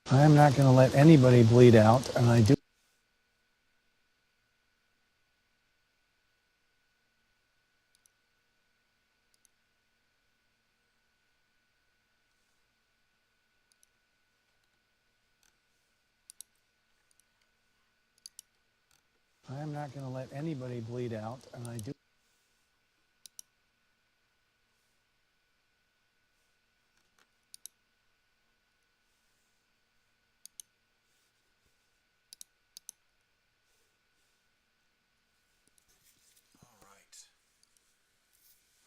I am not going to let anybody bleed out, and I do. I am not going to let anybody bleed out, and I do. All right.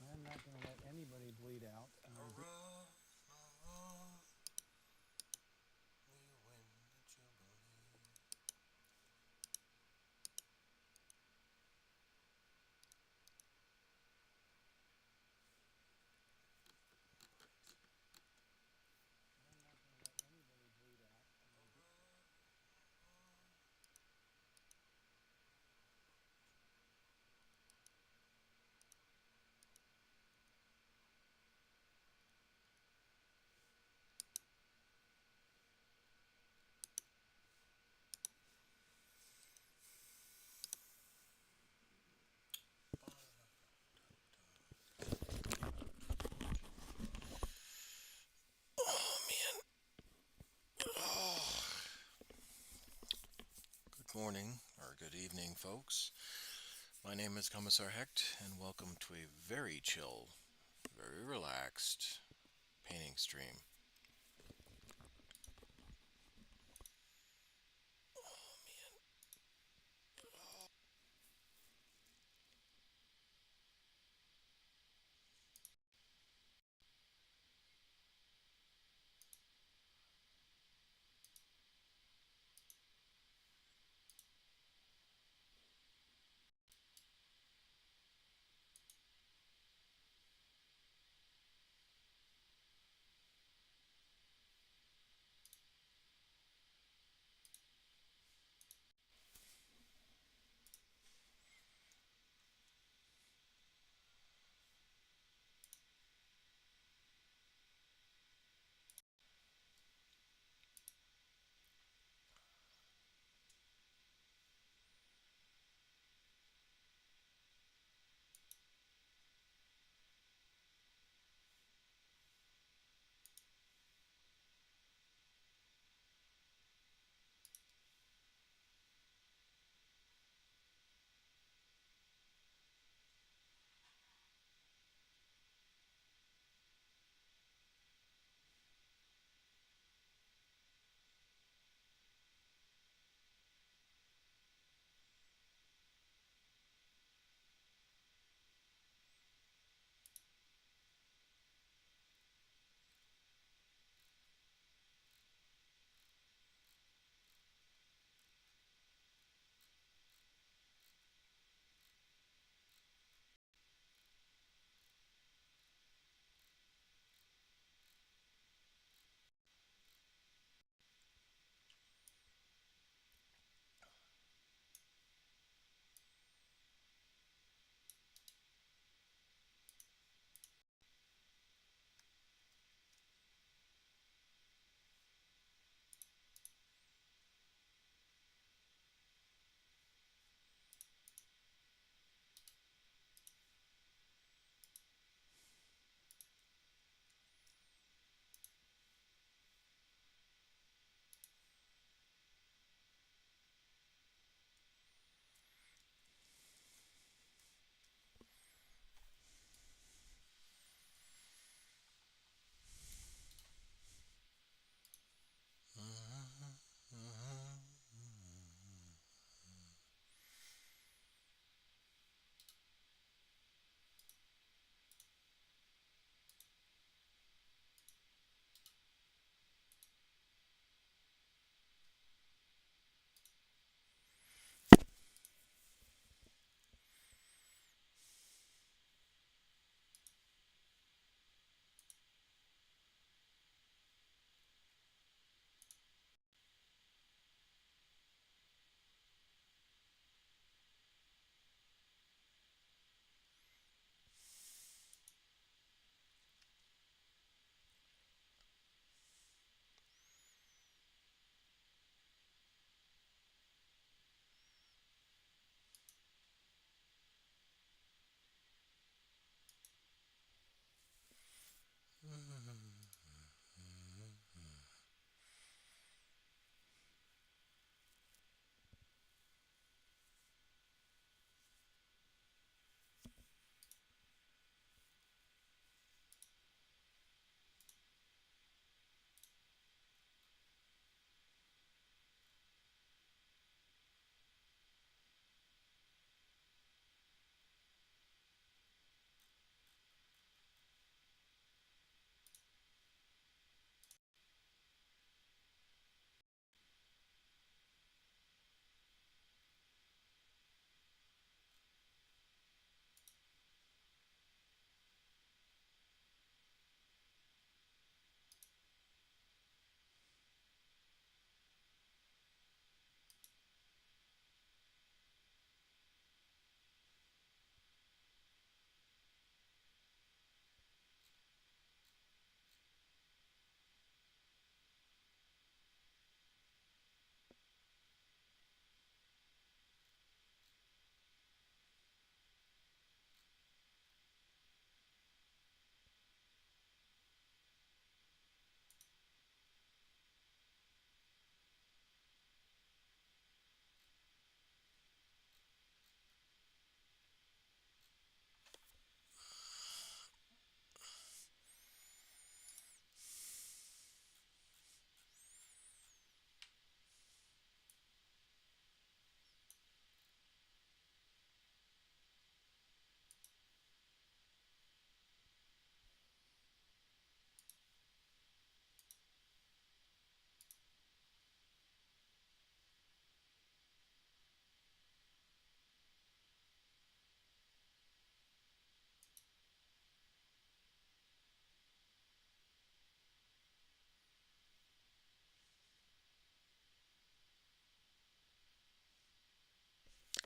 I am not going to let anybody bleed out, and I do. We win the Jubilee. Oh man. Oh. Good morning or good evening, folks. My name is Commissar Hecht, and welcome to a very chill, very relaxed painting stream. Oh man.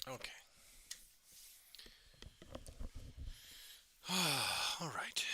Okay. All right.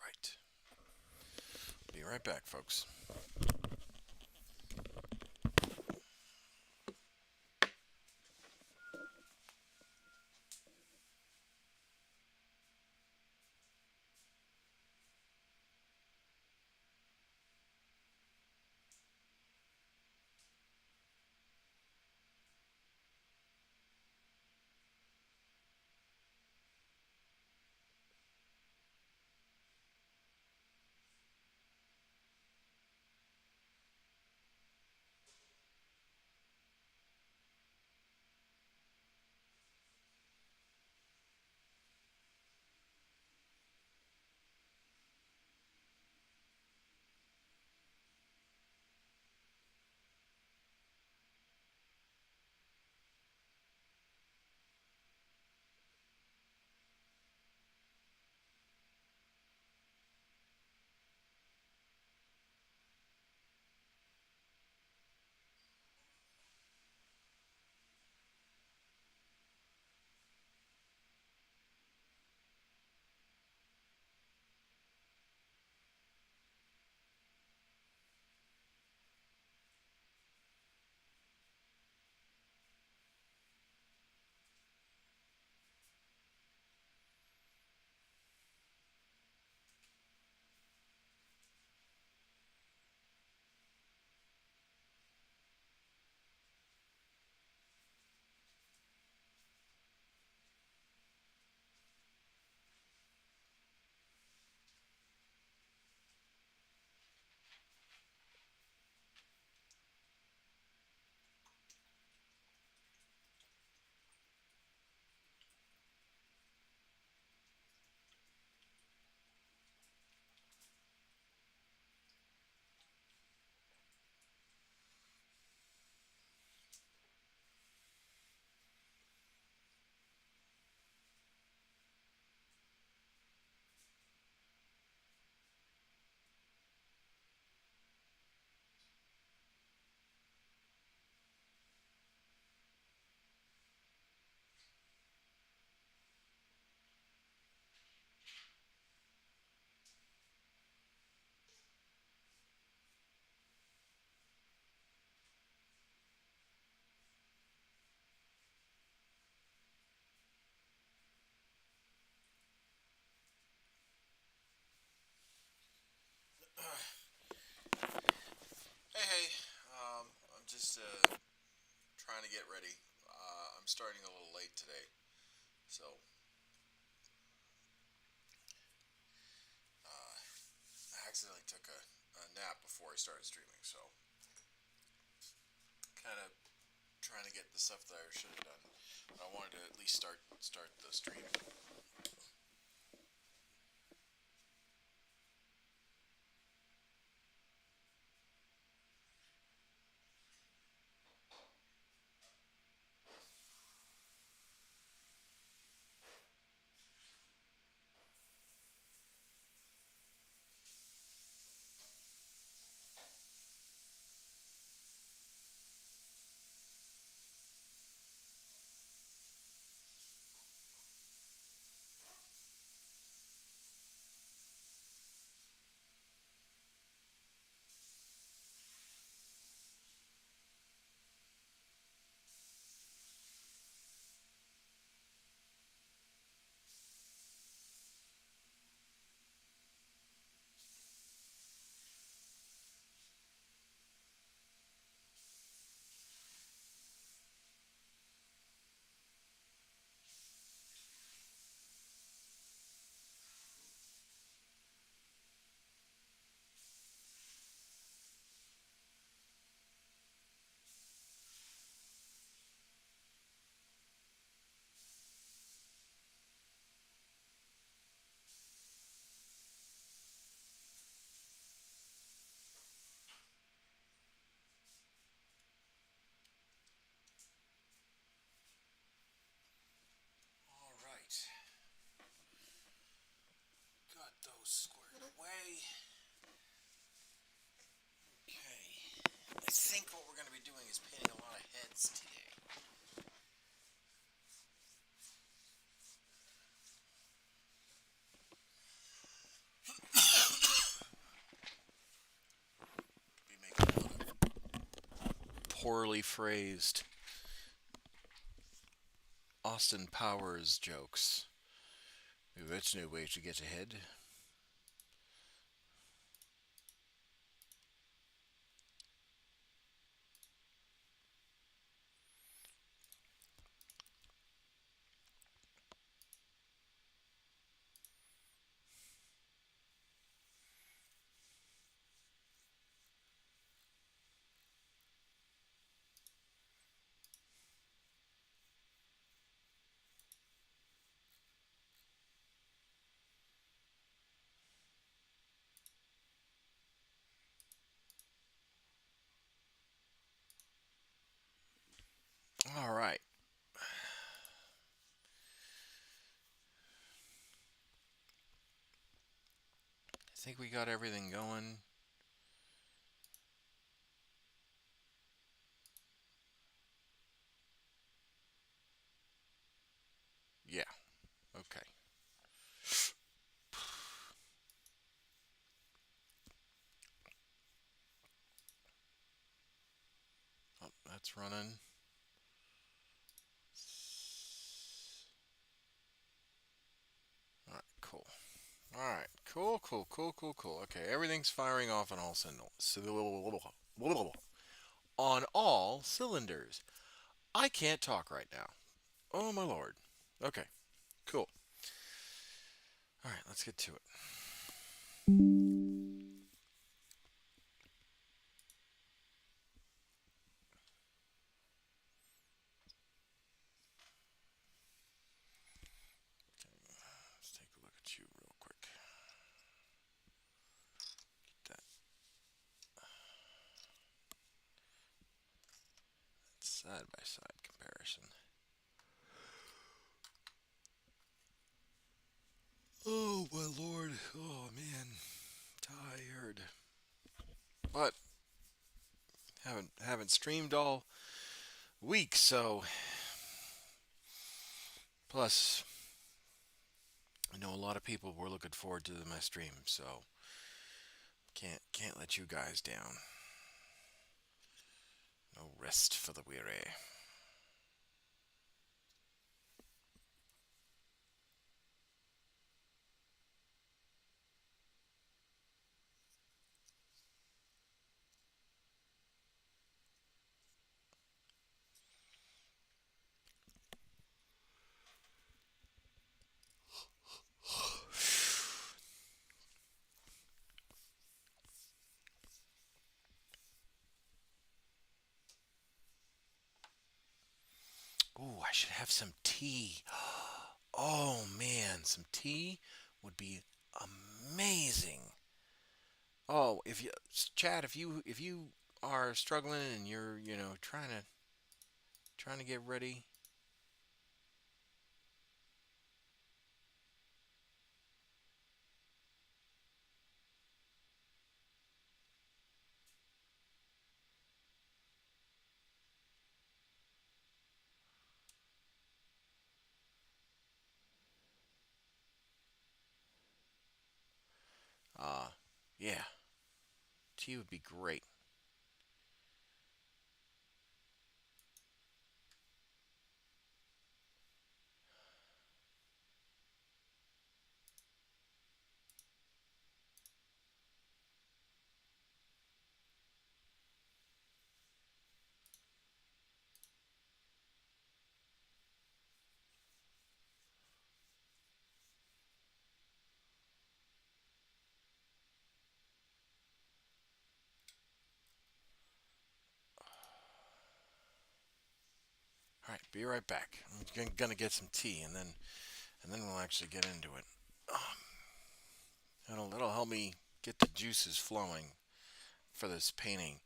Right. Be right back, folks. Hey, hey. I'm just trying to get ready. I'm starting a little late today, so I accidentally took a nap before I started streaming. So kind of trying to get the stuff that I should have done. But I wanted to at least start the stream. those squared away. Okay. I think what we're going to be doing is painting a lot of heads today. Be making a lot of poorly phrased Austin Powers jokes. Maybe that's no way to get ahead. All right. I think we got everything going. Yeah. Okay. Oh, that's running. All right. Cool. All right. Cool. Cool. Cool. Cool. Cool. Okay. Everything's firing off on all on all cylinders. I can't talk right now. Oh my lord. Okay. Cool. All right. Let's get to it. Let's take a look at you real quick. Get that side by side comparison. Oh my lord. Oh man. Tired. But haven't streamed all week, so plus I know a lot of people were looking forward to my stream, so can't let you guys down. No rest for the weary. Ooh, I should have some tea. Oh man, some tea would be amazing. Oh, if you Chad, if you are struggling and you're trying to get ready. Uh, yeah, tea would be great. All right, be right back. I'm gonna get some tea and then we'll actually get into it. That'll help me get the juices flowing for this painting.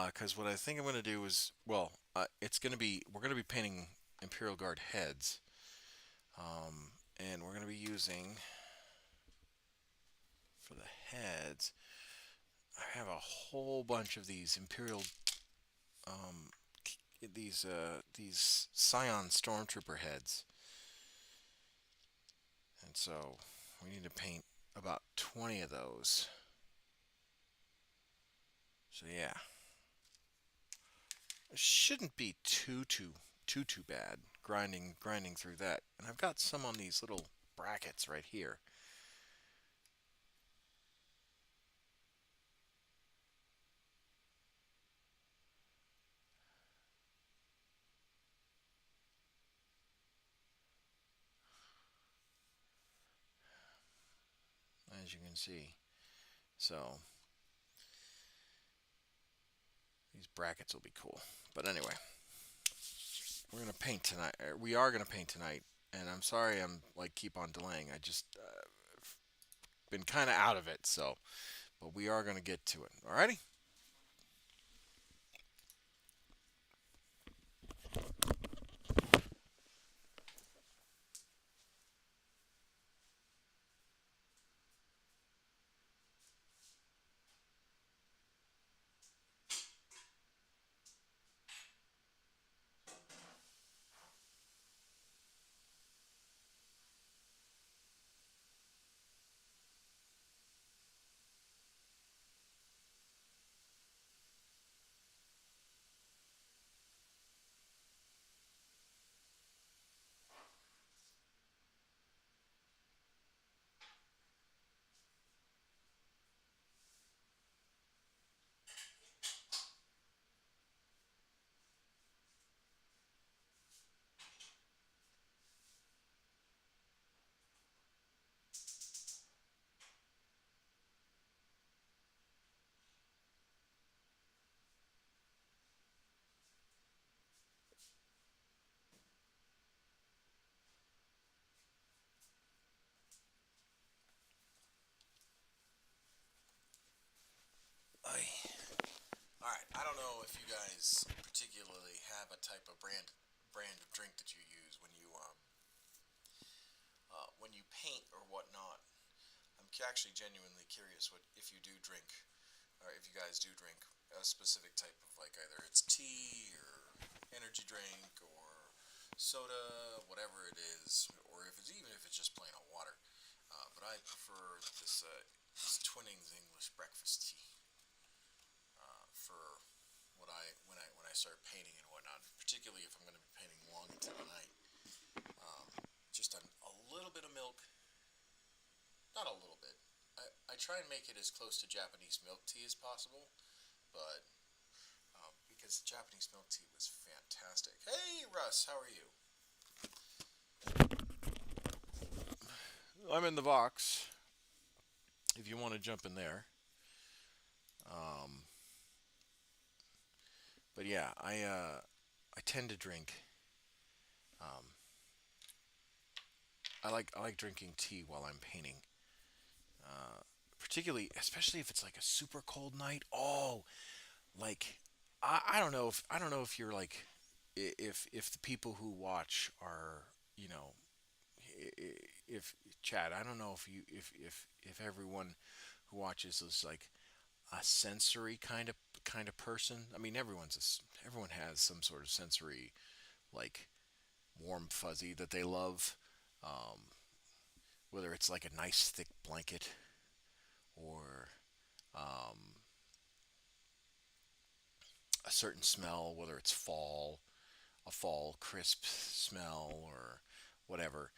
Because what I think I'm gonna do is, well, it's gonna be we're gonna be painting Imperial Guard heads, and we're gonna be using for the heads, I have a whole bunch of these Imperial, um, these Scion Stormtrooper heads, and so we need to paint about 20 of those. So yeah, it shouldn't be too bad grinding through that. And I've got some on these little brackets right here. As you can see. So these brackets will be cool. But anyway, we're gonna paint tonight. We are gonna paint tonight, and I'm sorry I'm like keep on delaying. I just been kind of out of it. So, but we are gonna get to it. Alrighty. All right. I don't know if you guys particularly have a type of brand of drink that you use when you paint or whatnot. I'm actually genuinely curious what if you do drink, or if you guys do drink a specific type of like either it's tea or energy drink or soda, whatever it is, or if it's even if it's just plain old water. But I prefer this Twinings English breakfast tea for when I start painting and whatnot. Particularly if I'm going to be painting long into the night. Just a little bit of milk, not a little bit. I try and make it as close to Japanese milk tea as possible, but because Japanese milk tea was fantastic. Hey, Russ, how are you? I'm in the box. If you want to jump in there. Um, but yeah, I tend to drink. Um, I like drinking tea while I'm painting. Particularly, especially if it's like a super cold night. Oh, like I don't know if you're like if the people who watch are you know if Chad, I don't know if everyone who watches is like a sensory kind of person. I mean, everyone has some sort of sensory like warm fuzzy that they love. Um, Whether it's like a nice thick blanket or um, a certain smell, whether it's a fall crisp smell or whatever.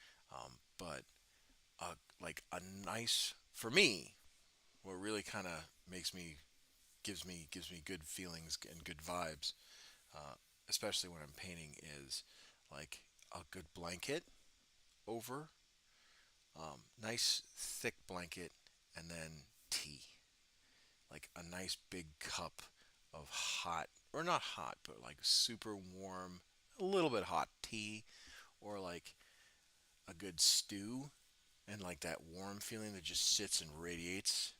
But like a nice for me, what really kind of gives me good feelings and good vibes, uh, especially when I'm painting, is like a good blanket over, nice thick blanket, and then tea, like a nice big cup of hot or not hot, but like super warm, a little bit hot tea, or like a good stew, and like that warm feeling that just sits and radiates,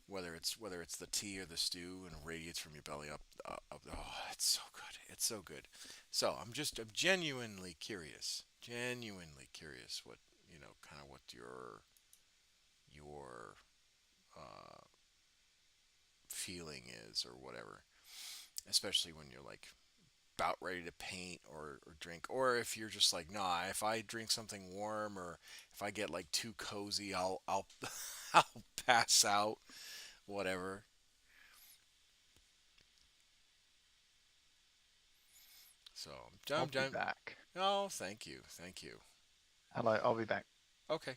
whether it's the tea or the stew, and radiates from your belly up. Oh, it's so good. It's so good. So I'm genuinely curious what kind of what your uh, feeling is or whatever. Especially when you're like about ready to paint or drink, or if you're just like, nah, if I drink something warm or if I get like too cozy, I'll I'll pass out, whatever. So I'll I'm, be I'm back. oh, thank you, thank you. Hello, I'll be back. Okay.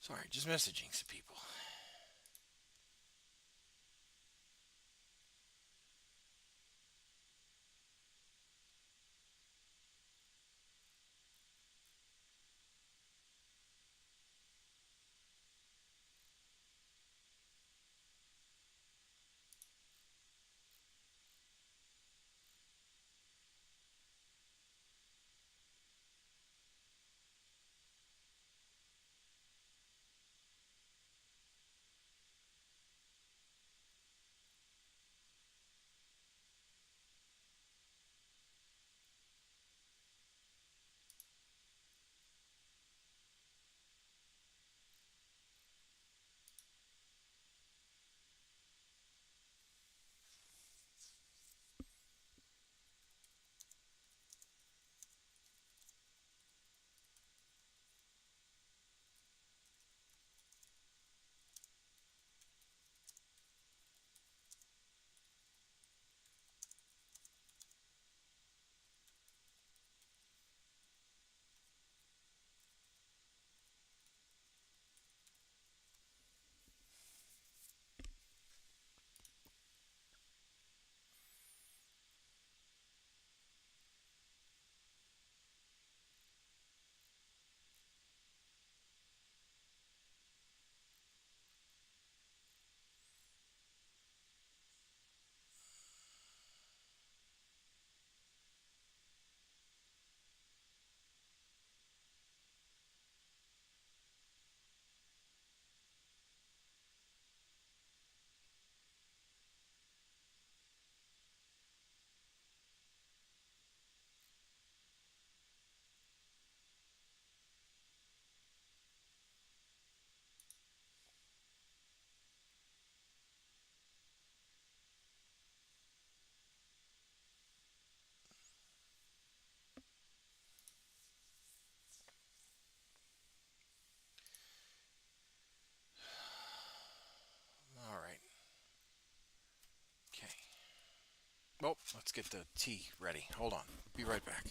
Sorry, just messaging some people. All right. Okay. Well, let's get the tea ready. Hold on. Be right back.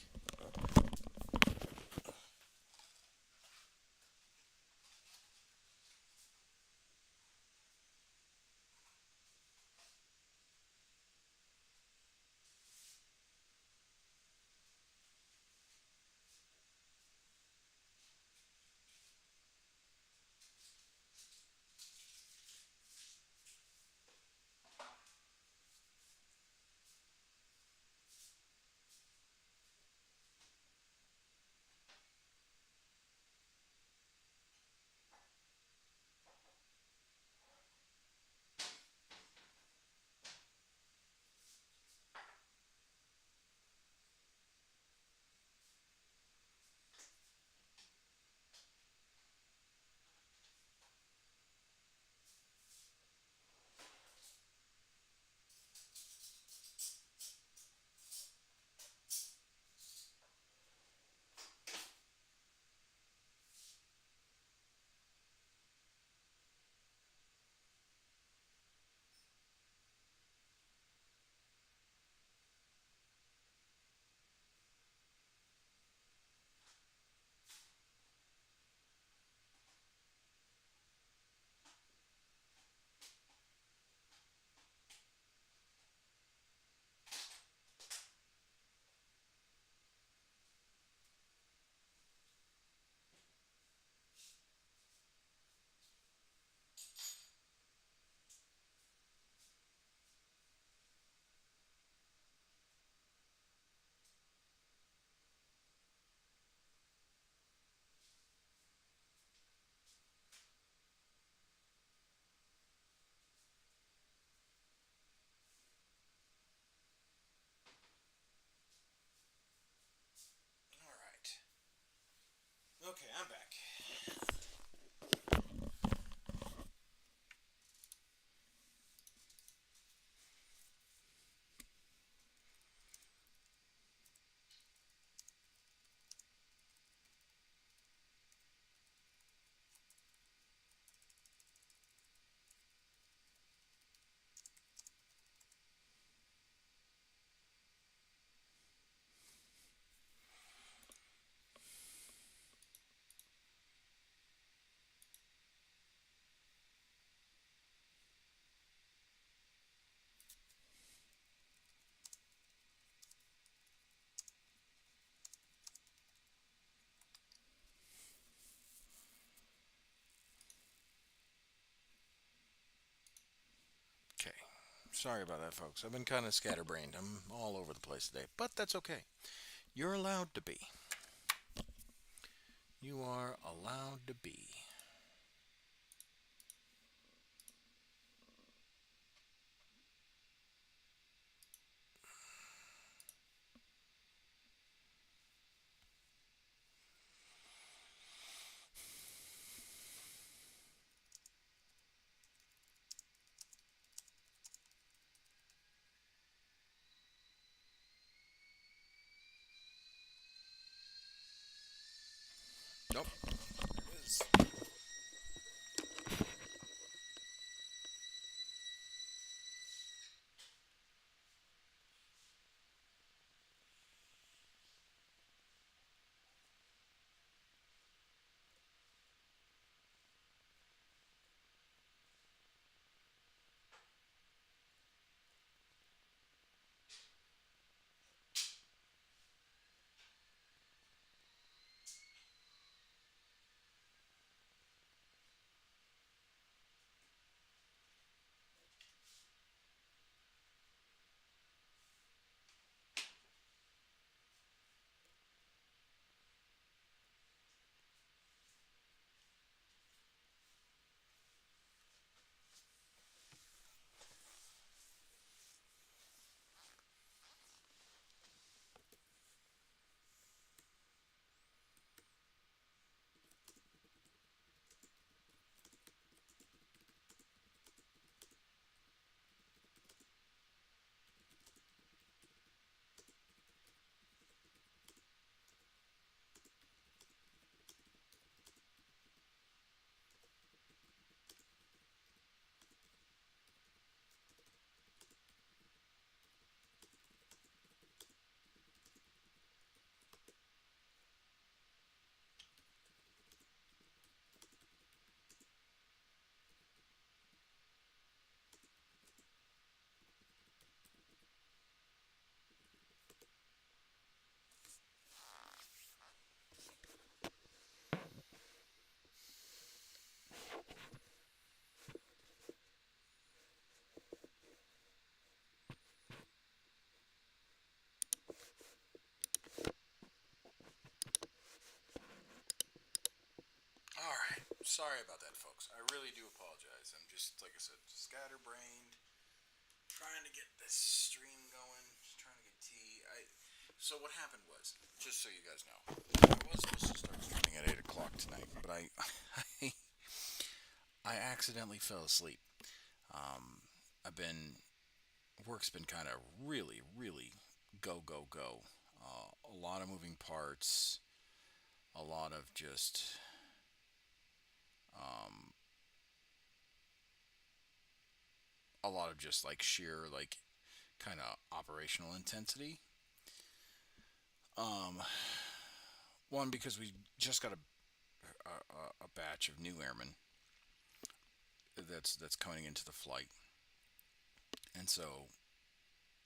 Sorry about that, folks. I've been kind of scatterbrained. I'm all over the place today, but that's okay. You're allowed to be. You are allowed to be. Nope. It is. All right. Sorry about that, folks. I really do apologize. I'm just, like I said, scatterbrained, trying to get this stream going, just trying to get tea. So what happened was, just so you guys know, I was supposed to start streaming at 8 o'clock tonight, but I, I accidentally fell asleep. I've been, work's been kind of really, really go, go, go. A lot of moving parts, a lot of just, um, a lot of just like sheer, like, kind of operational intensity. Um, One, because we just got a batch of new airmen that's coming into the flight, and so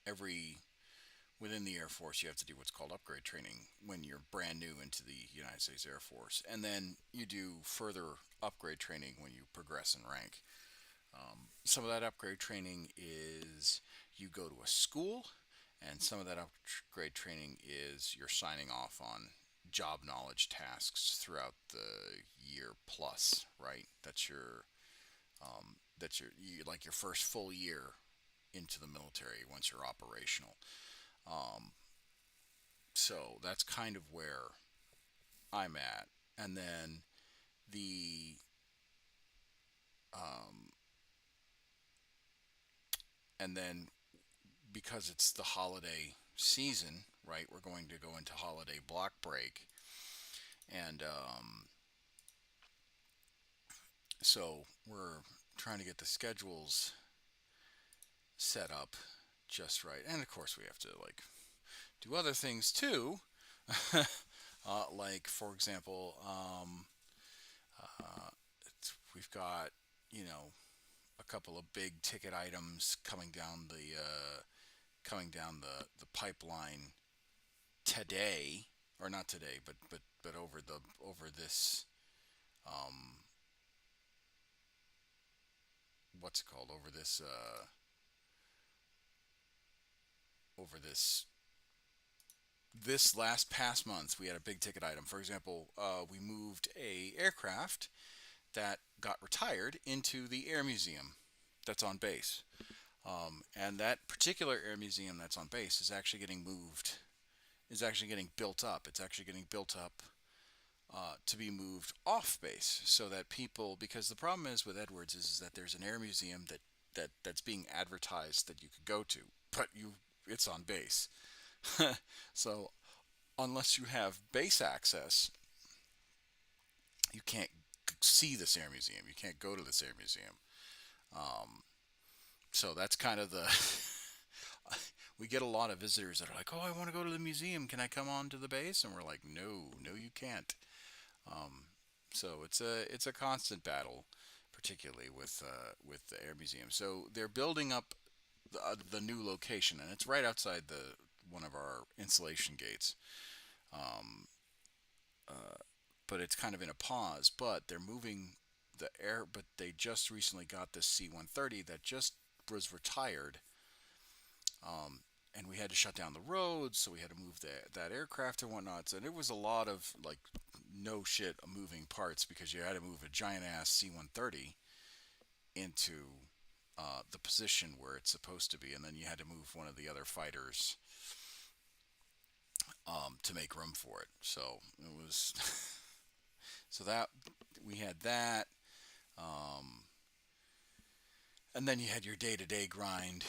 every within the Air Force, you have to do what's called upgrade training when you're brand new into the United States Air Force. And then you do further upgrade training when you progress in rank. Some of that upgrade training is you go to a school, and some of that upgrade training is you're signing off on job knowledge tasks throughout the year plus, right? Like your first full year into the military once you're operational. Um, so that's kind of where I'm at. And then the um, and then because it's the holiday season, right? We're going to go into holiday block break, and so we're trying to get the schedules set up just right. And of course, we have to like do other things too. Like for example, we've got you know a couple of big ticket items coming down the pipeline today, or not today, but over this um, what's it called over this over this last past month. We had a big ticket item. For example, we moved a aircraft that got retired into the air museum that's on base. And that particular air museum that's on base is actually getting moved, is actually getting built up. It's actually getting built up to be moved off base so that people, because the problem is with Edwards is that there's an air museum that's being advertised that you could go to, but it's on base. So unless you have base access, you can't see this air museum. You can't go to this air museum. So that's kind of the. We get a lot of visitors that are like, "Oh, I want to go to the museum. Can I come on to the base?" And we're like, "No, no, you can't." So it's a constant battle, particularly with the air museum. So they're building up the new location, and it's right outside the one of our installation gates. Um, but it's kind of in a pause. But they're moving the air. But they just recently got this C-130 that just was retired, and we had to shut down the roads, so we had to move that aircraft and whatnot. And it was a lot of like no shit moving parts because you had to move a giant ass C-130 into the position where it's supposed to be, and then you had to move one of the other fighters to make room for it. So it was so that we had that. And then you had your day-to-day grind,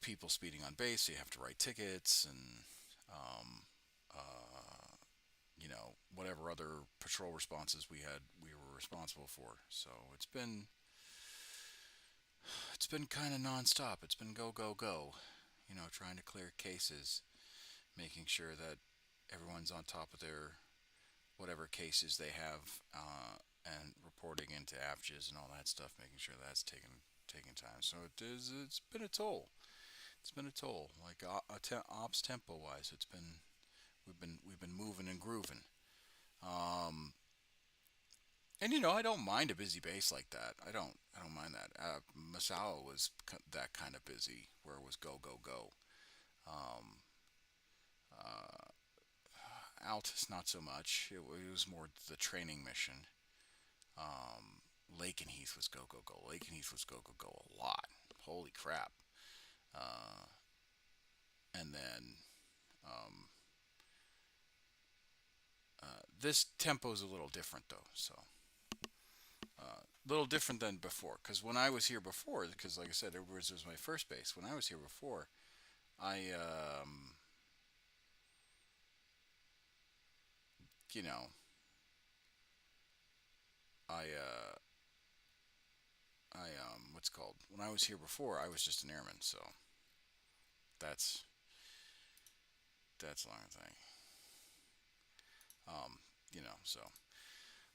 people speeding on base, so you have to write tickets and, whatever other patrol responses we were responsible for. So it's been kind of nonstop. It's been go, go, go, trying to clear cases, making sure that everyone's on top of their whatever cases they have, and reporting into AFGs and all that stuff, making sure that's taking time. So it's been a toll. It's been a toll. Like ops tempo wise, we've been moving and grooving. And I don't mind a busy base like that. I don't mind that. Masao was that kind of busy where it was go, go, go. Um, Altus not so much. It was more the training mission. Lake and Heath was go, go, go. Lake and Heath was go, go, go a lot. Holy crap. And then this tempo is a little different though. So a little different than before. Because when I was here before, because like I said, Edwards was my first base. When I was here before, I you know what's it called? When I was here before, I was just an airman. So that's a long thing. So.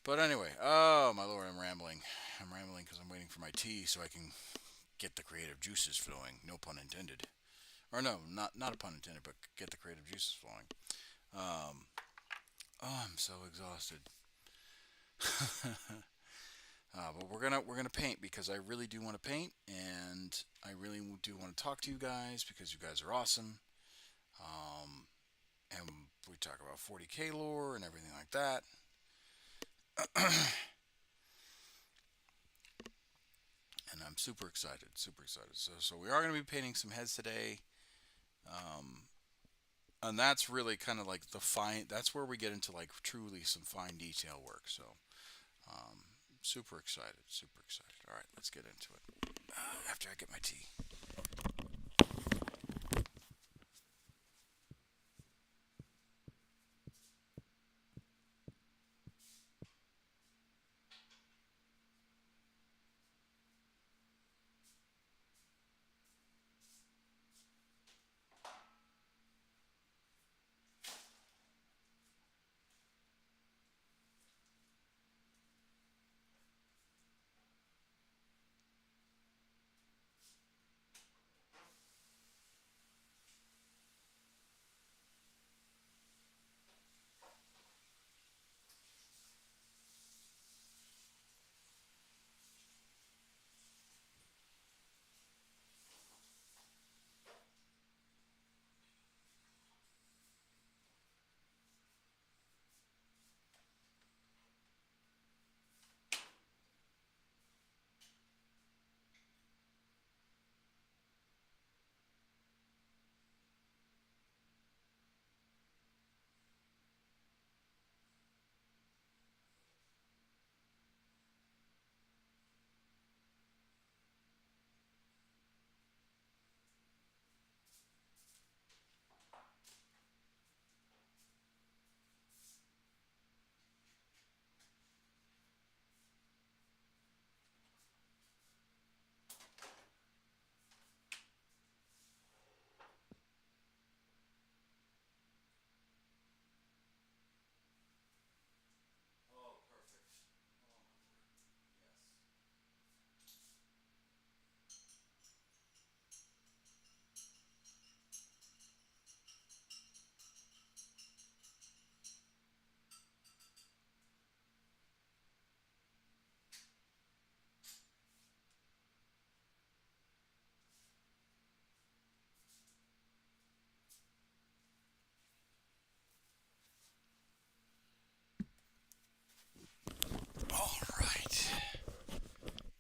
But anyway, oh my lord, I'm rambling. I'm rambling because I'm waiting for my tea so I can get the creative juices flowing. No pun intended. Or no, not a pun intended, but get the creative juices flowing. Oh, I'm so exhausted. But we're gonna paint because I really do want to paint, and I really do want to talk to you guys because you guys are awesome. And we talk about 40k lore and everything like that. And I'm super excited, super excited. So we are going to be painting some heads today, and that's really kind of like the fine. That's where we get into like truly some fine detail work. So super excited, super excited. All right, let's get into it after I get my tea.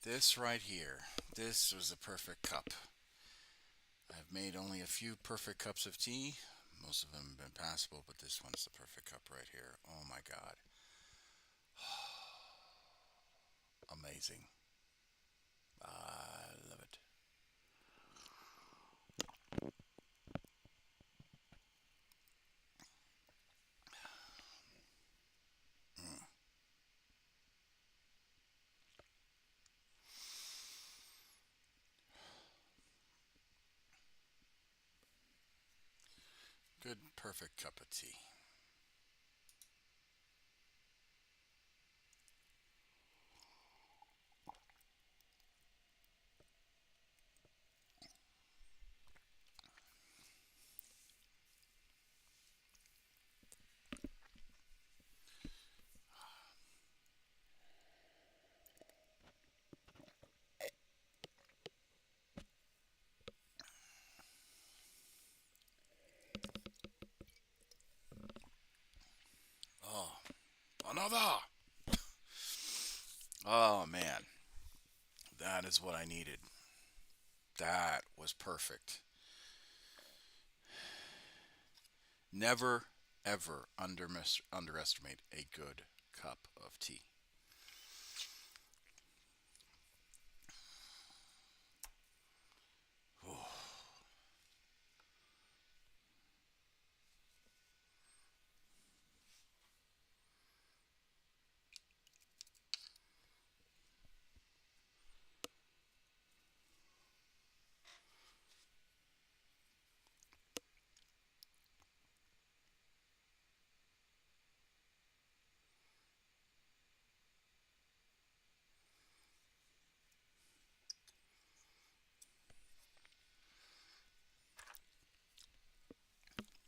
This right here, this was a perfect cup. I've made only a few perfect cups of tea. Most of them have been passable, but this one's the perfect cup right here. Oh my God. Amazing. I love it. Good, perfect cup of tea. Oh, another! Oh man, that is what I needed. That was perfect. Never, ever underestimate a good cup of tea.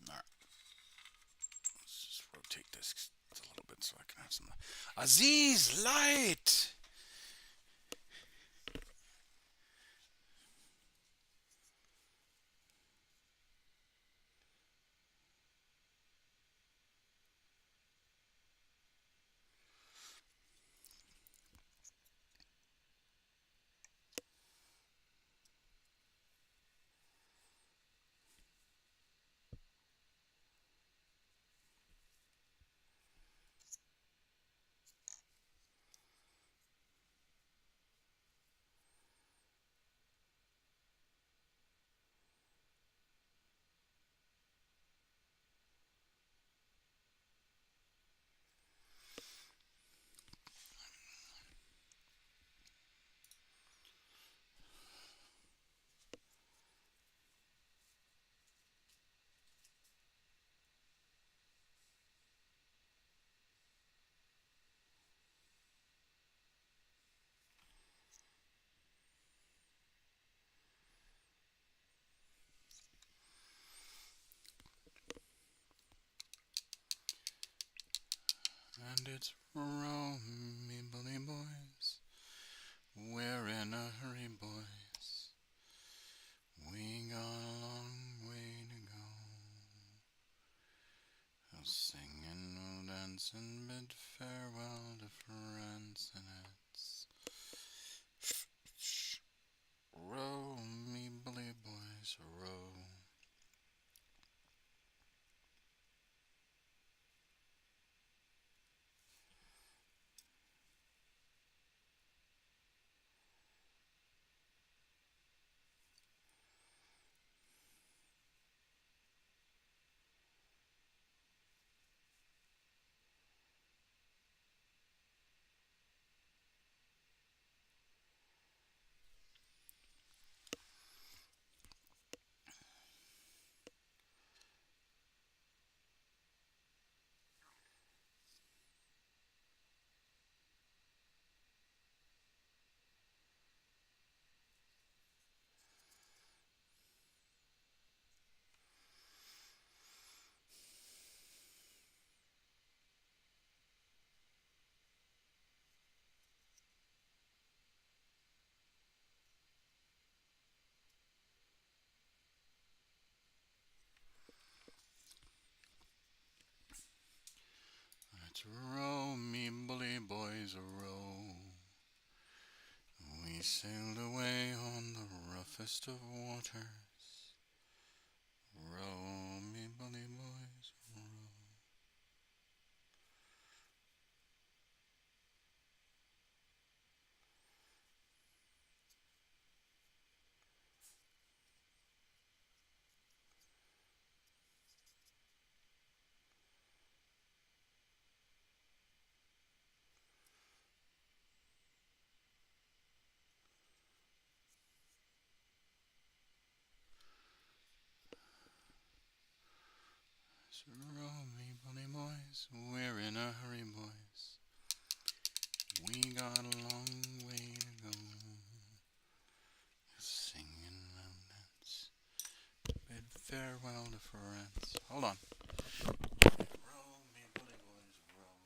All right, let's just rotate this a little bit so I can have some. Aziz, light! And it's Romy Bully Boys. We're in a hurry, boys. We got a long way to go. We'll sing and we'll dance and bid farewell to France, and it's row me bully boys, row. Let's row me bully boys, row. We deepest of waters. Row me, bully boys, row. So row me, bully boys, we're in a hurry, boys. We got a long way to go. Singing remnants, bid farewell to France. Hold on. Row me, bully boys, row.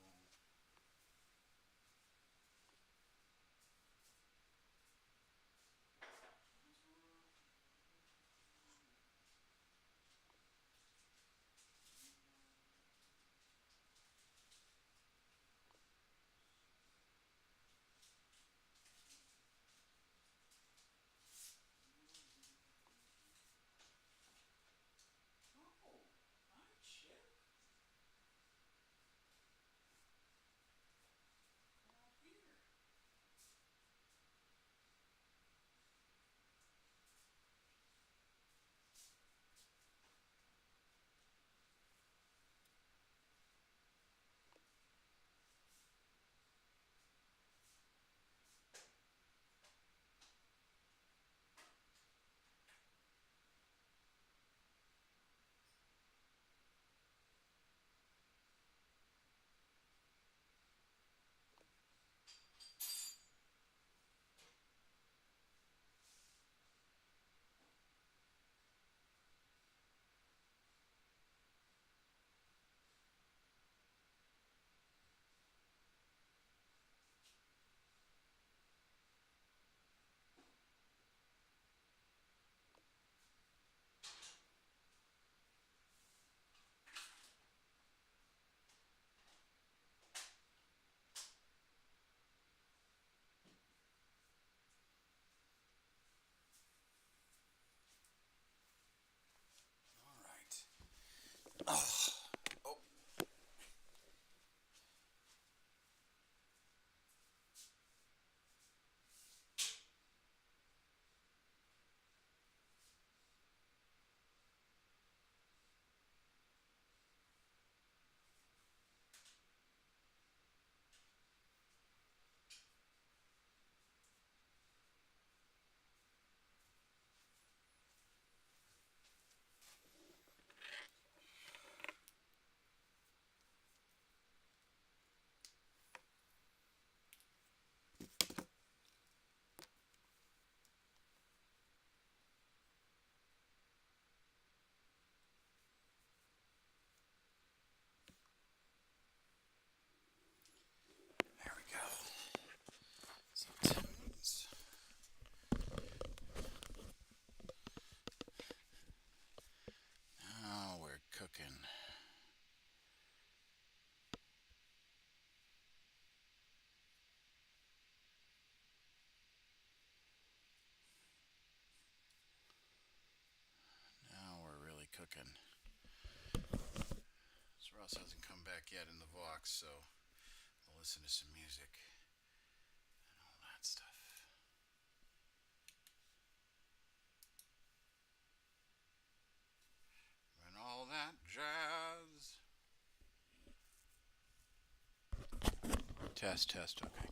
There we go. Some tunes. Now we're cooking. Now we're really cooking. So Ross hasn't come back yet in the Vox, so we'll listen to some music and all that stuff. And all that jazz. Test, test, okay.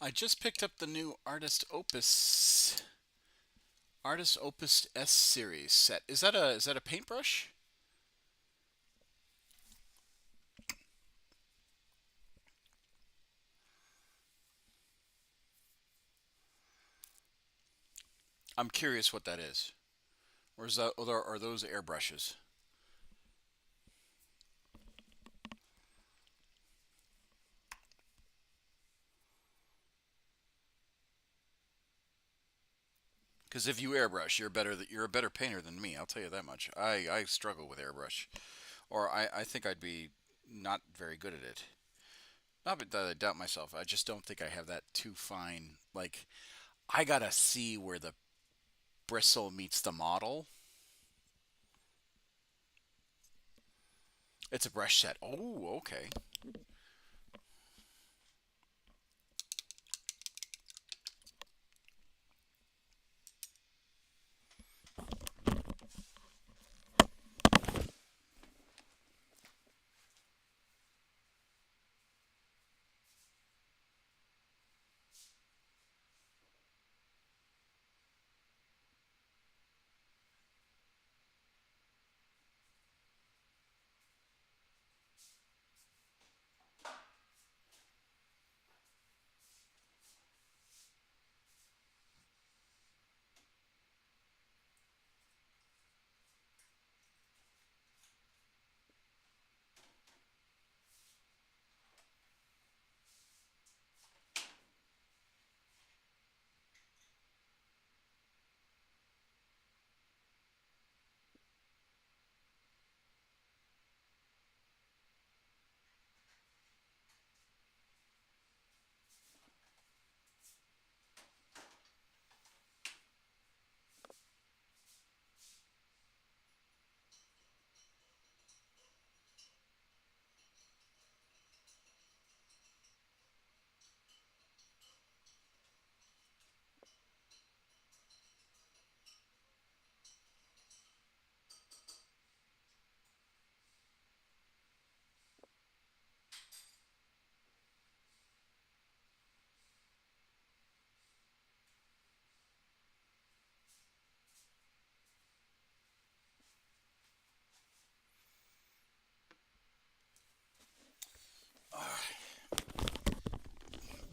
I just picked up the new Artist Opus S series set. Is that a paintbrush? I'm curious what that is. Or is that or are those airbrushes? Because if you airbrush, you're a better painter than me. I'll tell you that much. I struggle with airbrush, or I think I'd be not very good at it. Not that I doubt myself. I just don't think I have that too fine. Like I gotta see where the bristle meets the model. It's a brush set. Oh, okay.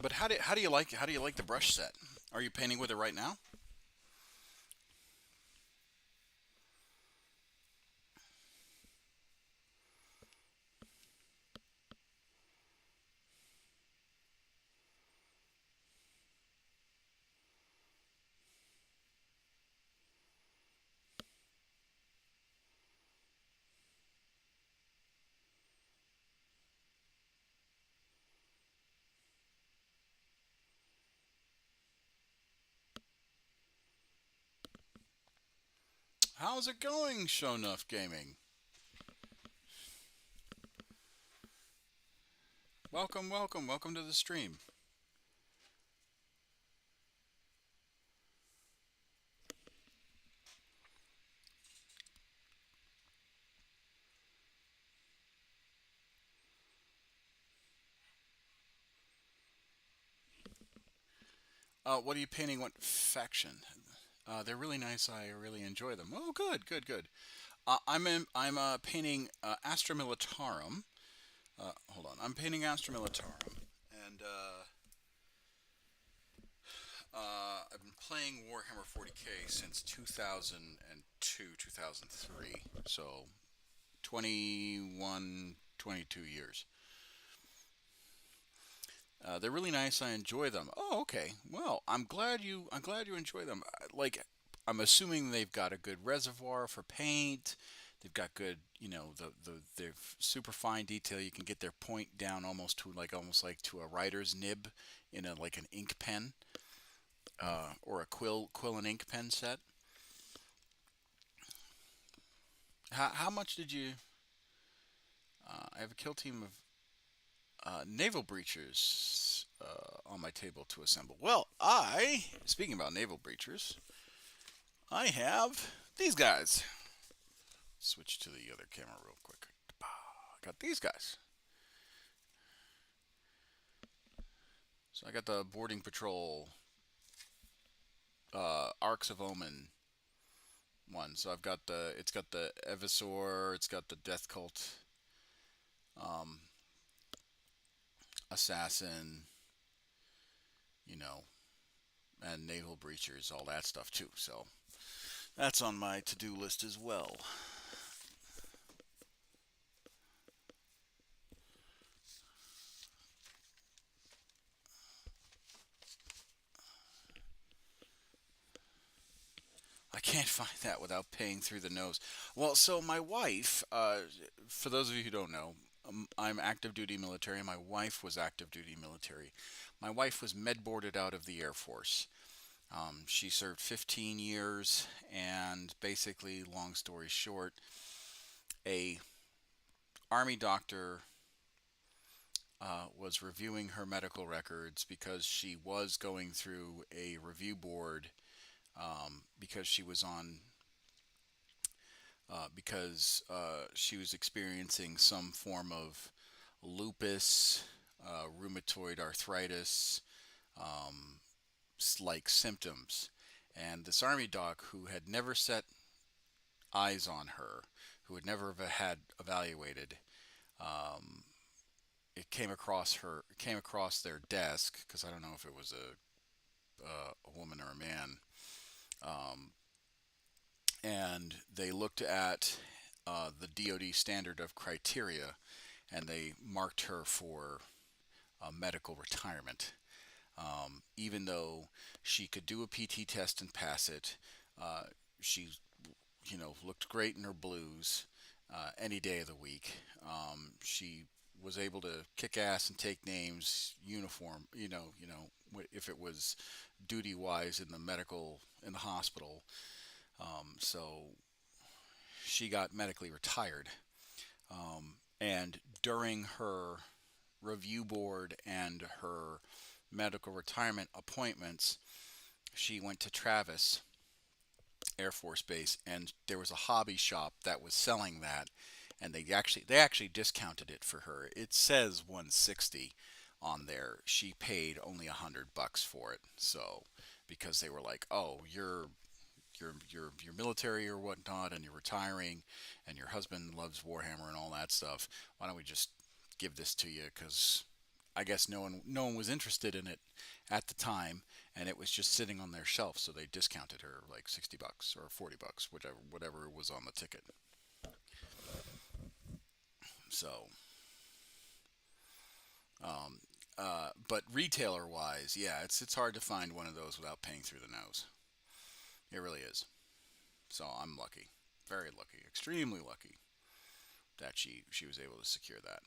But how do you like the brush set? Are you painting with it right now? How's it going, Show Enough Gaming? Welcome, welcome, welcome to the stream. What are you painting? What faction? They're really nice. I really enjoy them. Oh, good, good, good. I'm painting Astra Militarum. Hold on. I'm painting Astra Militarum, and I've been playing Warhammer 40K since 2002, 2003. So 21, 22 years. They're really nice. I enjoy them. Oh, okay. Well, I'm glad you enjoy them. Like, I'm assuming they've got a good reservoir for paint. They've got good, they're super fine detail. You can get their point down almost like to a writer's nib in a like an ink pen or a quill and ink pen set. How much did you? I have a kill team of naval breachers on my table to assemble. Well, speaking about naval breachers, I have these guys. Switch to the other camera real quick. I got these guys. So I got the boarding patrol, Arcs of Omen one. So I've got it's got the Evisor, it's got the Death Cult, um, Assassin, you know, and Naval Breachers, all that stuff too. So that's on my to-do list as well. I can't find that without paying through the nose. Well, so my wife, for those of you who don't know, I'm active duty military. My wife was active duty military. My wife was med boarded out of the Air Force. She served 15 years, and basically, long story short, a army doctor was reviewing her medical records because she was going through a review board because she was on she was experiencing some form of lupus, rheumatoid arthritis, um, like symptoms. And this army doc who had never set eyes on her, who had never had evaluated, um, it came across their desk because I don't know if it was a woman or a man, um, and they looked at the DoD standard of criteria, and they marked her for medical retirement. Even though she could do a PT test and pass it, she, looked great in her blues any day of the week. She was able to kick ass and take names, uniform. If it was duty wise in the hospital. So she got medically retired. And during her review board and her medical retirement appointments, she went to Travis Air Force Base, and there was a hobby shop that was selling that, and they actually discounted it for her. It says 160 on there. She paid only $100 for it. So because they were like, oh, you're military or whatnot, and you're retiring, and your husband loves Warhammer and all that stuff. Why don't we just give this to you? Because I guess no one was interested in it at the time, and it was just sitting on their shelf. So they discounted her like $60 or $40, whatever was on the ticket. So, um, but retailer wise, yeah, it's hard to find one of those without paying through the nose. It really is. So I'm lucky, very lucky, extremely lucky that she was able to secure that.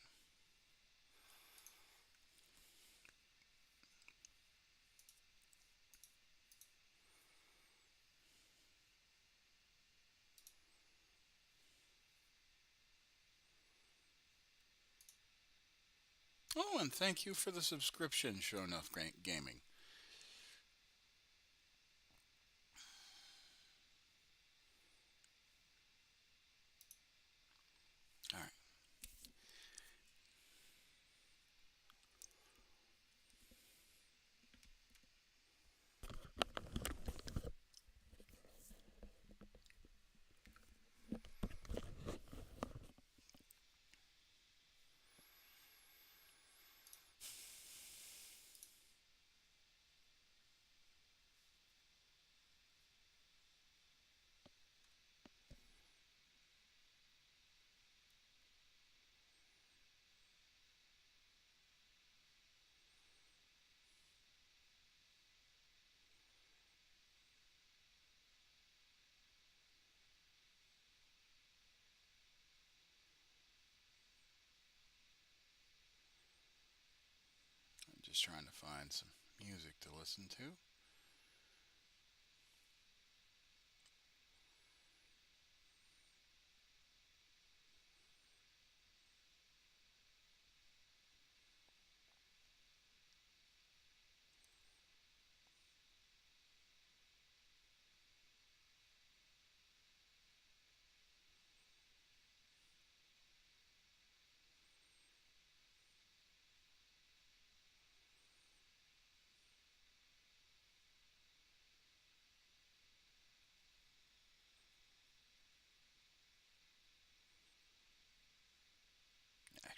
Oh, and thank you for the subscription, Show Enough Gaming. All right. I'm just trying to find some music to listen to.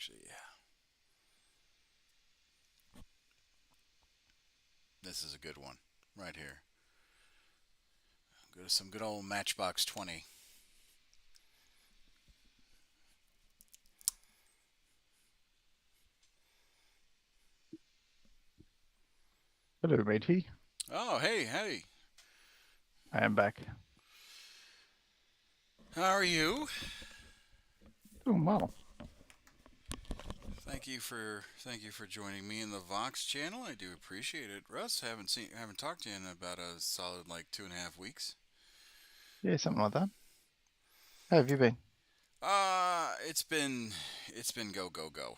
actually, yeah. This is a good one right here. Go to some good old Matchbox 20. Hello, matey. Oh, hey, hey. I am back. How are you? Doing well. Thank you for joining me in the Vox channel. I do appreciate it. Russ, haven't talked to you in about a solid like 2.5 weeks. Yeah, something like that. How have you been? It's been go go go.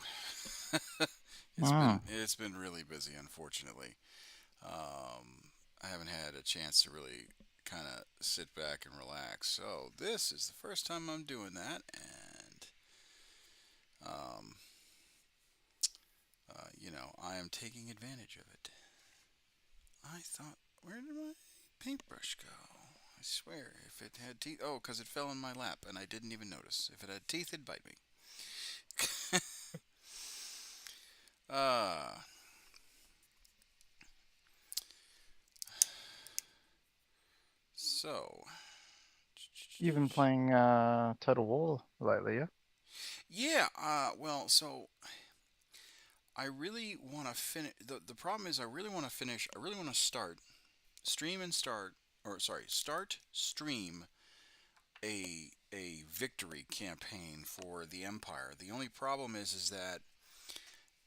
it's been Oh, it's been really busy, unfortunately. I haven't had a chance to really kind of sit back and relax. So this is the first time I'm doing that, and um, I am taking advantage of it. I thought, where did my paintbrush go? I swear, if it had teeth, oh, because it fell in my lap and I didn't even notice. If it had teeth, it'd bite me. uh, so, you've been playing Total War lately, yeah? yeah, well, so I really want to finish. The problem is, I really want to finish. I really want to stream and start, or sorry, start, stream a victory campaign for the Empire. The only problem is that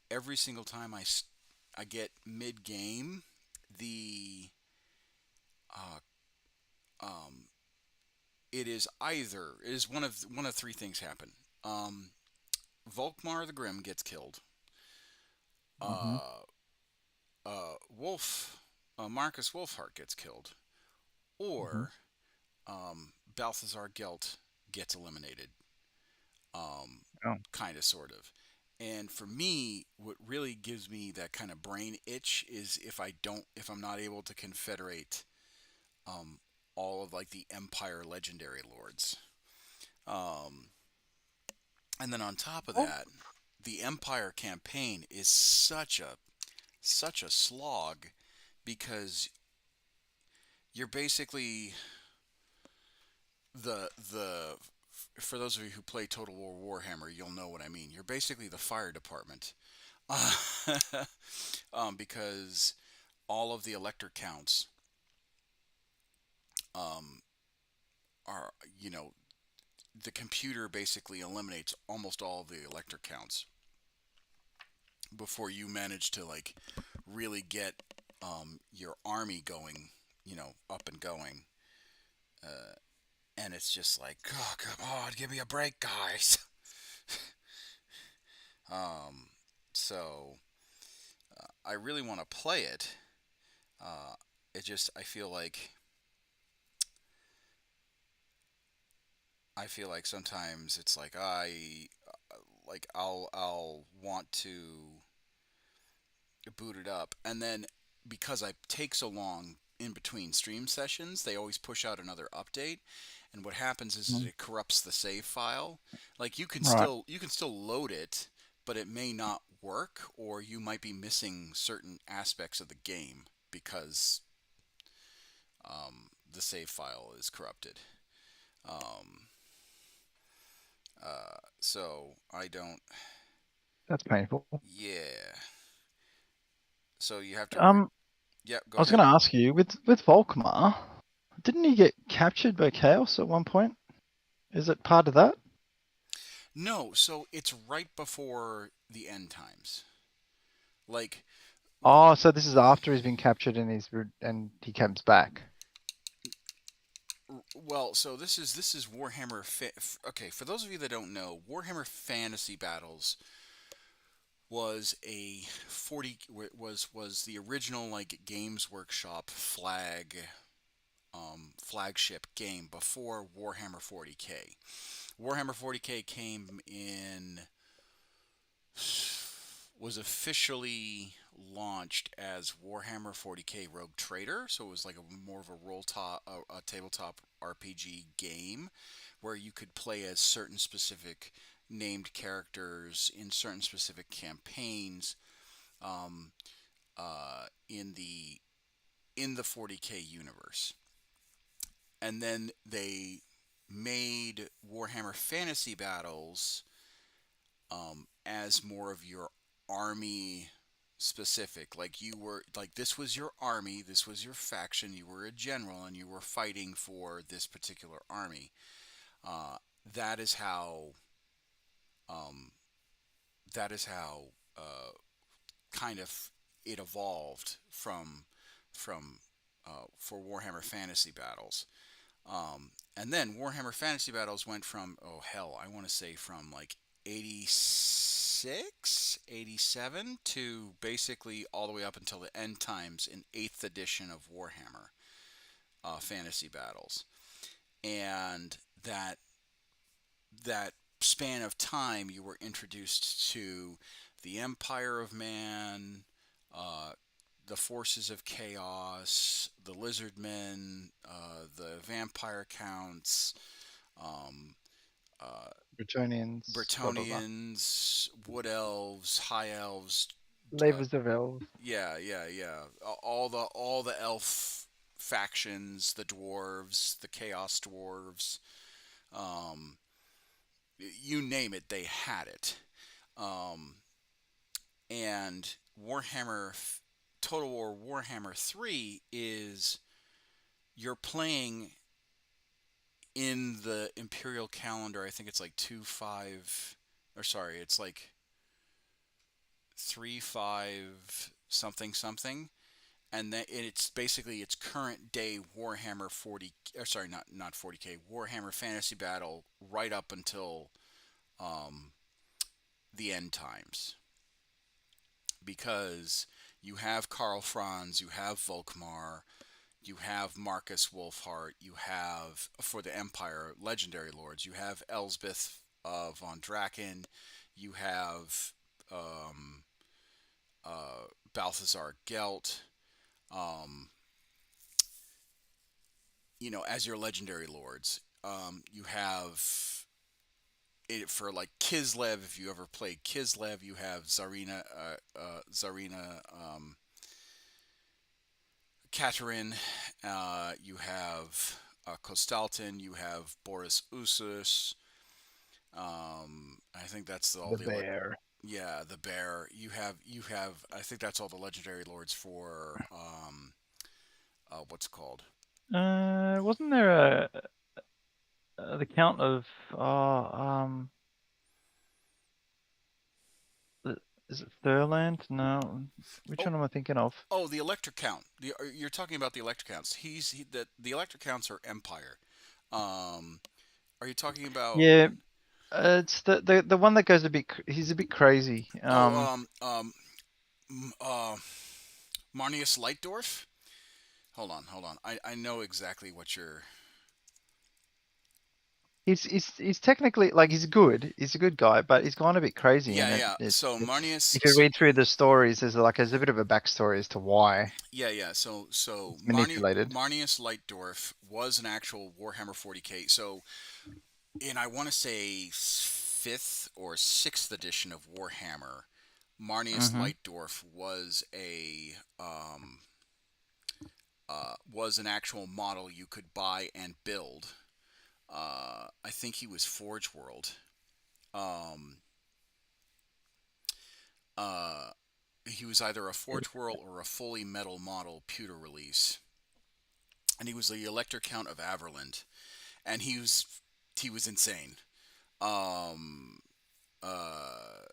every single time I get mid game, the uh, um, it is one of three things happen. Um, Volkmar the Grim gets killed. Mm-hmm. Uh, Wolf Marcus Wolfhart gets killed, Mm-hmm. or Balthazar Gelt gets eliminated. Oh, Kind of, sort of. And for me, what really gives me that kind of brain itch is if I'm not able to confederate um, all of like the Empire legendary lords. Um, and then on top of oh, that, the Empire campaign is such a slog because you're basically the for those of you who play Total War Warhammer, you'll know what I mean. You're basically the fire department, because all of the electric counts um, are, the computer basically eliminates almost all of the electric counts before you manage to like really get your army going, up and going. Uh, and it's just like, oh, come on, give me a break, guys. um, so I really want to play it. Uh, it just I feel like sometimes it's like I'll want to boot it up, and then because I take so long in between stream sessions, they always push out another update, and what happens is mm, it corrupts the save file. Like right. you can still load it, but it may not work, or you might be missing certain aspects of the game because the save file is corrupted. Um, so I don't. That's painful. Yeah. So you have to. Um, Yeah. I Go was going ahead. to ask you, with Volkmar, didn't he get captured by Chaos at one point? Is it part of that? No. So it's right before the end times. Like, Oh, so this is after he's been captured and and he comes back. well, so this is Warhammer. Okay, for those of you that don't know, Warhammer Fantasy Battles was a 40 was the original like Games Workshop flagship game before Warhammer 40K. Warhammer 40K came in was officially launched as Warhammer 40K Rogue Trader, so it was like more of a a tabletop RPG game where you could play as certain specific named characters in certain specific campaigns um, in the 40K universe. And then they made Warhammer Fantasy Battles as more of your army specific. Like you were like this was your army, this was your faction, you were a general and you were fighting for this particular army. Uh, that is how um, that is how kind of it evolved from for Warhammer Fantasy Battles. And then Warhammer Fantasy Battles went from, oh hell, I want to say from like 86, 87 to basically all the way up until the end times in 8th edition of Warhammer Fantasy Battles. And that span of time, you were introduced to the Empire of Man, uh, the Forces of Chaos, the Lizardmen, the Vampire Counts, um, uh, Bretonians, blah blah blah. Bretonians, Wood Elves, High Elves. Flavors of elves. Yeah, yeah, yeah. All the elf factions, the dwarves, the Chaos dwarves. Um, you name it, they had it. Um, and Warhammer Total War Warhammer 3 is you're playing in the Imperial calendar. I think it's like 2-5 or sorry, it's like 3-5 something something and then it's basically it's current day Warhammer 40 or sorry, not 40K, Warhammer Fantasy Battle right up until um the end times because you have Karl Franz, you have Volkmar, you have Marcus Wolfhart, you have, for the Empire, Legendary Lords, you have Elsbeth von Draken, you have um, Balthazar Gelt, um, as your Legendary Lords. You have it for like Kislev. If you ever played Kislev, you have Zarina, Katerin, you have Kostaltin, you have Boris Usus. I think that's all The the bear. yeah, the bear. You have I think that's all the legendary lords for what's it called? Wasn't there the count of is it Thurland? No, which Oh, one am I thinking of? oh, the Electric Count. You're talking about the Electric Counts. The Electric Counts are Empire. Um, are you talking about? Yeah, it's the one that goes a bit. He's a bit crazy. Oh, m- uh, Marnius Lightdorf. Hold on. I know exactly what you're. He's technically like he's good. He's a good guy, but he's gone a bit crazy. Yeah, And yeah. So Marnius. if you read through the stories, there's a bit of a backstory as to why Yeah, yeah. So it's manipulated. Marnius Lightdorf was an actual Warhammer 40K. So in I want to say fifth or sixth edition of Warhammer, Marnius Mm-hmm. Lightdorf was an actual model you could buy and build. I think he was Forge World. Um, uh, he was either a Forge World or a fully metal model pewter release, and he was the Elector Count of Averland, and he was insane. Um, uh,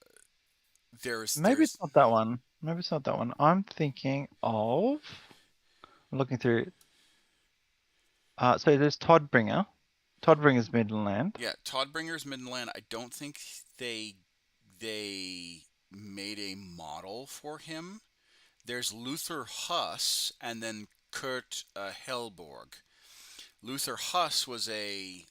Maybe there's it's not that one. Maybe it's not that one. I'm thinking of. I'm looking through. So there's Toddbringer. Toddbringer's Midland. yeah, Toddbringer's Midland. I don't think they made a model for him. There's Luther Huss and then Kurt Hellborg. Luther Huss was a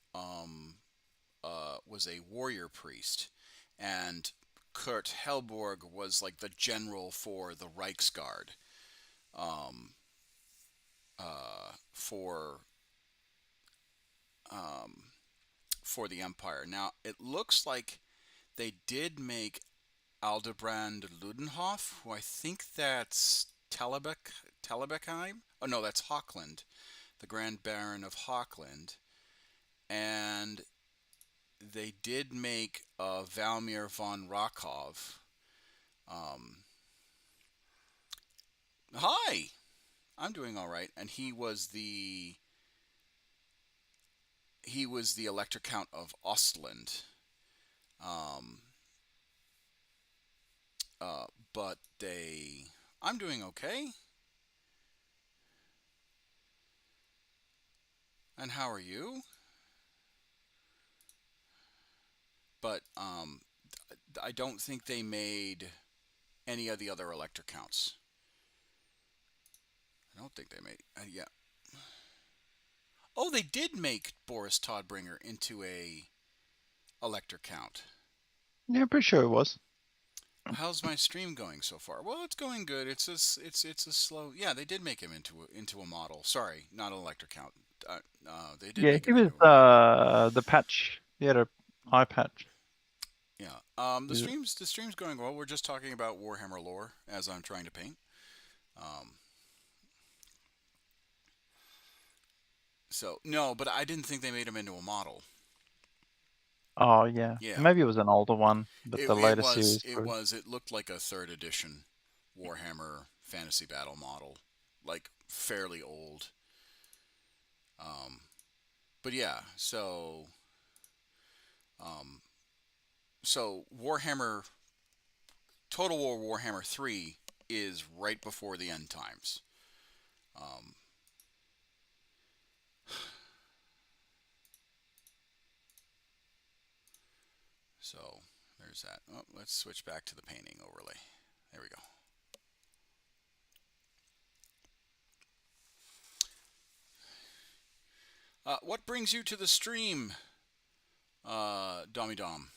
warrior priest, and Kurt Hellborg was like the general for the Reichsguard, um, for um, for the Empire. Now it looks like They did make Aldebrand Ludenhof, who I think that's Telebeckheim. Oh no, that's Hochland, the Grand Baron of Hochland. And they did make Valmir von Rakov. Um, Hi, I'm doing all right. And he was the Elector Count of Ostland. Um, but I'm doing okay. And how are you? But I don't think they made any of the other Elector Counts. I don't think they made. Yeah. Oh, they did make Boris Todbringer into a Elector Count. Yeah, I'm pretty sure it was. How's my stream going so far? Well, it's going good. It's a slow. Yeah, they did make him into a model. Sorry, not an Elector Count. They did Yeah, make he him was into a model. the patch. He had a eye patch. Yeah. The stream's going well. We're just talking about Warhammer lore as I'm trying to paint. Um, so no, but I didn't think they made him into a model. Oh yeah, Yeah. maybe it was an older one, but It, the it later was series. it was it looked like a third edition Warhammer Fantasy Battle model, like fairly old. Um, but yeah, um, so Warhammer Total War Warhammer 3 is right before the end times. Um, so there's that. Oh, let's switch back to the painting overlay. There we go. What brings you to the stream, Dommy Dom?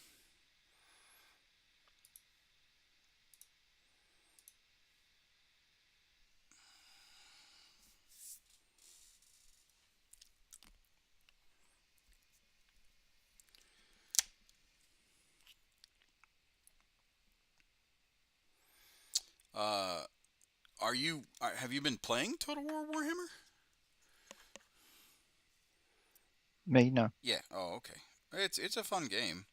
Uh, have you been playing Total War Warhammer? Me, no. Yeah. Oh, okay. It's a fun game.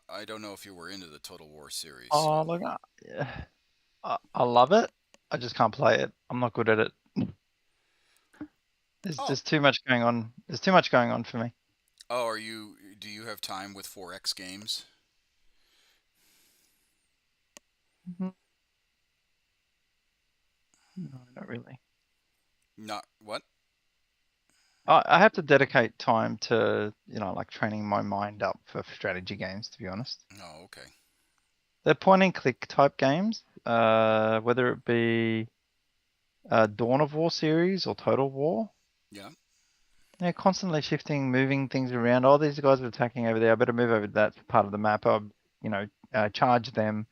I don't know if you were into the Total War series. Oh, look, I love it. I just can't play it. I'm not good at it. There's Oh. just too much going on. There's too much going on for me. Oh, do you have time with 4X games? Mhm. No, not really. Not what? I have to dedicate time to, like training my mind up for strategy games, to be honest. Oh, okay. They're point and click type games, whether it be Dawn of War series or Total War. Yeah. They're constantly shifting, moving things around. Oh, these guys are attacking over there. I better move over to that part of the map. Charge them.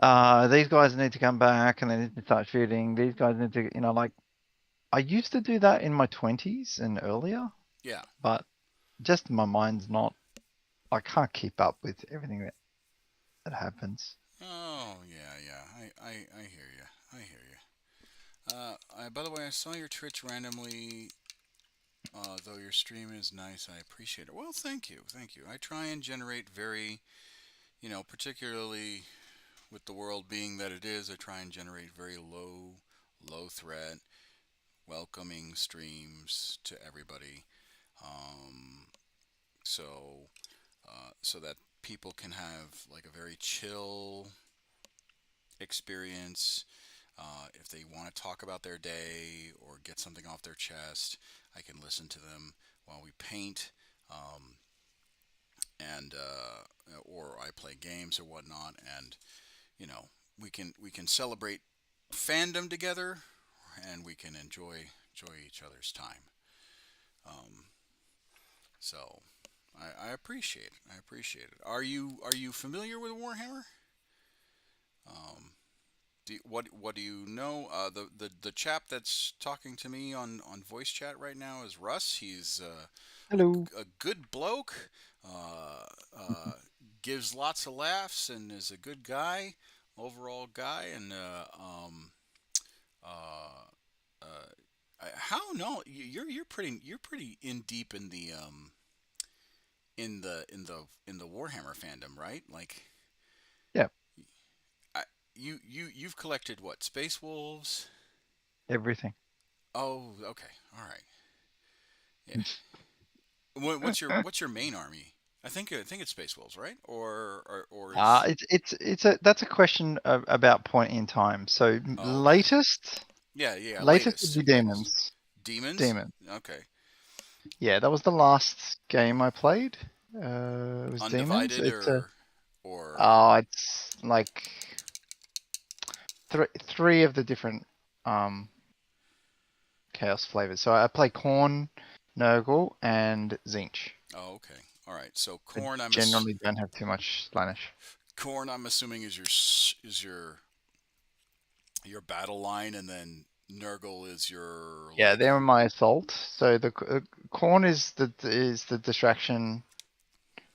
These guys need to come back and they need to start shooting. These guys need to, like, I used to do that in my 20s and earlier, Yeah. but just my mind's not, I can't keep up with everything that happens. Oh, yeah. I hear you. I hear you. By the way, I saw your Twitch randomly. Though your stream is nice, I appreciate it. Well, thank you, thank you. I try and generate very, particularly with the world being that it is, I try and generate very low threat, welcoming streams to everybody. Um, so, so that people can have like a very chill experience. If they want to talk about their day or get something off their chest, I can listen to them while we paint, and or I play games or whatnot, and we can celebrate fandom together, and we can enjoy each other's time. Um, so I appreciate it. I appreciate it. Are you familiar with Warhammer? Um, what do you know? The chap that's talking to me on voice chat right now is Russ. He's Hello. a good bloke. Uh, uh, gives lots of laughs and is a good guy, overall guy. And uh, how no, you're pretty in deep in the in the Warhammer fandom, right? Like Yeah, I, you've collected what, Space Wolves? everything. Oh, okay, all right, yeah. What's your main army? I think it's Space Wolves, right? Or is It's a that's a question about point in time. So oh, okay. latest Yeah, latest would latest, be demons. demons. Demon. Okay, Yeah, that was the last game I played. It was demons. undivided It's a or it's like three of the different um chaos flavors. So I play Corn, Nurgle, and Zinch. oh, okay, all right. So I corn, generally don't have too much Slanish. corn. I'm assuming is is your battle line, and then Nurgle is your Yeah, like they're my assault. So the Corn is the distraction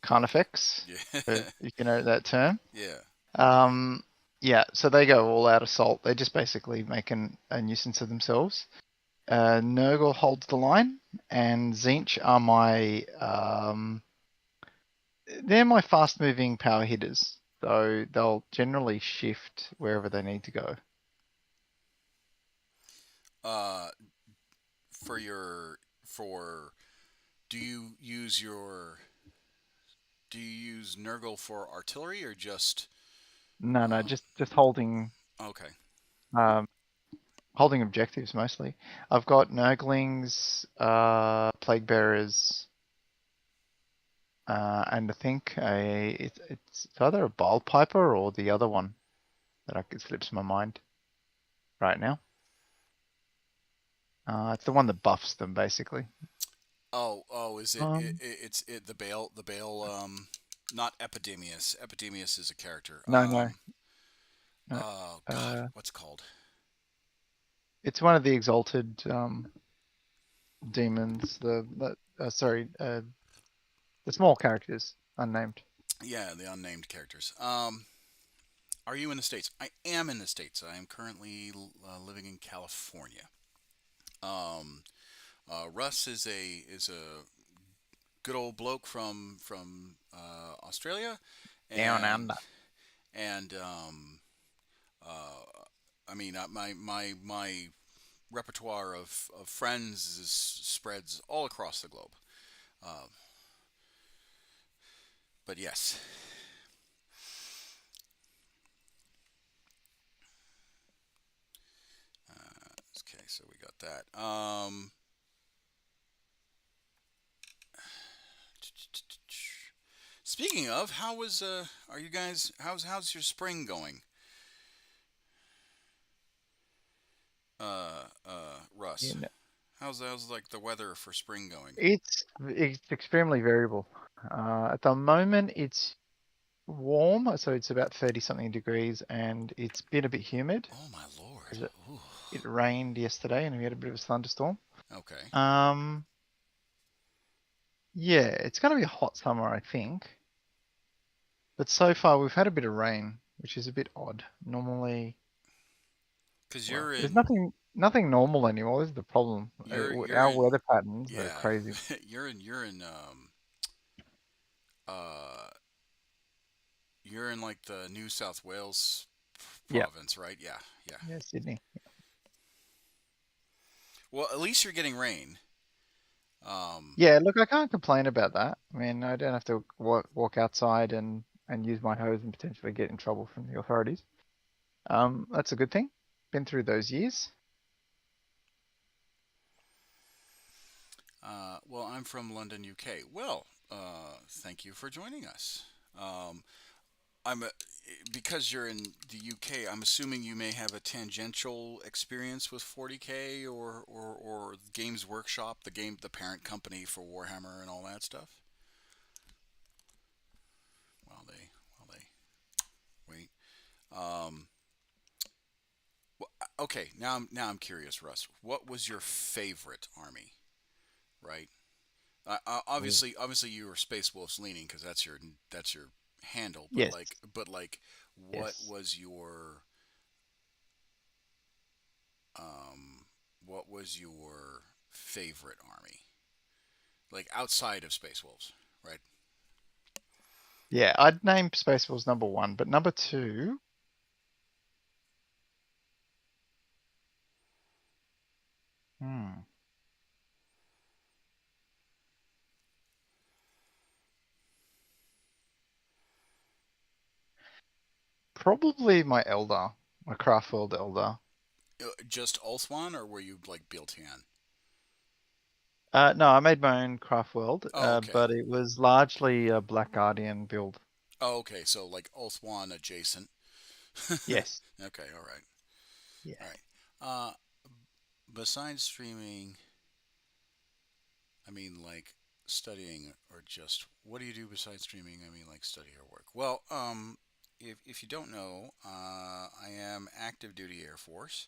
carnifex, yeah if you know that term. yeah. Um, yeah, so they go all out assault. They just basically make a nuisance of themselves. Nurgle holds the line, and Zinch are my they're my fast moving power hitters. So they'll generally shift wherever they need to go. Uh, for your for do you use Nurgle for artillery or just No, uh, just holding okay? um holding objectives mostly. I've got Nurglings, Plague Bearers, and I think it's either a Bile Piper or the other one that it slips my mind right now. It's the one that buffs them basically. Oh, is Um, it's the Bale not Epidemius. Epidemius is a character. no, no. Oh God, Uh, what's it called? it's one of the exalted demons. The small characters, unnamed. Yeah, the unnamed characters. Are you in the States? I am in the States. I am currently living in California. Um, Russ is a good old bloke from Australia, Down and under. and I mean my repertoire of friends spreads all across the globe. Uh, but yes, okay, so we got that. Speaking of, how was are you guys? How's your spring going, You Russ? know, How's like the weather for spring going? it's extremely variable. At the moment, it's warm, so it's about 30 something degrees, and it's been a bit humid. Oh my lord. 'Cause Ooh. it rained yesterday, and we had a bit of a thunderstorm. Okay. Um, yeah, it's going to be a hot summer, I think. But so far, we've had a bit of rain, which is a bit odd. Normally, Cause well, you're there's in nothing normal anymore. This is the problem. you're Our in weather patterns are yeah crazy. you're in uh you're in like the New South Wales Yeah, province, right? Yeah, yeah. yeah, Sydney. Well, at least you're getting rain. Um, Yeah, look, I can't complain about that. I mean, I don't have to walk outside and use my hose and potentially get in trouble from the authorities. That's a good thing. Been through those years. well, I'm from London, UK. Well, thank you for joining us. Um, I'm a, because you're in the UK. I'm assuming you may have a tangential experience with 40K or Games Workshop, the parent company for Warhammer and all that stuff. While they wait. Um, okay, now I'm curious, Russ. What was your favorite army? Right. Obviously, you were Space Wolves leaning because that's your handle. But Yes, what yes. was your what was your favorite army? Like outside of Space Wolves, right? Yeah, I'd name Spaceballs number one, but number two, hmm, probably my Elder, my Craftworld Elder. Just Ulthuan, or were you like Biltian? No, I made my own Craftworld, Oh, okay. but it was largely a Black Guardian build. Oh, okay. So like Ulthuan adjacent. Yes. Okay. All right. Yeah. All right. Uh, besides streaming, I mean, like studying or just what do you do besides streaming? I mean, like study or work. Well, if you don't know, I am active duty Air Force.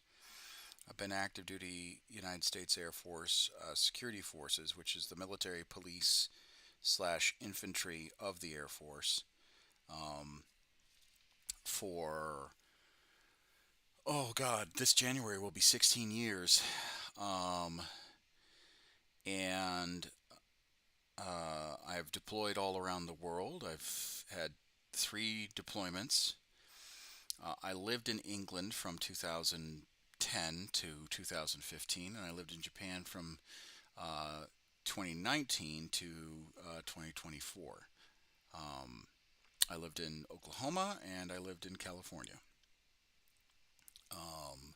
I've been active duty United States Air Force Security Forces, which is the military police slash infantry of the Air Force, um, for oh god, this January will be 16 years, um, and I've deployed all around the world. I've had 3 deployments. I lived in England from 2010 to 2015, and I lived in Japan from uh, 2019 to 2024. Um, I lived in Oklahoma and I lived in California. Um,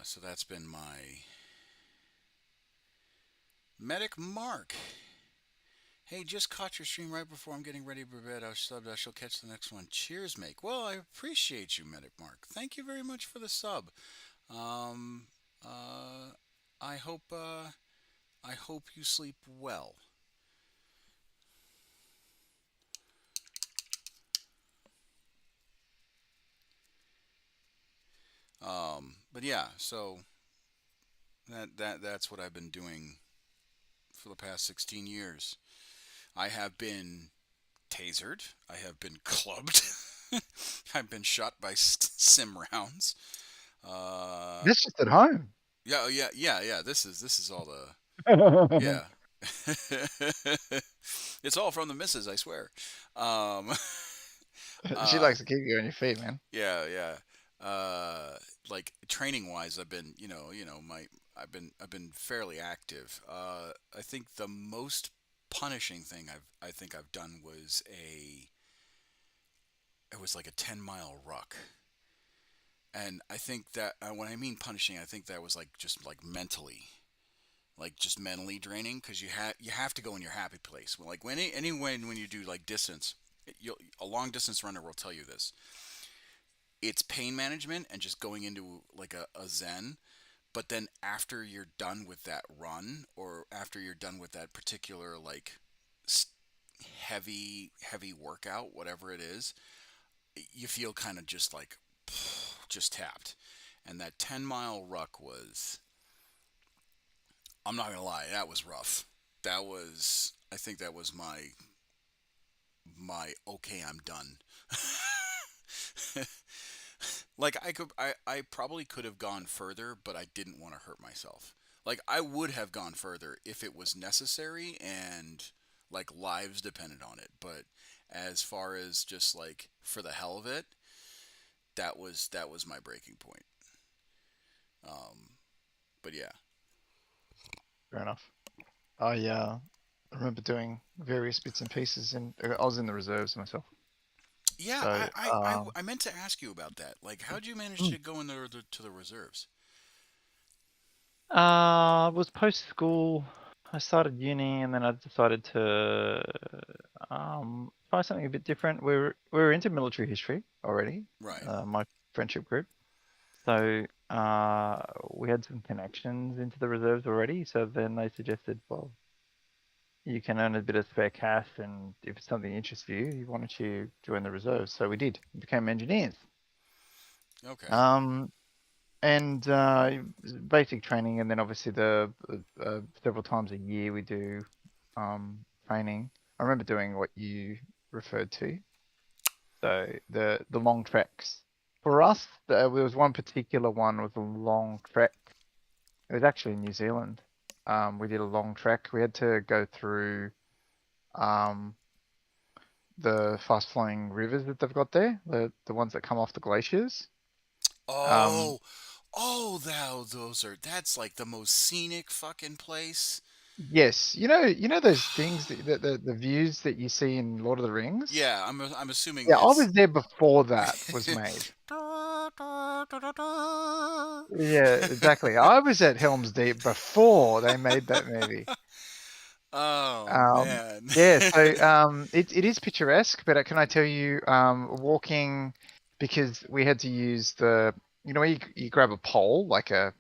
so that's been my medic Mark. Hey, just caught your stream right before I'm getting ready for bed. I was subbed. I shall catch the next one. Cheers, make. Well, I appreciate you, Medic Mark. Thank you very much for the sub. Um, uh, I hope I hope you sleep well. But yeah, so that's what I've been doing for the past 16 years. I have been tasered. I have been clubbed. I've been shot by sim rounds. Uh, That's just at home. yeah, oh, yeah. This is all the yeah. It's all from the missus, I swear. Um, She uh, likes to keep you on your feet, man. yeah. Like training wise, I've been, my I've been fairly active. I think the most punishing thing I think I've done was it was like a 10-mile ruck. And I think that when I mean punishing, I think that was like just like just mentally draining because you have to go in your happy place. Well, like when you do like distance, a long distance runner will tell you this. It's pain management and just going into like a zen. But then after you're done with that run, or after you're done with that particular like heavy workout, whatever it is, you feel kind of just like just tapped. And that 10-mile ruck was, I'm not gonna lie, that was rough. I think that was my okay, I'm done. Like I probably could have gone further, but I didn't want to hurt myself. Like I would have gone further if it was necessary and like lives depended on it. But as far as just like for the hell of it, that was my breaking point. Um, but yeah, Fair enough. I remember doing various bits and pieces, and I was in the reserves myself. yeah. So, I meant to ask you about that. Like, how'd you manage mm. to go in to the reserves? It was post school. I started uni, and then I decided to try something a bit different. We were into military history already, Right. my friendship group. So we had some connections into the reserves already. So then they suggested, well, you can earn a bit of spare cash, and if something interests you, why don't you join the reserves? So we did. We became engineers. Okay. Um, and basic training, and then obviously the several times a year we do training. I remember doing what you referred to, so the long treks. For us, there was one particular one with a long trek. It was actually in New Zealand. We did a long trek. We had to go through um, the fast flowing rivers that they've got there, the ones that come off the glaciers. Um, Oh, oh, that's like the most scenic fucking place. yes, you know those things the views that you see in Lord of the Rings. Yeah, I'm assuming Yeah, I it's. was there before that was made. Yeah, exactly. I was at Helm's Deep before they made that movie. Oh Um, man. yeah, so it is picturesque, but can I tell you, walking because we had to use where you grab a pole,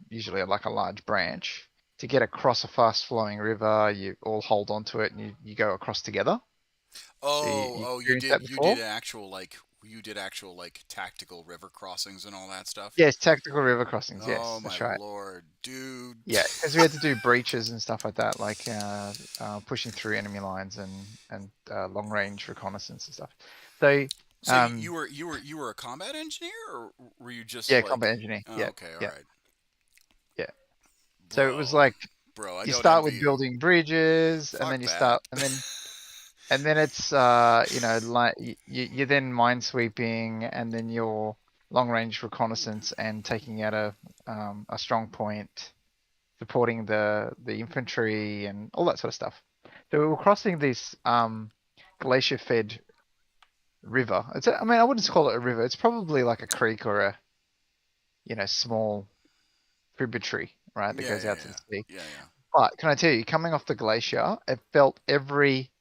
usually like a large branch, to get across a fast flowing river. You all hold onto it and you go across together. You Oh, experienced that before? you did actual like tactical river crossings and all that stuff. Yes, tactical river crossings. Oh Yes, my that's right. lord, dude. Yeah, because we had to do breaches and stuff like that, like pushing through enemy lines and long range reconnaissance and stuff. So, So um, you were a combat engineer, or were you just yeah, like? combat engineer. Oh, Yeah, okay, all yeah, right, yeah. So it was bro, like bro. I you don't start envy with you. building bridges, and then Fuck you that. start, and then it's like you're then minesweeping, and then your long range reconnaissance and taking out a strong point, supporting the infantry and all that sort of stuff. So we were crossing this glacier-fed river. I mean, I wouldn't call it a river. It's probably like a creek or a small tributary, right, that Yeah, goes yeah, out to the yeah, sea. yeah, yeah. But can I tell you, coming off the glacier, it felt every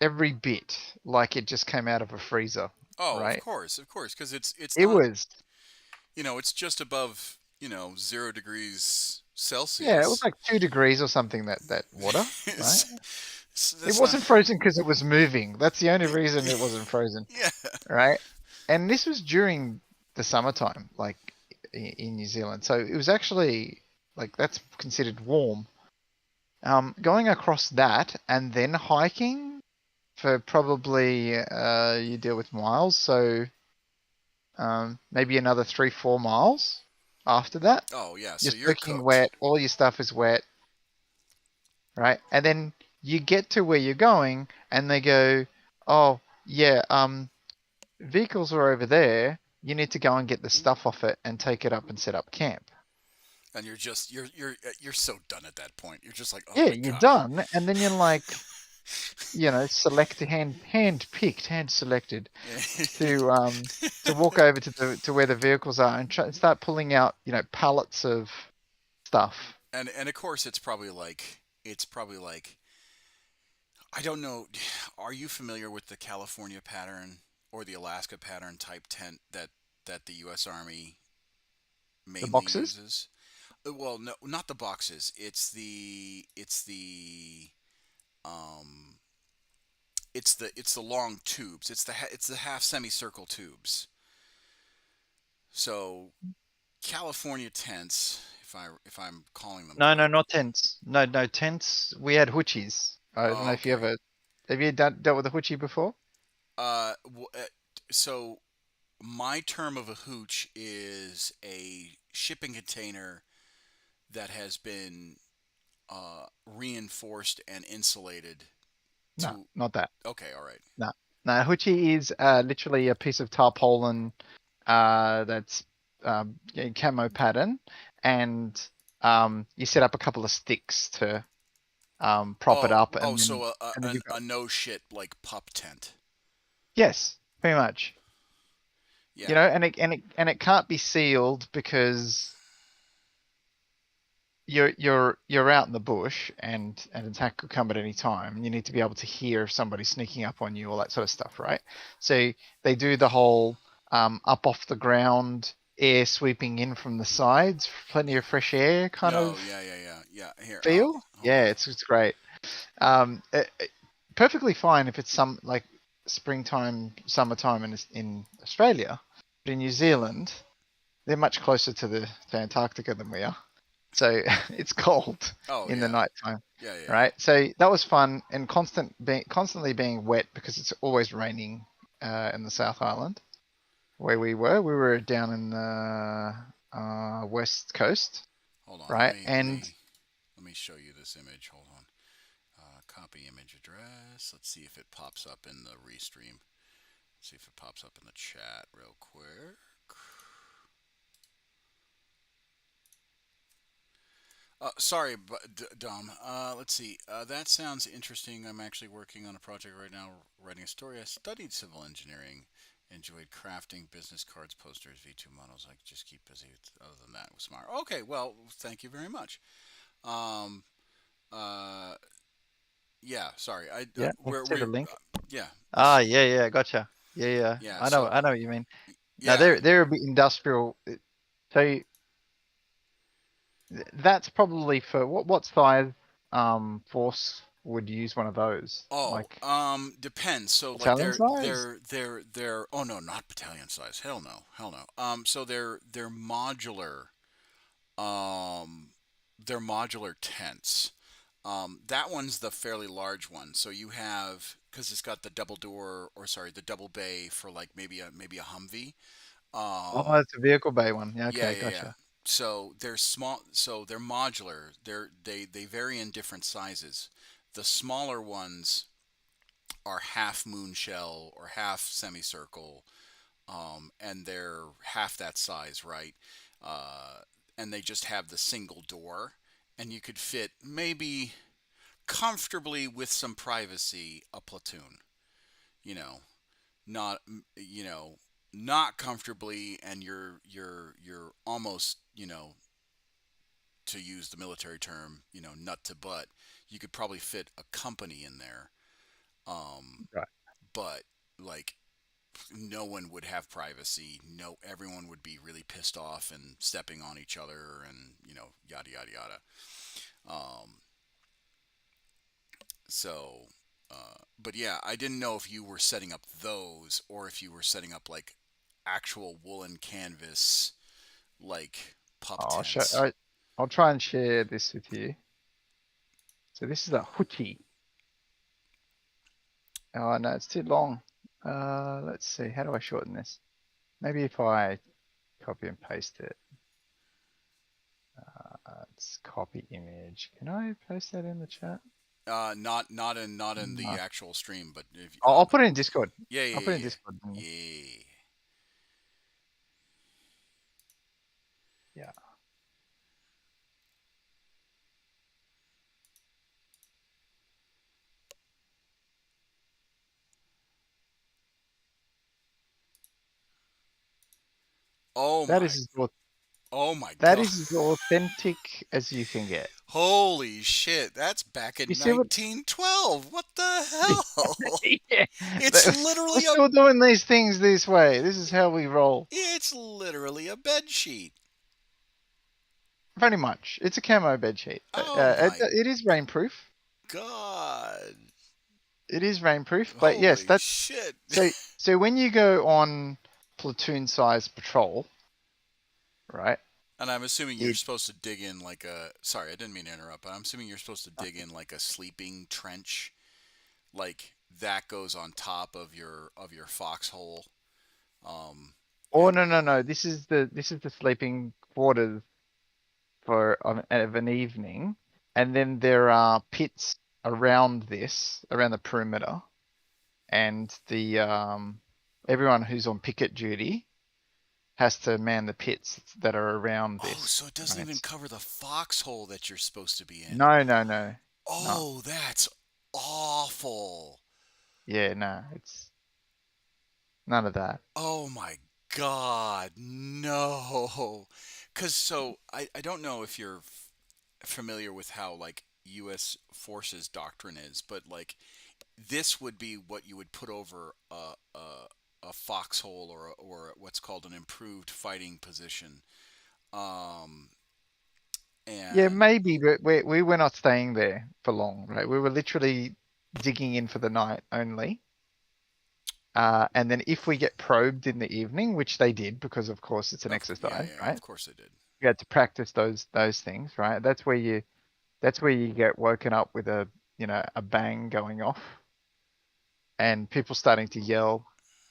bit like it just came out of a freezer, Oh, right? of course, because it's It not. was, It's just above 0 degrees yeah, it was Celsius. like 2 degrees or something that water, right? It's- It that's not. wasn't frozen because it was moving. That's the only reason it wasn't frozen, Yeah. right? And this was during the summertime, like in New Zealand. So it was actually like that's considered warm. Going across that and then hiking for probably you deal with miles, so maybe another 3-4 miles after that. Oh yeah. You're So you're soaking cooked. wet, all your stuff is wet, right? And then you get to where you're going, and they go, "Oh yeah, vehicles are over there. You need to go and get the stuff off it and take it up and set up camp." And you're so done at that point. You're just like, oh Yeah, my you're god. done, and then you're like, select hand picked, hand selected to walk over to where the vehicles are and start pulling out, pallets of stuff. And of course it's probably like I don't know. Are you familiar with the California pattern or the Alaska pattern type tent that the U.S. Army The mainly boxes? uses? Well, no, not the boxes. Um it's the long tubes. It's the half semicircle tubes. So California tents, if I'm calling them No, no, correct. not tents. No, no tents. We had hoochies. I don't know Oh, if you okay. ever have you dealt with a hoochie before? Uh, so my term of a hooch is a shipping container that has been reinforced and insulated No, to. not that. Okay, all right. No, no. Hoochie is literally a piece of tarpaulin that's in camo pattern, and you set up a couple of sticks to prop it Oh, up, oh, and so then you've got a no shit like pup tent. yes, pretty much. Yeah, And it can't be sealed because you're out in the bush and an attack could come at any time. And you need to be able to hear if somebody's sneaking up on you, all that sort of stuff, right? So they do the whole up off the ground air sweeping in from the sides, plenty of fresh air kind no, of yeah. Here, feel. hold Yeah, on. it's great. Perfectly fine if it's some like springtime, summertime in Australia, but in New Zealand they're much closer to Antarctica than we are, so it's cold Oh in yeah. the nighttime, Yeah, yeah. right? So that was fun, and constantly being wet because it's always raining in the South Island where we were. We were down in the west coast, Hold on. right? And Let me show you this image. Hold on. Copy image address. Let's see if it pops up in the restream. See if it pops up in the chat real quick. Sorry, Dom. Let's see. That sounds interesting. I'm actually working on a project right now, writing a story. I studied civil engineering, enjoyed crafting business cards, posters, V2 models. I just keep busy. Other than that, with smart. Okay, well, thank you very much. Um, uh, yeah. Sorry. yeah, I We're see the we link. yeah. Yeah, gotcha. Yeah. Yeah. I know So what you mean. Now yeah. they're a bit industrial. So that's probably for what size force would use one of those? Oh, Like depends. So like battalion size? they're oh no, not battalion size. Hell no. Hell no. So they're modular. Um they're modular tents. That one's the fairly large one. So you have because it's got the double door or sorry, the double bay for like maybe a Humvee. Oh, Um it's a vehicle bay one. Yeah, yeah, okay, yeah, yeah. gotcha. So they're small. So they're modular. They vary in different sizes. The smaller ones are half moon shell or half semicircle, and they're half that size, right? Uh, and they just have the single door, and you could fit maybe comfortably with some privacy a platoon. You know, not you know not comfortably, and you're almost to use the military term, nut to butt. You could probably fit a company in there, Right. but like no one would have privacy. No, everyone would be really pissed off and stepping on each other, and yada yada yada. Um, so, but yeah, I didn't know if you were setting up those or if you were setting up like actual woolen canvas, like pup I'll show. tents. I'll try and share this with you. So this is a hoodie. Oh no, it's too long. Let's see. How do I shorten this? Maybe if I copy and paste it. It's copy image. Can I paste that in the chat? Not in the No. actual stream, but if I'll put it in Discord. yeah I'll yeah put it in yeah Discord. yeah. Yeah. Oh That my is oh my that god. is as authentic as you can get. Holy shit, that's back You in see what? 1912. What the hell? Yeah. It's We're literally a still doing these things this way. This is how we roll. it's literally a bed sheet. Pretty much. It's a camo bed sheet. Oh my It is rainproof. god. It is rainproof. But yes, Holy that's shit. so when you go on platoon size patrol, right? And I'm assuming you're It supposed to dig in like a sorry, I didn't mean to interrupt, but I'm assuming you're supposed to dig in like a sleeping trench, like that goes on top of your foxhole. Um oh and no. This is the sleeping quarters for of an evening, and then there are pits around around the perimeter, and the everyone who's on picket duty has to man the pits that are around oh, this. so it doesn't even Right? cover the foxhole that you're supposed to be in. No. Oh, that's awful. Yeah, no, it's none of that. Oh my God, no. Because so I don't know if you're familiar with how like U.S. forces doctrine is, but like this would be what you would put over a foxhole or what's called an improved fighting position. Um, Yeah, and maybe, but we were not staying there for long, right? We were literally digging in for the night only. And then if we get probed in the evening, which they did, because of course it's an Yeah, exercise, yeah, right? of course they did. You had to practice those things, right? That's where you get woken up with a bang going off and people starting to yell,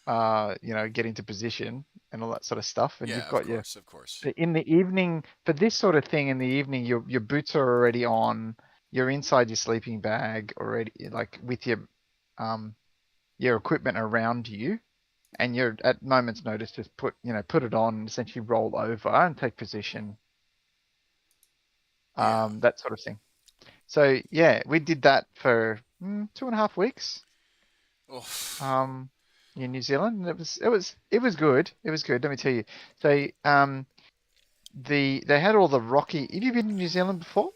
get into position and all that sort of stuff. And Yeah, you've of got your course, of course. in the evening for this sort of thing in the evening, your boots are already on, you're inside your sleeping bag already, like with your equipment around you, and you're at moment's notice just put it on and essentially roll over and take position, Yeah. that sort of thing. So yeah, we did that for 2.5 weeks. Oh, um, in New Zealand, and it was good. It was good. Let me tell you. So they had all the rocky. Have you been to New Zealand before?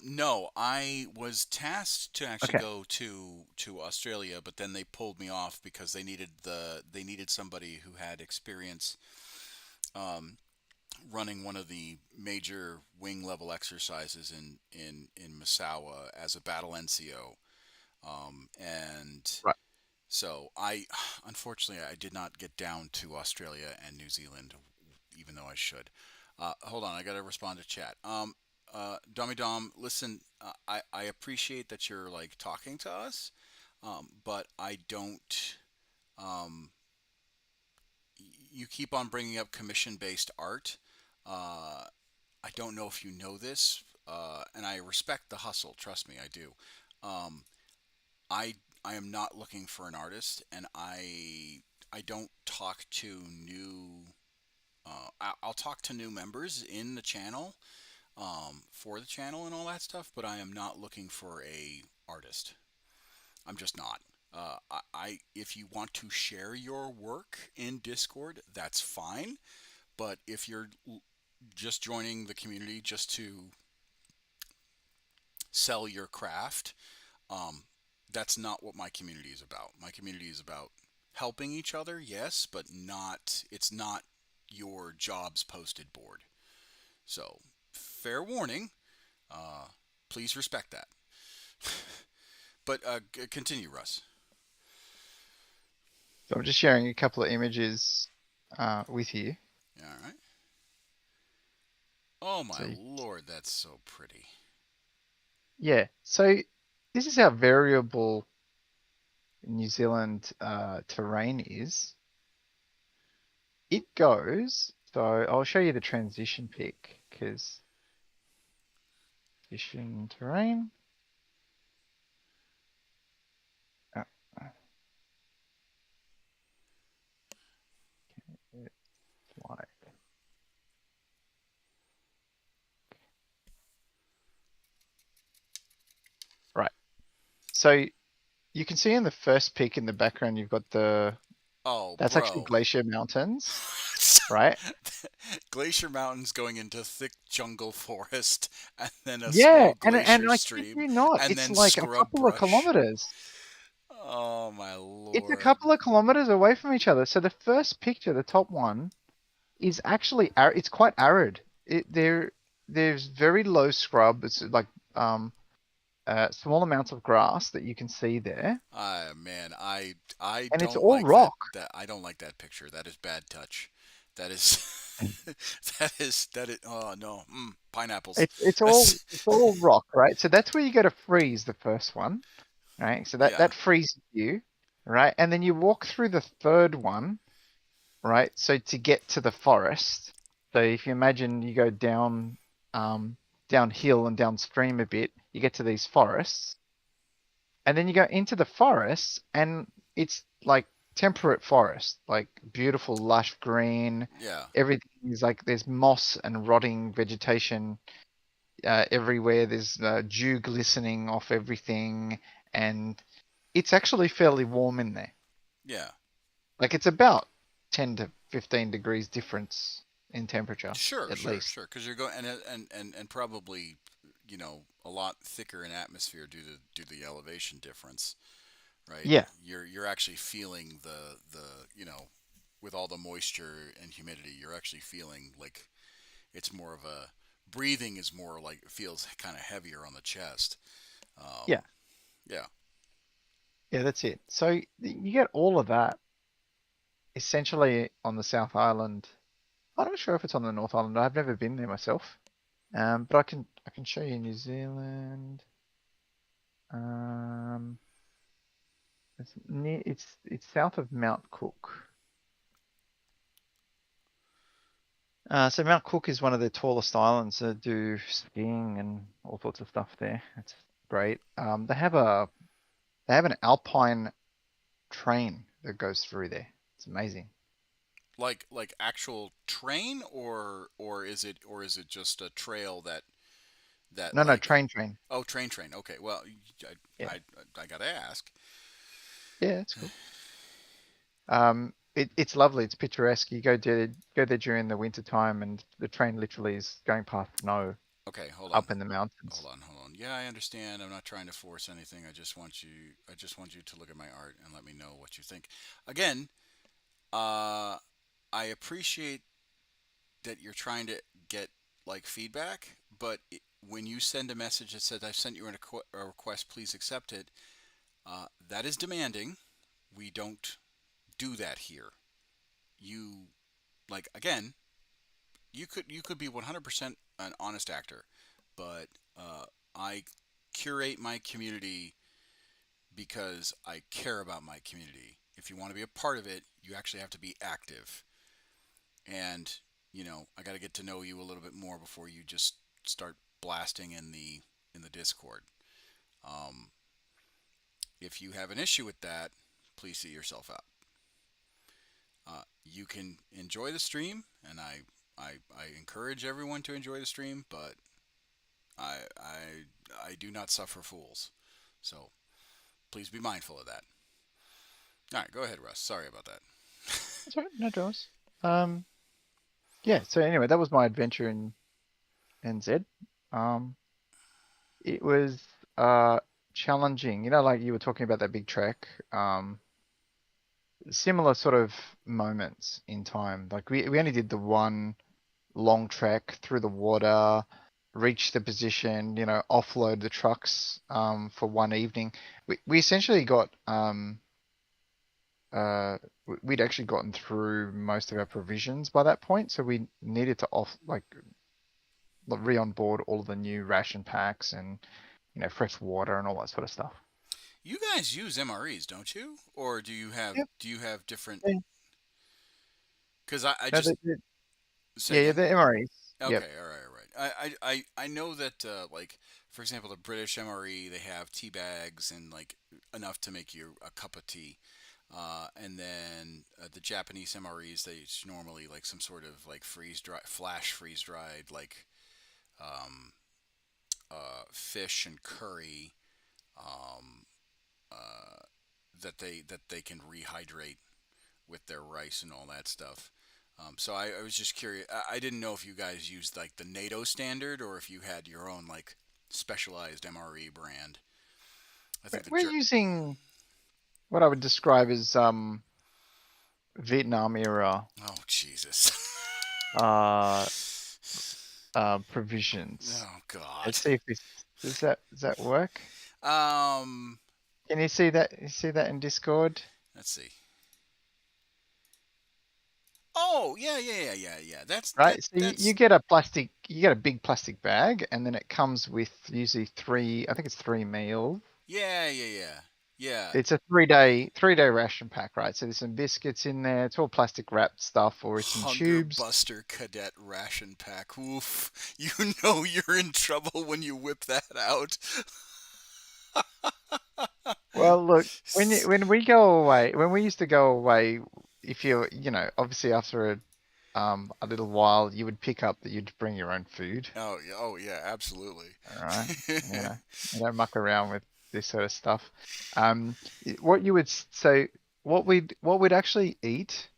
no, I was tasked to actually Okay, go to Australia, but then they pulled me off because they needed somebody who had experience um, running one of the major wing level exercises in Misawa as a battle NCO. And right. so I, unfortunately, I did not get down to Australia and New Zealand, even though I should. Hold on, I got to respond to chat. Dommy Dom, listen, I appreciate that you're like talking to us, but I don't. Um, you keep on bringing up commission-based art. Uh, I don't know if you know this, and I respect the hustle. Trust me, I do. Um, I I am not looking for an artist, and I don't talk to new. I'll talk to new members in the channel, for the channel and all that stuff, but I am not looking for a artist. I'm just not. If you want to share your work in Discord, that's fine. But if you're just joining the community just to sell your craft, um, that's not what my community is about. My community is about helping each other, yes, but not. It's not your jobs posted board. So, fair warning. Uh, please respect that. But continue, Russ. So I'm just sharing a couple of images with you. All right. Oh my So lord, that's so pretty. yeah, so this is how variable New Zealand terrain is. It goes. So I'll show you the transition pic because transition terrain. Uh, it's like right. So you can see in the first pic in the background, you've got Oh, that's actually bro. Glacier Mountains, right? Glacier Mountains going into thick jungle forest, and then a Yeah, small and glacier I kid stream, you not, and it's then like a scrub couple of brush. kilometers. Oh my It's a lord. couple of kilometers away from each other. So the first picture, the top one, is actually it's quite arid. There's very low scrub. It's like small amounts of grass that you can see there, Man, I and it's don't all like that. rock. That I don't like that picture. That is bad touch. That is that is. Oh no, pineapples. It's all That's it's all rock, right? So that's where you go to freeze the first one, right? So that yeah, that freezes you, right? And then you walk through the third one, right? So to get to the forest. So if you imagine you go um, downhill and downstream a bit, you get to these forests, and then you go into the forests, and it's like temperate forest, like beautiful lush green. yeah, Everything is like there's moss and rotting vegetation everywhere. There's dew glistening off everything, and it's actually fairly warm in there. yeah. Like it's about 10 to 15 degrees difference in temperature, Sure, at sure, least. sure. Because you're going and probably a lot thicker in atmosphere due to the elevation difference, right? Yeah, You're actually feeling the with all the moisture and humidity, you're actually feeling like it's more of a breathing is more like it feels kind of heavier on the chest. yeah, Yeah, yeah, that's it. So you get all of that. essentially on the South Island. I'm not sure if it's on the North Island. I've never been there myself. But I can show you New Zealand. Um, it's south of Mount Cook. So Mount Cook is one of the tallest islands that do skiing and all sorts of stuff there. It's great. They have an alpine train that goes through there. It's amazing. Like actual train, or is it just a trail that No, no, like, train. oh, train. Okay, well, Yeah, I gotta ask. yeah, it's cool. It's lovely. It's picturesque. You go there during the winter time, and the train literally is going past snow Okay, up in the mountains. hold on. Yeah, I understand. I'm not trying to force anything. I just want you to look at my art and let me know what you think. Again, uh, I appreciate that you're trying to get like feedback, but when you send a message that says I've sent you a request, please accept it, that is demanding. We don't do that here. You like again, you could be 100% an honest actor, but I curate my community because I care about my community. If you want to be a part of it, you actually have to be active. And I got to get to know you a little bit more before you just start blasting in the Discord. Um, if you have an issue with that, please see yourself out. You can enjoy the stream, and I encourage everyone to enjoy the stream, but I do not suffer fools. So please be mindful of that. All right, go ahead, Russ. Sorry about that. That's all right, no draws. Um, yeah. So anyway, that was my adventure in NZ. Um, it was challenging. Like you were talking about that big trek. Similar sort of moments in time. Like we only did the one long trek through the water, reach the position, offload the trucks for one evening. We essentially got we'd actually gotten through most of our provisions by that point, so we needed to re on board all of the new ration packs and fresh water and all that sort of stuff. You guys use MREs, don't you? Or Yep. do you have different? Yeah. Because I No, just say yeah, again. the MREs. Yep. Okay, all right. I know that like, for example, the British MRE, they have tea bags and like enough to make you a cup of tea. And then the Japanese MREs, they normally like some sort of like flash freeze dried like um, fish and curry, um, uh, that they can rehydrate with their rice and all that stuff. So I was just curious. I didn't know if you guys used like the NATO standard or if you had your own like specialized MRE brand. I think the We're using what I would describe as Vietnam era oh Jesus. uh provisions. Oh God. Let's see if this does that work? Um, Can you see that? You see that in Discord? let's see. Oh yeah. That's that Right? So you that's get a big plastic bag, and then it comes with usually I think it's 3 meals. yeah. It's a 3-day ration pack, right? So there's some biscuits in there. It's all plastic wrapped stuff, or it's in Hunger tubes. Buster Cadet ration pack. Oof. You know you're in trouble when you whip that out. Well, look, when we used to go away, if obviously after a little while, you would pick up that you'd bring your own food. Oh yeah, absolutely. All right, you don't muck around with this sort of stuff. What you would so what we'd actually eat.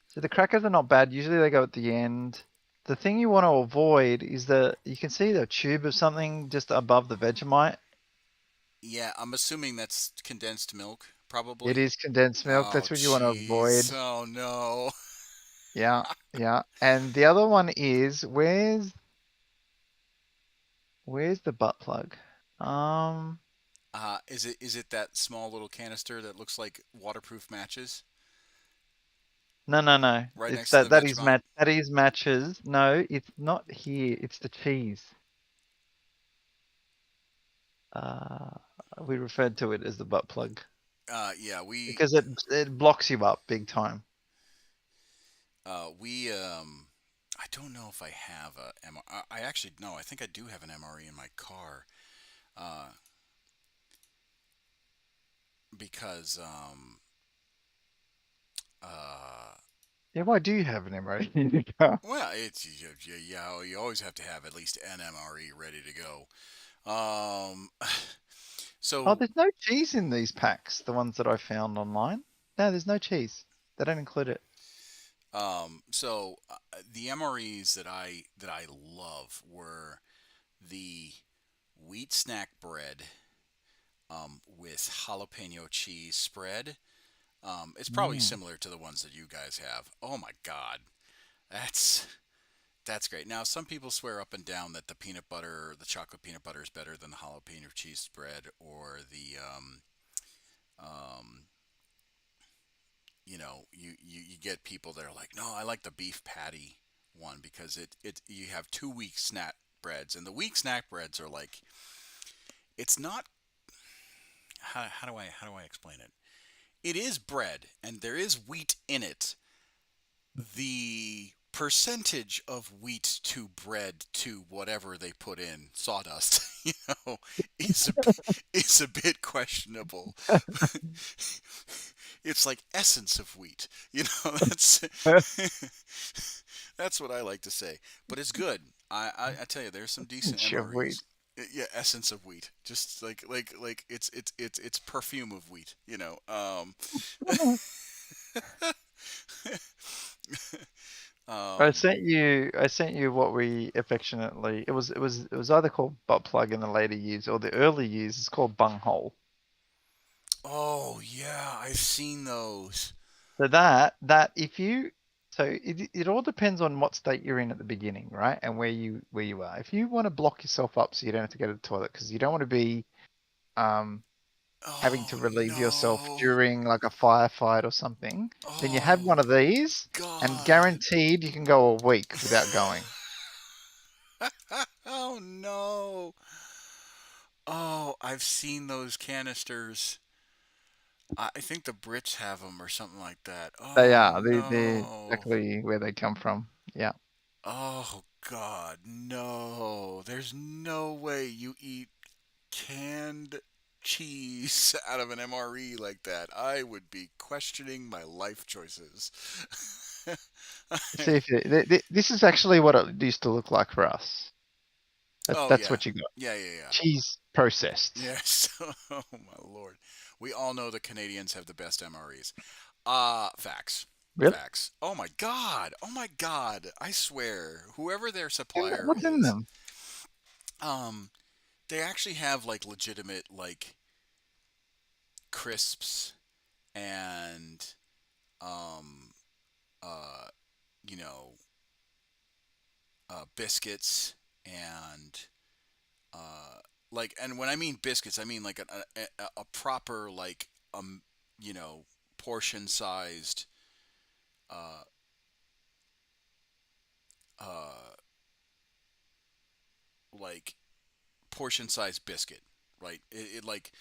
So the crackers are not bad. Usually they go at the end. The thing you want to avoid is you can see the tube of something just above the Vegemite. Yeah, I'm assuming that's condensed milk, It probably. is condensed milk. Oh That's what you want to jeez. avoid. Oh no. Yeah, yeah. And the other one is where's the butt plug? Um, Is it that small little canister that looks like waterproof matches? No, no, no. right It's next to the that is Vegemite. that is matches. No, it's not here. It's the cheese. Uh, we referred to it as the butt plug Yeah, because it blocks you up big time. I don't know if I have a MR. I actually no. I think I do have an MRE in my car. Uh, because uh, Yeah, why do you have an MRE in your car? well, it's yeah. You always have to have at least an MRE ready to go. Um, Oh, so there's no cheese in these packs. The ones that I found online. No, there's no cheese. They don't include it. the MREs that I love were the wheat snack bread with jalapeno cheese spread. It's probably Mm. similar to the ones that you guys have. Oh my God, that's that's great. Now, some people swear up and down that the chocolate peanut butter, is better than the jalapeno cheese spread, or the um, you get people that are like, no, I like the beef patty one because it you have 2 week snack breads, and the week snack breads are like, it's not how do I explain it? It is bread and there is wheat in it. The percentage of wheat to bread to whatever they put in sawdust, know, is is a bit questionable. It's like essence of wheat, That's that's what I like to say. But it's good. I tell you, there's some decent Sure, wait. MREs. Yeah, essence of wheat, just like it's perfume of wheat. Um, I sent you what we affectionately it was either called butt plug in the later years or the early years it's called bunghole. oh yeah, I've seen those. So that if you so it all depends on what state you're in at the beginning, right? And where you are. If you want to block yourself up so you don't have to go to the toilet because you don't want to be um having to Oh relieve yourself no. during like a firefight or something, then you have Oh one of these and God. guaranteed you can go a week without going. Oh no. Oh, I've seen those canisters. I think the Brits have them or something like that. They Oh are. They're no. exactly where they come from. Yeah. Oh God, no. There's no way you eat canned cheese out of an MRE like that. I would be questioning my life choices. See if this is actually what it used to look like for us. Oh That's yeah. what you got. Yeah, yeah, yeah. Cheese processed. Yes. Oh my lord. We all know the Canadians have the best MREs. Facts. Really? Facts. Oh my god. Oh my god. I swear, whoever their supplier What's in is, them? um, they actually have like legitimate like crisps and um uh you know biscuits and uh and when I mean biscuits, I mean like a proper like you know portion sized uh uh like portion sized biscuit, right? It like,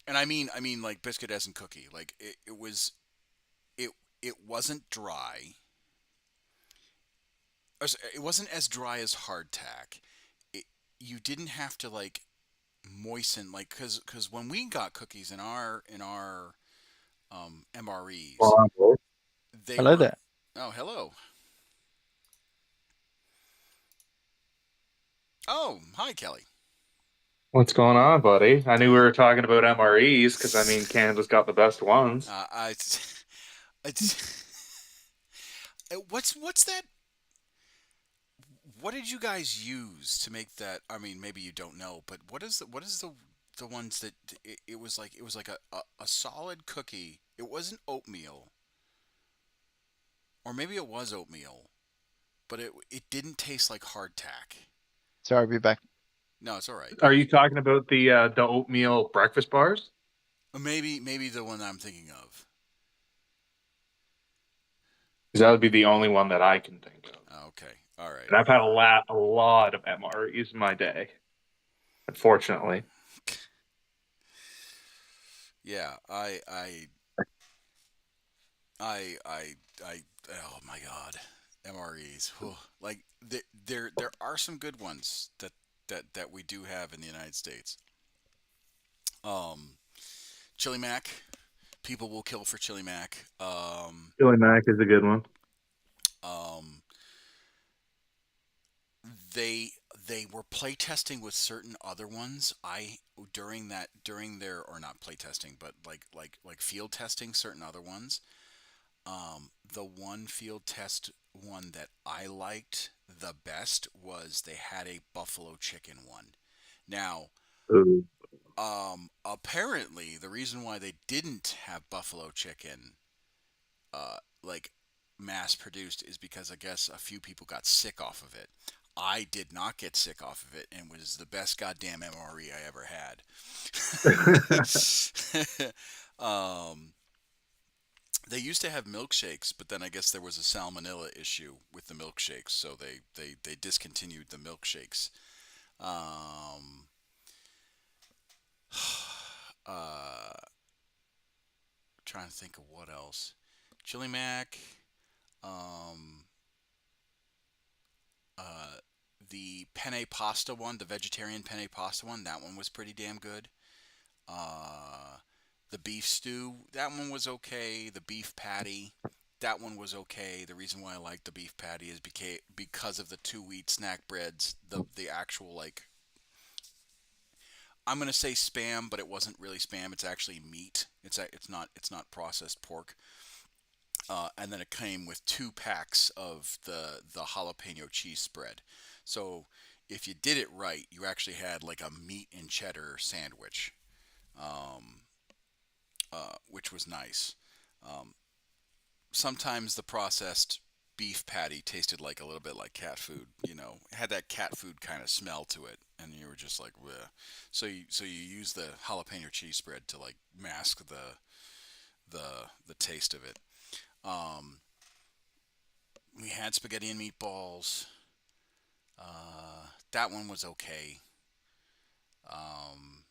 and I mean like biscuit as in cookie. Like it it wasn't dry. It wasn't as dry as hardtack. It, you didn't have to like moisten like because when we got cookies in our MREs, they Hello were, there. oh hello, oh hi Kelly. What's going on, buddy? I knew we were talking about MREs because I mean Canada's got the best ones. I it's what's that? What did you guys use to make that? I mean, maybe you don't know, but what is the ones that it was like a solid cookie. It wasn't oatmeal, or maybe it was oatmeal, but it didn't taste like hardtack. Sorry, I'll be back. No, it's all right. Are you talking about the oatmeal breakfast bars? Maybe the one I'm thinking of. Because that would be the only one that I can think of. Okay, all right. And I've had a lot of MREs in my day, unfortunately. Yeah, I, oh my God, MREs. Whew. Like there are some good ones that we do have in the United States. Um, Chili Mac. People will kill for Chili Mac. Chili Mac is a good one. Um, they they were playtesting with certain other ones. I during their, or not playtesting, but like field testing certain other ones. The one field test one that I liked the best was they had a buffalo chicken one. Now, Ooh. apparently the reason why they didn't have buffalo chicken, like mass produced, is because I guess a few people got sick off of it. I did not get sick off of it, and was the best goddamn MRE I ever had. um, they used to have milkshakes, but then I guess there was a salmonella issue with the milkshakes, so they discontinued the milkshakes. Um, uh, Trying to think of what else. Chili Mac. Um, uh, the penne pasta one, the vegetarian penne pasta one, that one was pretty damn good. Uh, the beef stew, that one was okay. The beef patty, that one was okay. The reason why I like the beef patty is because of the 2 wheat snack breads. The actual, like, I'm gonna say spam, but it wasn't really spam. It's actually meat. It's not processed pork. And then it came with 2 packs of the jalapeno cheese spread. So if you did it right, you actually had like a meat and cheddar sandwich, um, which was nice. Um, Sometimes the processed beef patty tasted like a little bit like cat food. It had that cat food kind of smell to it, and you were just like, bleh. So you use the jalapeno cheese spread to like mask the taste of it. Um, we had spaghetti and meatballs. That one was okay. Um,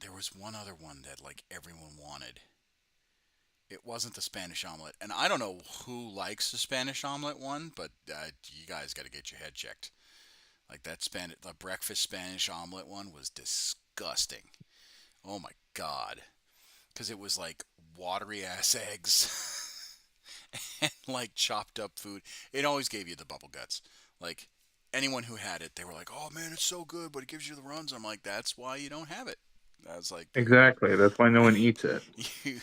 there was one other one that like everyone wanted. It wasn't the Spanish omelet, and I don't know who likes the Spanish omelet one, but you guys got to get your head checked. Like the breakfast Spanish omelet one was disgusting. Oh my god, because it was like watery ass eggs and like chopped up food. It always gave you the bubble guts. Like anyone who had it, they were like, "Oh man, it's so good, but it gives you the runs." I'm like, "That's why you don't have it." I was like, Exactly. That's why no one eats it. you,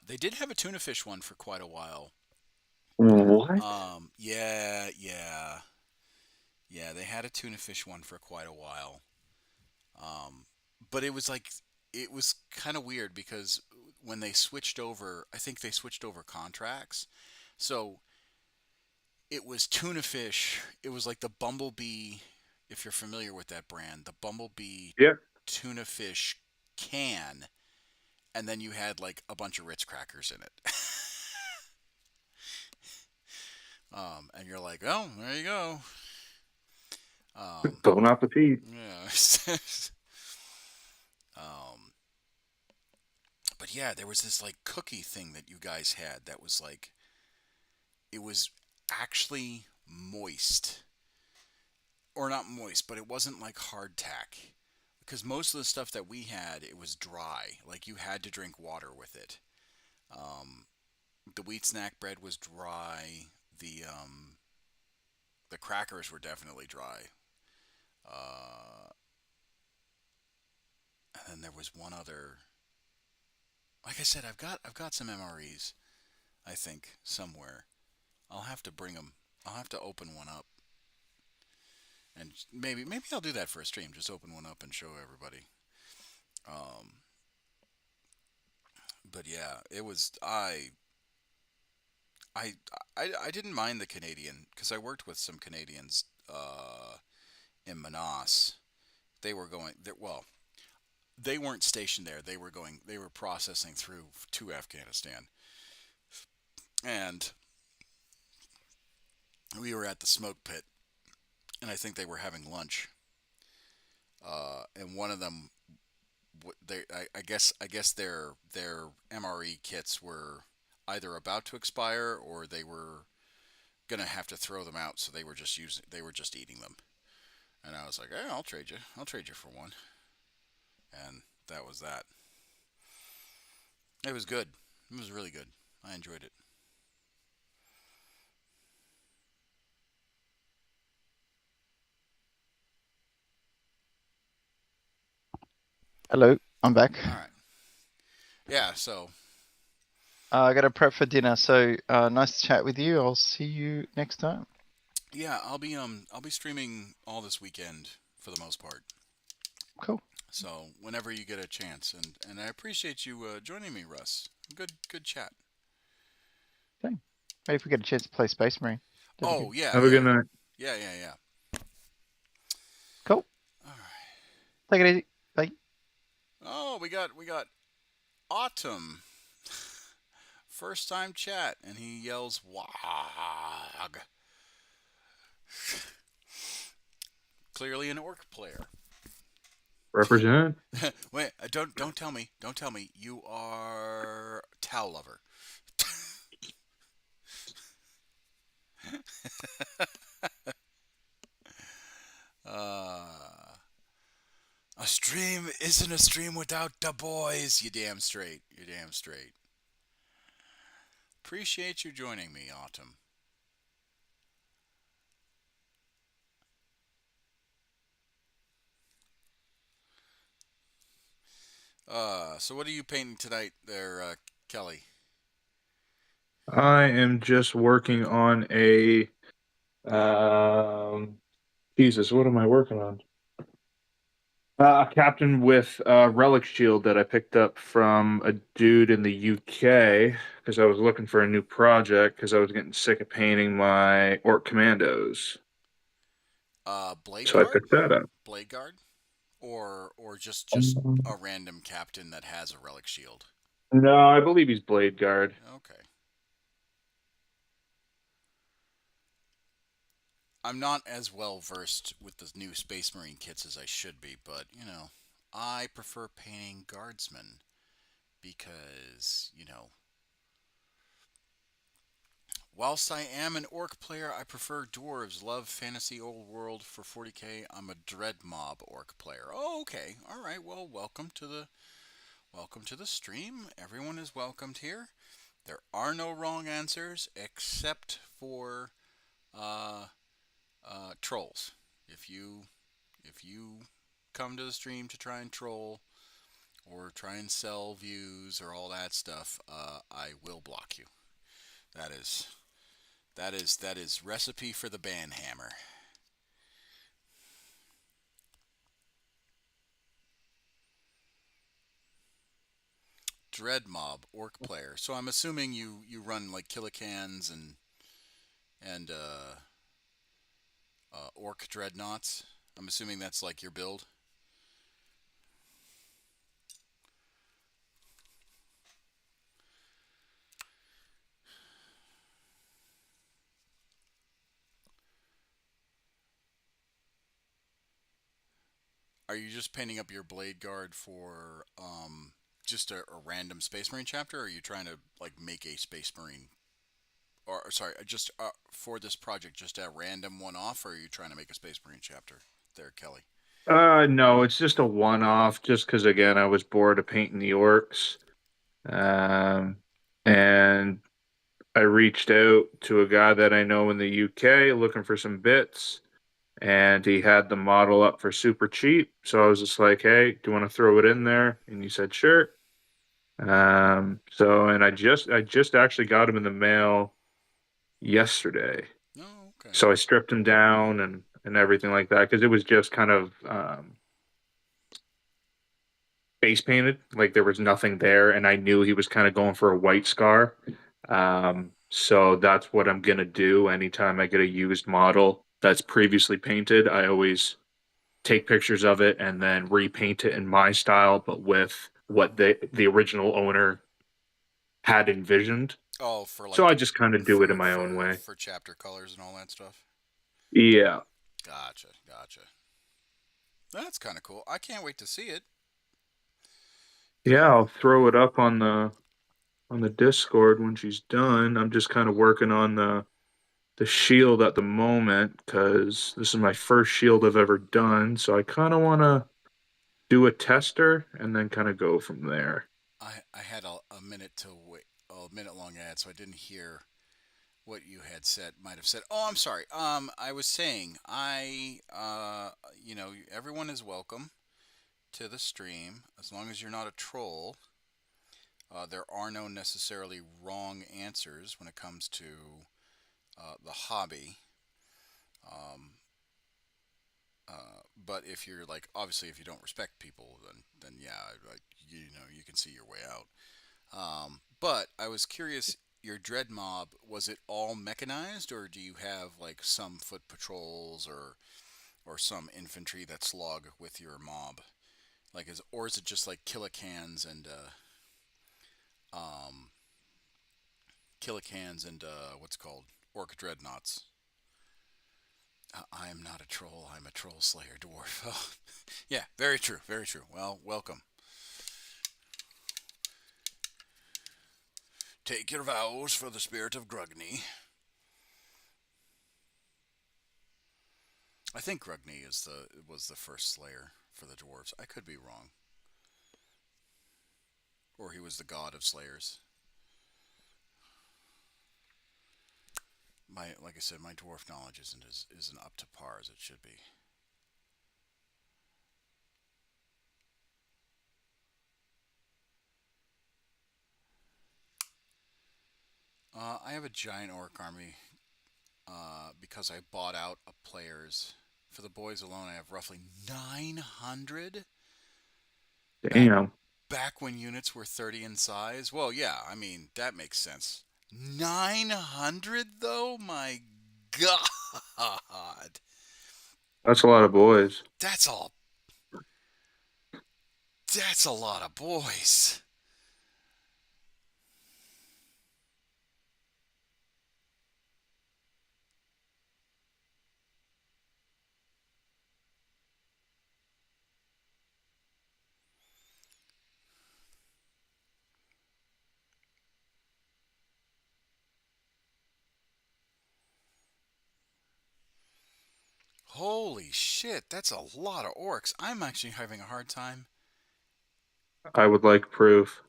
they did have a tuna fish one for quite a while. What? Yeah, yeah, yeah. They had a tuna fish one for quite a while. But it was kind of weird because when they switched over, I think they switched over contracts. So it was tuna fish. It was like the Bumblebee, if you're familiar with that brand, the Bumblebee Yeah. tuna fish can, and then you had like a bunch of Ritz crackers in it. And you're like, oh, there you go. Bon appetit. Yeah. um, but yeah, there was this like cookie thing that you guys had that was like, it was actually moist, or not moist, but it wasn't like hardtack. Because most of the stuff that we had, it was dry. Like you had to drink water with it. Um, the wheat snack bread was dry. The crackers were definitely dry. Uh, and then there was one other. Like I said, I've got some MREs. I think somewhere. I'll have to bring them. I'll have to open one up, and maybe I'll do that for a stream. Just open one up and show everybody. Um, but yeah, it was I I didn't mind the Canadian because I worked with some Canadians in Manas. They were going well. they weren't stationed there. They were processing through to Afghanistan, and we were at the smoke pit, and I think they were having lunch. And one of them, I guess their MRE kits were either about to expire or they were gonna have to throw them out, so they were just eating them. And I was like, "Hey, I'll trade you for one." And that was that. It was good. It was really good. I enjoyed it. Hello, I'm back. All right. Yeah. So I got to prep for dinner, so nice to chat with you. I'll see you next time. yeah, I'll be streaming all this weekend for the most part. Cool. So whenever you get a chance, and I appreciate you joining me, Russ. Good chat. Okay. Maybe if we get a chance to play Space Marine. That'd be Oh good. yeah, Have a good night. yeah. Cool. All right. Take it easy. Bye. Oh, we got Autumn. First time chat, and he yells "Wog." Clearly an orc player. Represent. Wait, don't tell me. Don't tell me you are Tau lover. uh, a stream isn't a stream without the boys. You damn straight. You damn straight. Appreciate you joining me, Autumn. So what are you painting tonight there, Kelly? I am just working on a Jesus, what am I working on? A captain with a relic shield that I picked up from a dude in the UK because I was looking for a new project because I was getting sick of painting my orc commandos. Blade So I guard, picked that up. blade guard, or just Um, a random captain that has a relic shield. No, I believe he's Blade Guard. Okay. I'm not as well versed with the new Space Marine kits as I should be, but I prefer painting guardsmen because whilst I am an orc player, I prefer dwarves. Love fantasy old world for 40k. I'm a dread mob orc player. Oh, okay. All right. Well, welcome to the stream. Everyone is welcomed here. There are no wrong answers except for uh, trolls. If you come to the stream to try and troll or try and sell views or all that stuff, I will block you. That is that is recipe for the ban hammer. Dread mob orc player. So I'm assuming you run like killicans and orc dreadnoughts. I'm assuming that's like your build. Are you just painting up your blade guard for just a random Space Marine chapter? Or are you trying to like make a Space Marine, or sorry, just for this project, just a random one off, or are you trying to make a Space Marine chapter there, Kelly? No, it's just a one-off. Just because again, I was bored of painting the orcs, um, and I reached out to a guy that I know in the UK looking for some bits, and he had the model up for super cheap. So I was just like, "Hey, do you want to throw it in there?" And he said, "Sure." And I just actually got him in the mail yesterday. Oh, okay. So I stripped him down and everything like that because it was just kind of face painted, like there was nothing there, and I knew he was kind of going for a white scar. So that's what I'm gonna do anytime I get a used model that's previously painted. I always take pictures of it and then repaint it in my style, but with what the original owner had envisioned. Oh, for So I like just kind of do it in my own way. for chapter colors and all that stuff. Yeah. Gotcha, gotcha. That's kind of cool. I can't wait to see it. Yeah, I'll throw it up on the Discord when she's done. I'm just kind of working on the shield at the moment because this is my first shield I've ever done. So I kind of want to do a tester and then kind of go from there. I had a minute to wait, a minute long ad, so I didn't hear what you had said. Might have said. Oh, I'm sorry. I was saying everyone is welcome to the stream as long as you're not a troll. There are no necessarily wrong answers when it comes to the hobby. Um, but if you're like, obviously, if you don't respect people, then yeah, like, you can see your way out. But I was curious, your dread mob, was it all mechanized, or do you have like some foot patrols or some infantry that slog with your mob? Like, is it just like killicans and um, what's it called, orc dreadnoughts? I am not a troll. I'm a troll slayer dwarf. Oh, yeah, very true. Very true. Well, welcome. Take your vows for the spirit of Grugny. I think Grugny was the first slayer for the dwarves. I could be wrong. Or he was the god of slayers. Like I said, my dwarf knowledge isn't up to par as it should be. I have a giant orc army because I bought out players. For the boys alone, I have roughly 900. Damn. Back when units were 30 in size. Well, yeah, I mean, that makes sense. 900 though? My God. That's a lot of boys. That's all. That's a lot of boys. Holy shit, that's a lot of orcs. I'm actually having a hard time. I would like proof.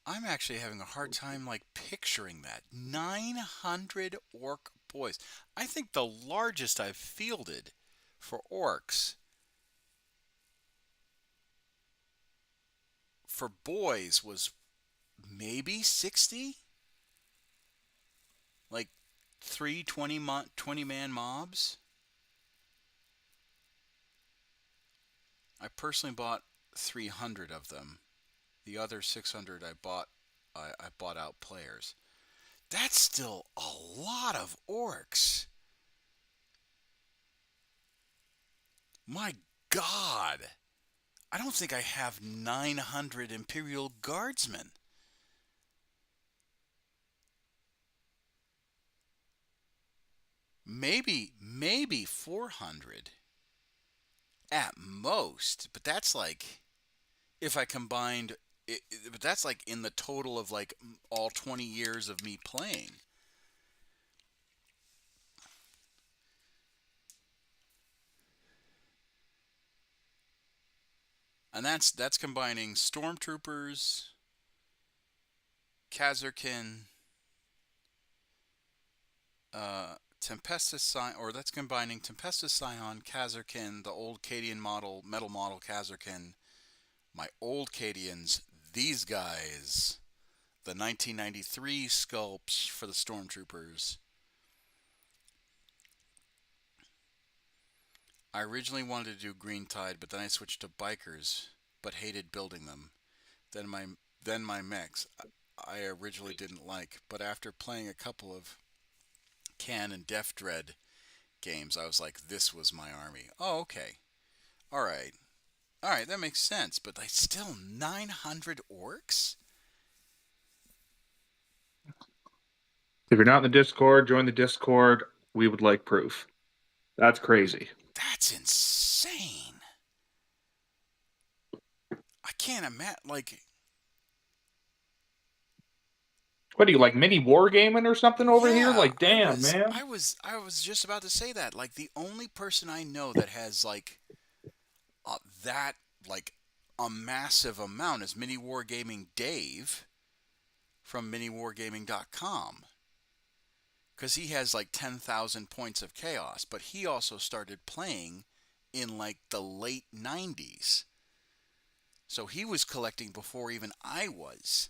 I'm actually having a hard time like picturing that. 900 orc boys. I think the largest I've fielded for orcs for boys was maybe 60? Like 20 man mobs? I personally bought 300 of them. The other 600 I bought out players. That's still a lot of orcs. My God. I don't think I have 900 Imperial Guardsmen. Maybe 400 at most, but that's like if I combined it, but that's like in the total of like all 20 years of me playing. And that's combining stormtroopers, Kazarkin, Tempestus Scion, or that's combining Tempestus Scion, Kazarkin, the old Cadian model, metal model Kazarkin, my old Cadians, these guys, the 1993 sculpts for the stormtroopers. I originally wanted to do Green Tide, but then I switched to bikers, but hated building them. Then my mechs I originally didn't like, but after playing a couple of Can and Def Dread games, I was like, this was my army. Oh, okay. All right. All right, that makes sense. But like, still 900 orcs? If you're not in the Discord, join the Discord. We would like proof. That's crazy. That's insane. I can't imagine. Like, What are you like mini wargaming or something over here? yeah, Like, damn, man. I was just about to say that. Like, the only person I know that has like that like a massive amount is Mini Wargaming Dave from miniwargaming.com. Because he has like 10,000 points of chaos, but he also started playing in like the late 90s. So he was collecting before even I was.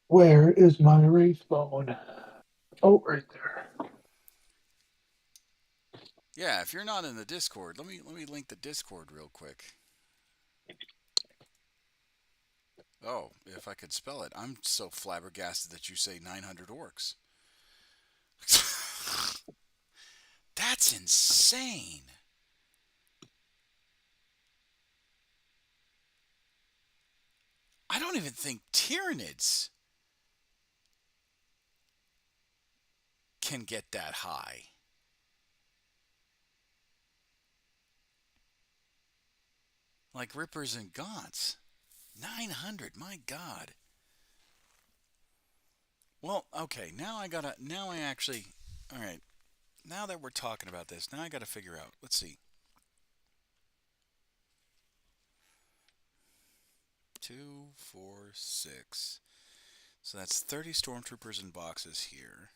Where is my wraith bone? Oh, right there. Yeah, if you're not in the Discord, let me link the Discord real quick. Oh, if I could spell it. I'm so flabbergasted that you say 900 orcs. That's insane. I don't even think Tyranids can get that high. Like Rippers and Gaunts. 900, my God. Well, okay, now I actually, all right, now that we're talking about this, now I gotta figure out, let's see. 2, 4, 6. So that's 30 stormtroopers in boxes here.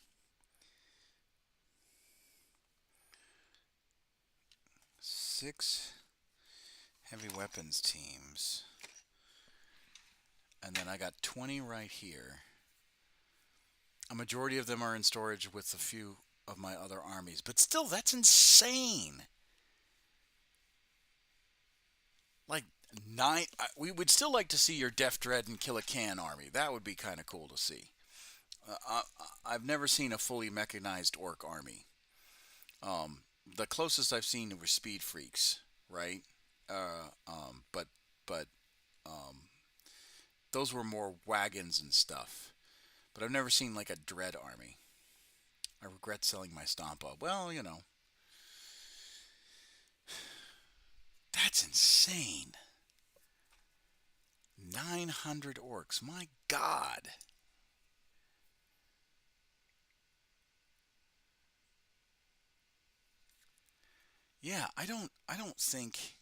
6 heavy weapons teams. And then I got 20 right here. A majority of them are in storage with a few of my other armies. But still, that's insane. Like, we would still like to see your Def Dread and Kill a Can army. That would be kind of cool to see. I've never seen a fully mechanized orc army. The closest I've seen were Speed Freaks, right? But those were more wagons and stuff. But I've never seen like a Dread army. I regret selling my Stompa. Well, you know, that's insane. 900 orcs. My God. Yeah, I don't think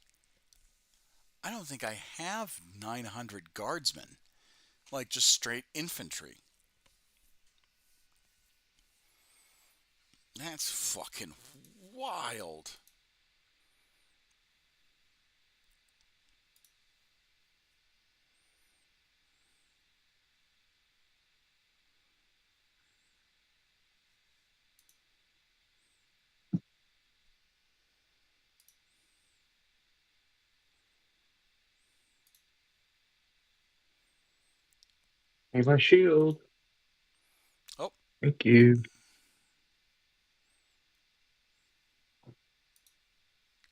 I have 900 guardsmen. Like just straight infantry. That's fucking wild. Here's my shield. Oh, Thank you.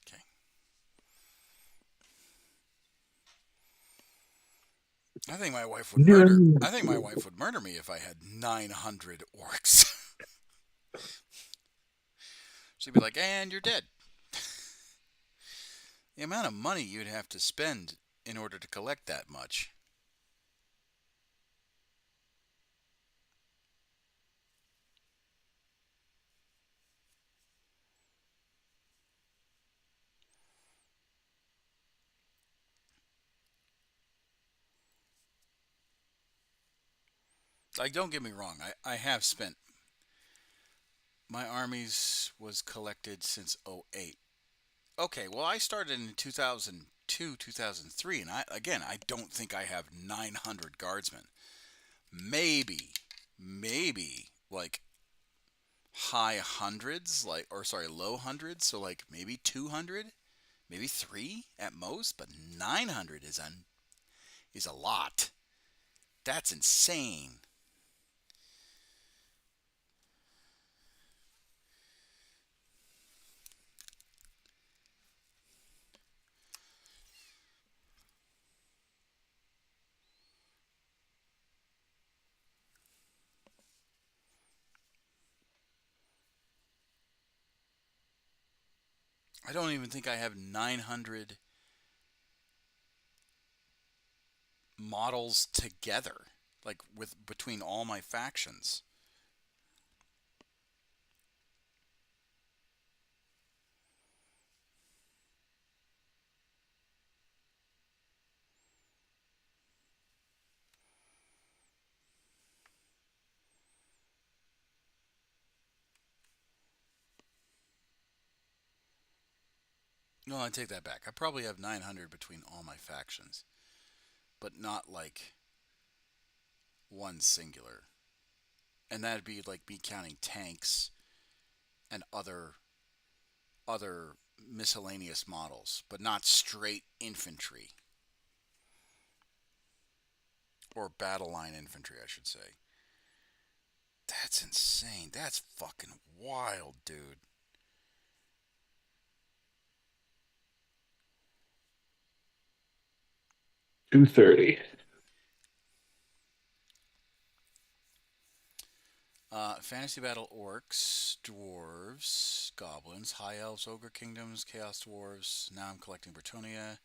okay. I think my wife would murder. No. I think my wife would murder me if I had 900 orcs. She'd be like, "And you're dead." The amount of money you'd have to spend in order to collect that much. Like, don't get me wrong. I have spent. My armies was collected since '08. Okay, well, I started in 2002, 2003, and I don't think I have 900 guardsmen. Maybe like high hundreds, like, or sorry, low hundreds, so like maybe 200, maybe 3 at most, but 900 is a lot. That's insane. I don't even think I have 900 models together, like with between all my factions. No, I take that back. I probably have 900 between all my factions, but not like one singular. And that'd be like me counting tanks and other miscellaneous models, but not straight infantry or battle line infantry, I should say. That's insane. That's fucking wild, dude. 230. Fantasy Battle Orcs, Dwarves, Goblins, High Elves, Ogre Kingdoms, Chaos Dwarves. Now I'm collecting Bretonia.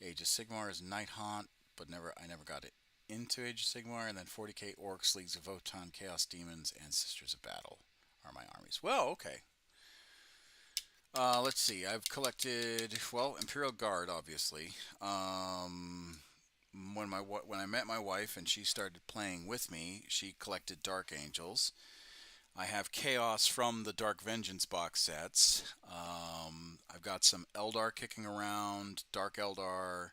Age of Sigmar is Night Haunt, but I never got it into Age of Sigmar. And then 40k Orcs, Leagues of Votann, Chaos Demons, and Sisters of Battle are my armies. Well, okay. Let's see. I've collected, well, Imperial Guard, obviously. When I met my wife and she started playing with me, she collected Dark Angels. I have Chaos from the Dark Vengeance box sets. I've got some Eldar kicking around, Dark Eldar.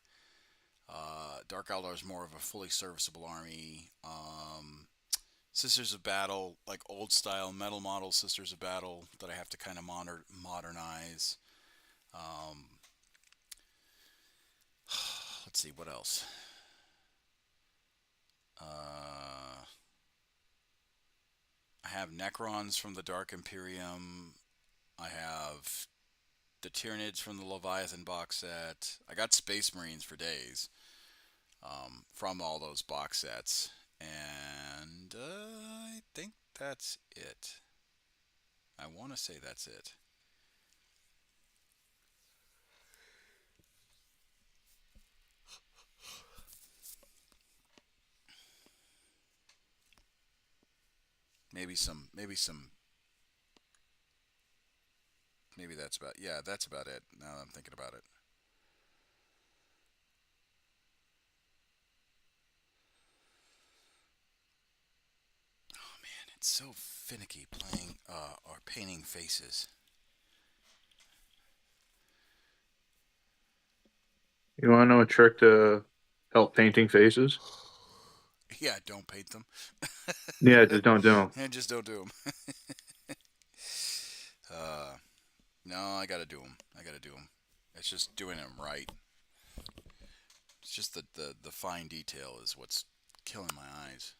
Dark Eldar is more of a fully serviceable army. Sisters of Battle, like old style metal model Sisters of Battle that I have to kind of modernize. Um, let's see, what else? I have Necrons from the Dark Imperium. I have the Tyranids from the Leviathan box set. I got Space Marines for days from all those box sets. And I think that's it. I want to say that's it. Maybe that's about, yeah, that's about it. Now that I'm thinking about it. Oh man, it's so finicky playing or painting faces. You want to know a trick to help painting faces? Yeah, don't paint them. Yeah, just don't do them. And just don't do them. No, I gotta do them. I gotta do them. It's just doing them right. It's just the fine detail is what's killing my eyes.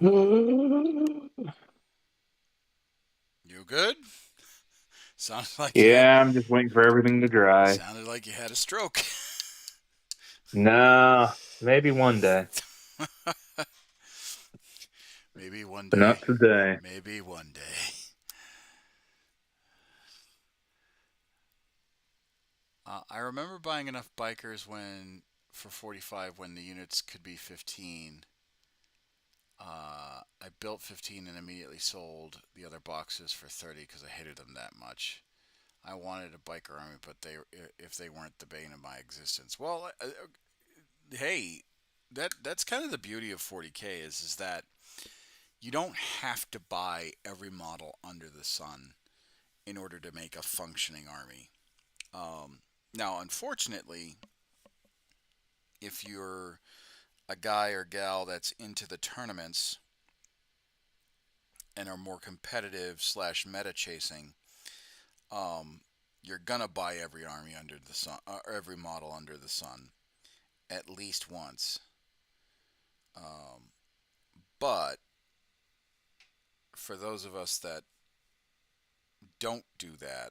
You good? Sounded like you had Yeah, I'm just waiting for everything to dry. sounded like you had a stroke. No, maybe one day, Maybe one but day. not today. Maybe one day. I remember buying enough bikers when for 45 when the units could be 15. I built 15 and immediately sold the other boxes for 30 because I hated them that much. I wanted a biker army, but if they weren't the bane of my existence. Well, hey, that's kind of the beauty of 40k is that you don't have to buy every model under the sun in order to make a functioning army. Now, unfortunately, if you're a guy or gal that's into the tournaments and are more competitive slash meta chasing, you're gonna buy every army under the sun, or every model under the sun, at least once. Um, but for those of us that don't do that,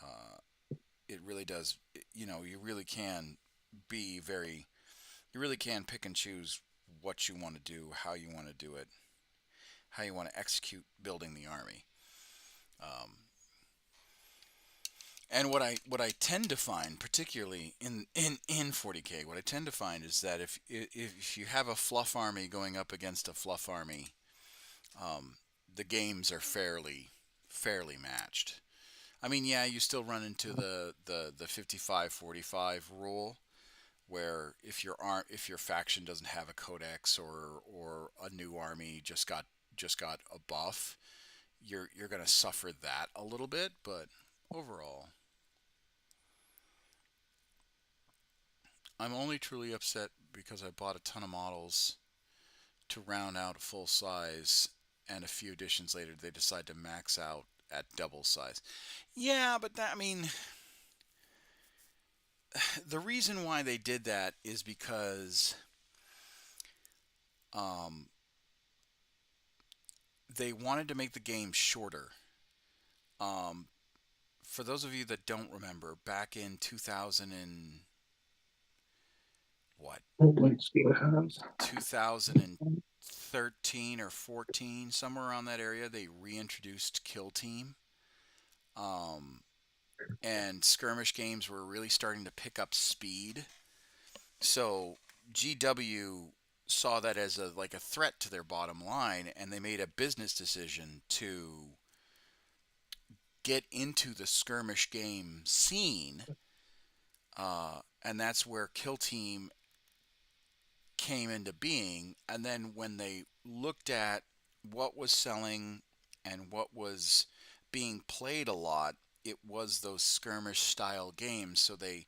uh, it really does. You know, you really can be very. You really can pick and choose what you want to do, how you want to do it, how you want to execute building the army. Um, and what I tend to find, particularly in 40k, what I tend to find is that if you have a fluff army going up against a fluff army, um, the games are fairly matched. I mean, yeah, you still run into the 55-45 rule, where if your faction doesn't have a codex, or a new army just got a buff, you're gonna suffer that a little bit. But overall, I'm only truly upset because I bought a ton of models to round out full size, and a few editions later they decide to max out at double size. Yeah, but that, I mean, the reason why they did that is because um, they wanted to make the game shorter. Um, for those of you that don't remember, back in 2000 and what, Let's see what happens. 2013 or 14, somewhere around that area, they reintroduced Kill Team. And skirmish games were really starting to pick up speed. So GW saw that as a threat to their bottom line, and they made a business decision to get into the skirmish game scene, and that's where Kill Team came into being. And then when they looked at what was selling and what was being played a lot, it was those skirmish style games. So they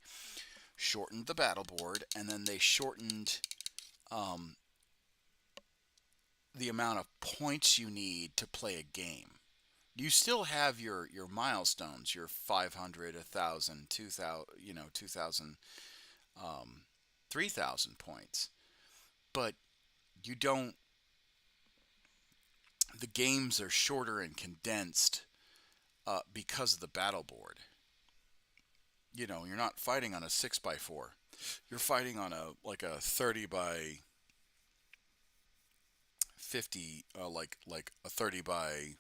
shortened the battle board, and then they shortened um, the amount of points you need to play a game. You still have your milestones, your 500, 1,000, 2,000, 2,000, 3,000 points, but you don't. The games are shorter and condensed because of the battle board. You're not fighting on a 6x4. You're fighting on a 30 by 50, like a 30 by,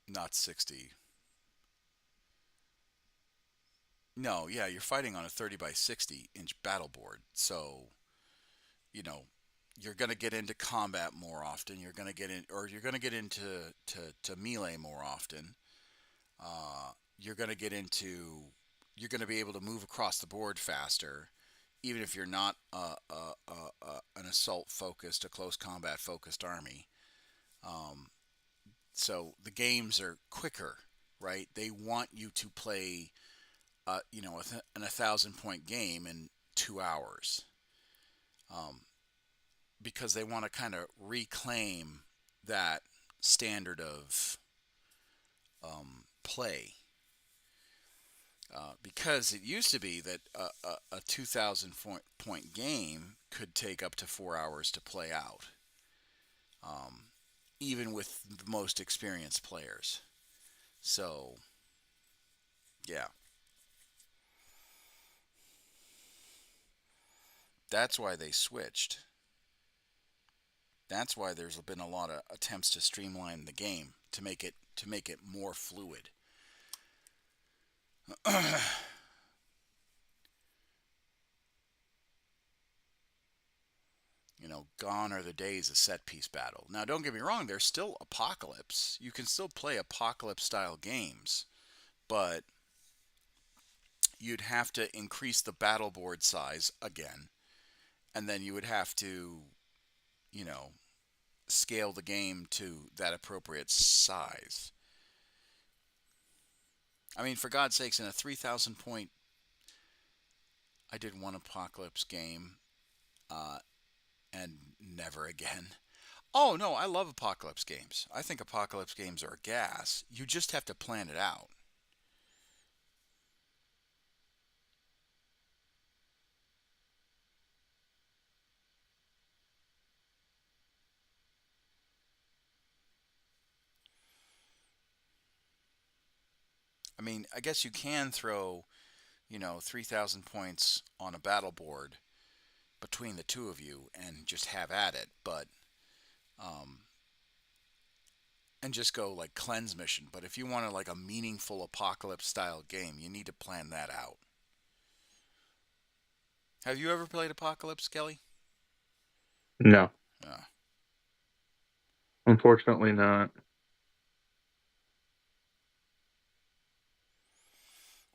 not 60. No, yeah, you're fighting on a 30 by 60 inch battle board. So, you know, you're going to get into combat more often. You're going to get into to melee more often. You're going to get into, you're going to be able to move across the board faster, even if you're not an assault focused, a close combat focused army. So the games are quicker, right? They want you to play, an 1,000 point game in 2 hours, um, because they want to kind of reclaim that standard of play. Because it used to be that a 2,000 point game could take up to 4 hours to play out, um, even with the most experienced players. So, yeah, that's why they switched. That's why there's been a lot of attempts to streamline the game to make it more fluid. Gone are the days of set piece battle. Now, don't get me wrong, there's still Apocalypse. You can still play Apocalypse style games, but you'd have to increase the battle board size again, and then you would have to, you know, scale the game to that appropriate size. I mean, for God's sakes, in a 3,000 point, I did one Apocalypse game, uh, and never again. Oh no, I love Apocalypse games. I think Apocalypse games are gas. You just have to plan it out. I mean, I guess you can throw, 3,000 points on a battle board between the two of you and just have at it, but um, and just go like cleanse mission. But if you want like a meaningful apocalypse style game, you need to plan that out. Have you ever played Apocalypse, Kelly? No, Uh, unfortunately not.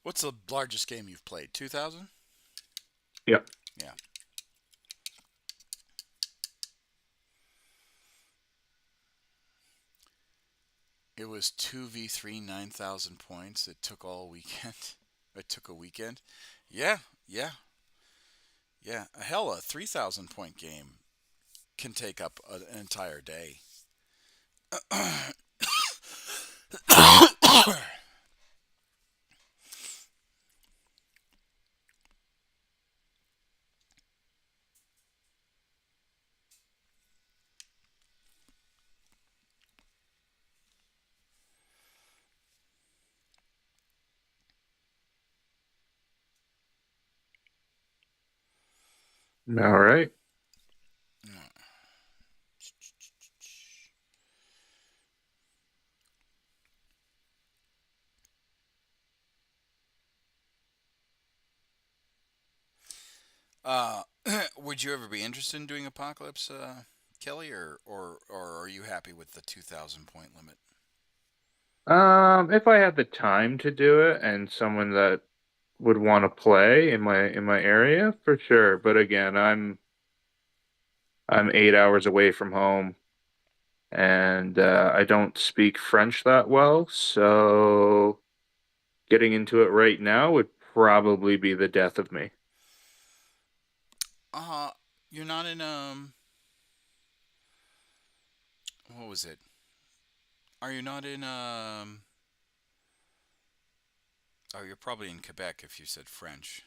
what's the largest game you've played? 2,000? Yeah. Yeah. It was 2v3, 9,000 points. It took all weekend. It took a weekend. Yeah, yeah, yeah. Hell, a 3,000 point game can take up an entire day. All right. Uh, would you ever be interested in doing Apocalypse, Kelly, or are you happy with the 2,000 point limit? If I had the time to do it and someone that would want to play in my area, for sure. But again, I'm 8 hours away from home, and I don't speak French that well, so getting into it right now would probably be the death of me. Uh, you're not in what was it? Are you not in Oh, you're probably in Quebec if you said French.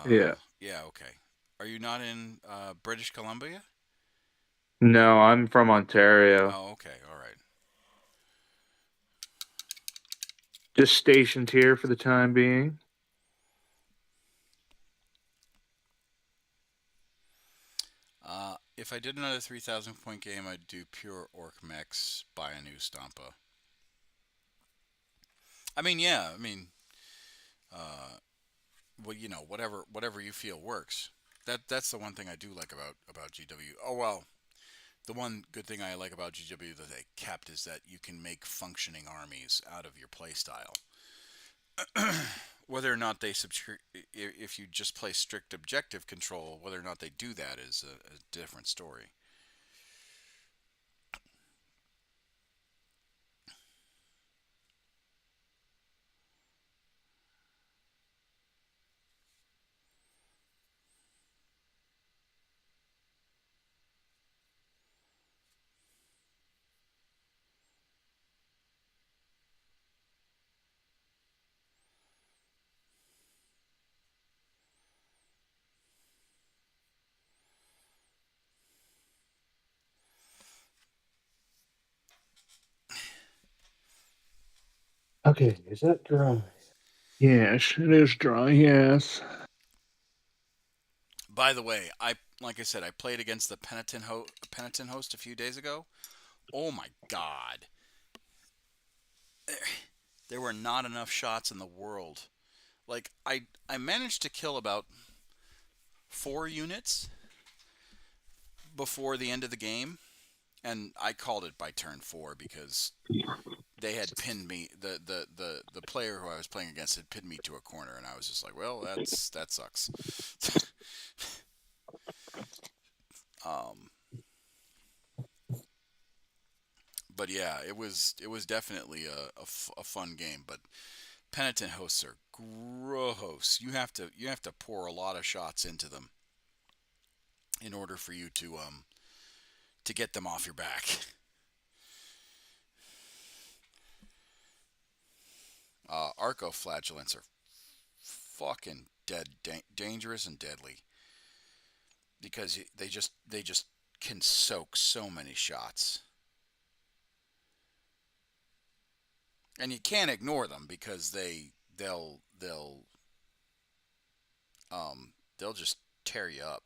Yeah. Yeah, okay. Are you not in British Columbia? No, I'm from Ontario. Oh, okay, all right. Just stationed here for the time being. If I did another 3,000 point game, I'd do pure Orc Mechs, buy a new Stampa. I mean, yeah, I mean, uh, well, whatever you feel works. That's the one thing I do like about GW. Oh well, the one good thing I like about GW that they kept is that you can make functioning armies out of your playstyle. Whether or not they if you just play strict objective control, whether or not they do that is a different story. Okay, is that dry? Yes, it is dry, yes. By the way, like I said, I played against the Penitent host a few days ago. Oh my God, there were not enough shots in the world. Like I managed to kill about 4 units before the end of the game, and I called it by turn 4 because they had pinned me. The player who I was playing against had pinned me to a corner, and I was just like, well, that sucks. But yeah, it was definitely a fun game. But penitent hosts are gross. You have to pour a lot of shots into them in order for you to get them off your back. Arcoflagellants are fucking dangerous and deadly because they just can soak so many shots, and you can't ignore them because they'll just tear you up.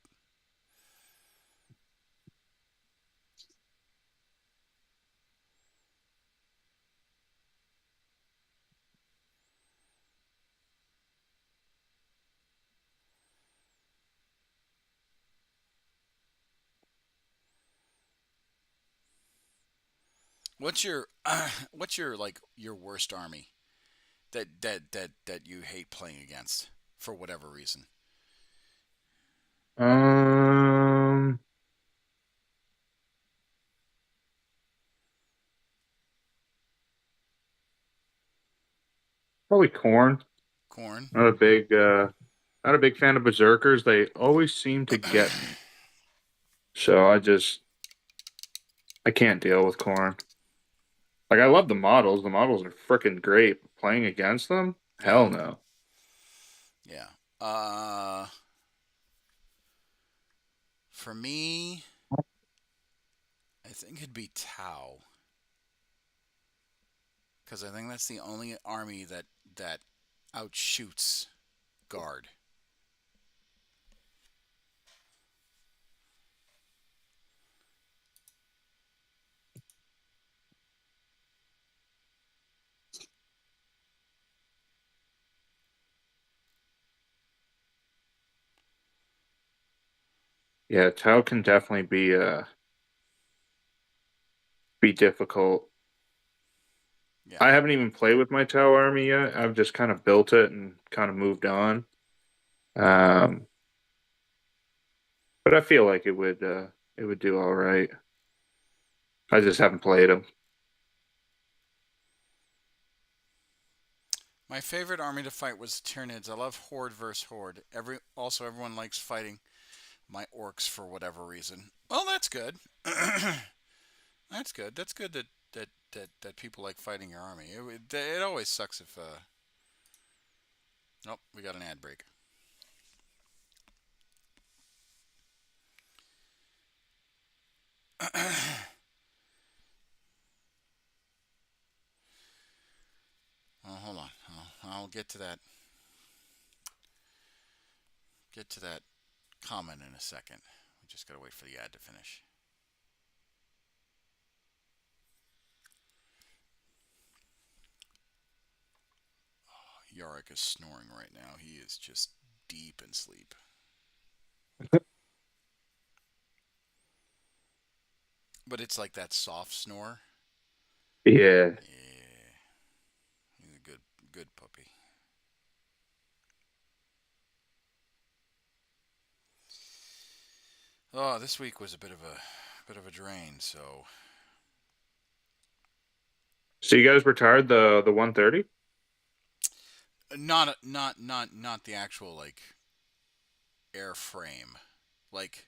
What's your what's your like your worst army that you hate playing against for whatever reason? Um, Probably corn. Corn. Not a big not a big fan of berserkers. They always seem to get me. So I can't deal with corn. Like I love the models. The models are freaking great. Playing against them? Yeah. Hell no. Yeah. For me, I think it'd be Tau, because I think that's the only army that outshoots Guard. Yeah, Tau can definitely be difficult. Yeah. I haven't even played with my Tau army yet. I've just kind of built it and kind of moved on. Um, but I feel like it would do all right. I just haven't played them. My favorite army to fight was Tyranids. I love Horde versus Horde. Everyone likes fighting my orcs for whatever reason. Well, that's good. That's good. That's good that people like fighting your army. It always sucks if Nope, we got an ad break. Oh, hold on. I'll get to that. Get to that comment in a second. We just gotta wait for the ad to finish. Oh, Yarick is snoring right now. He is just deep in sleep. But it's like that soft snore. Yeah. Yeah, he's a good puppy. Oh, this week was a bit of a drain. So So you guys retired the 130? not the actual like airframe, like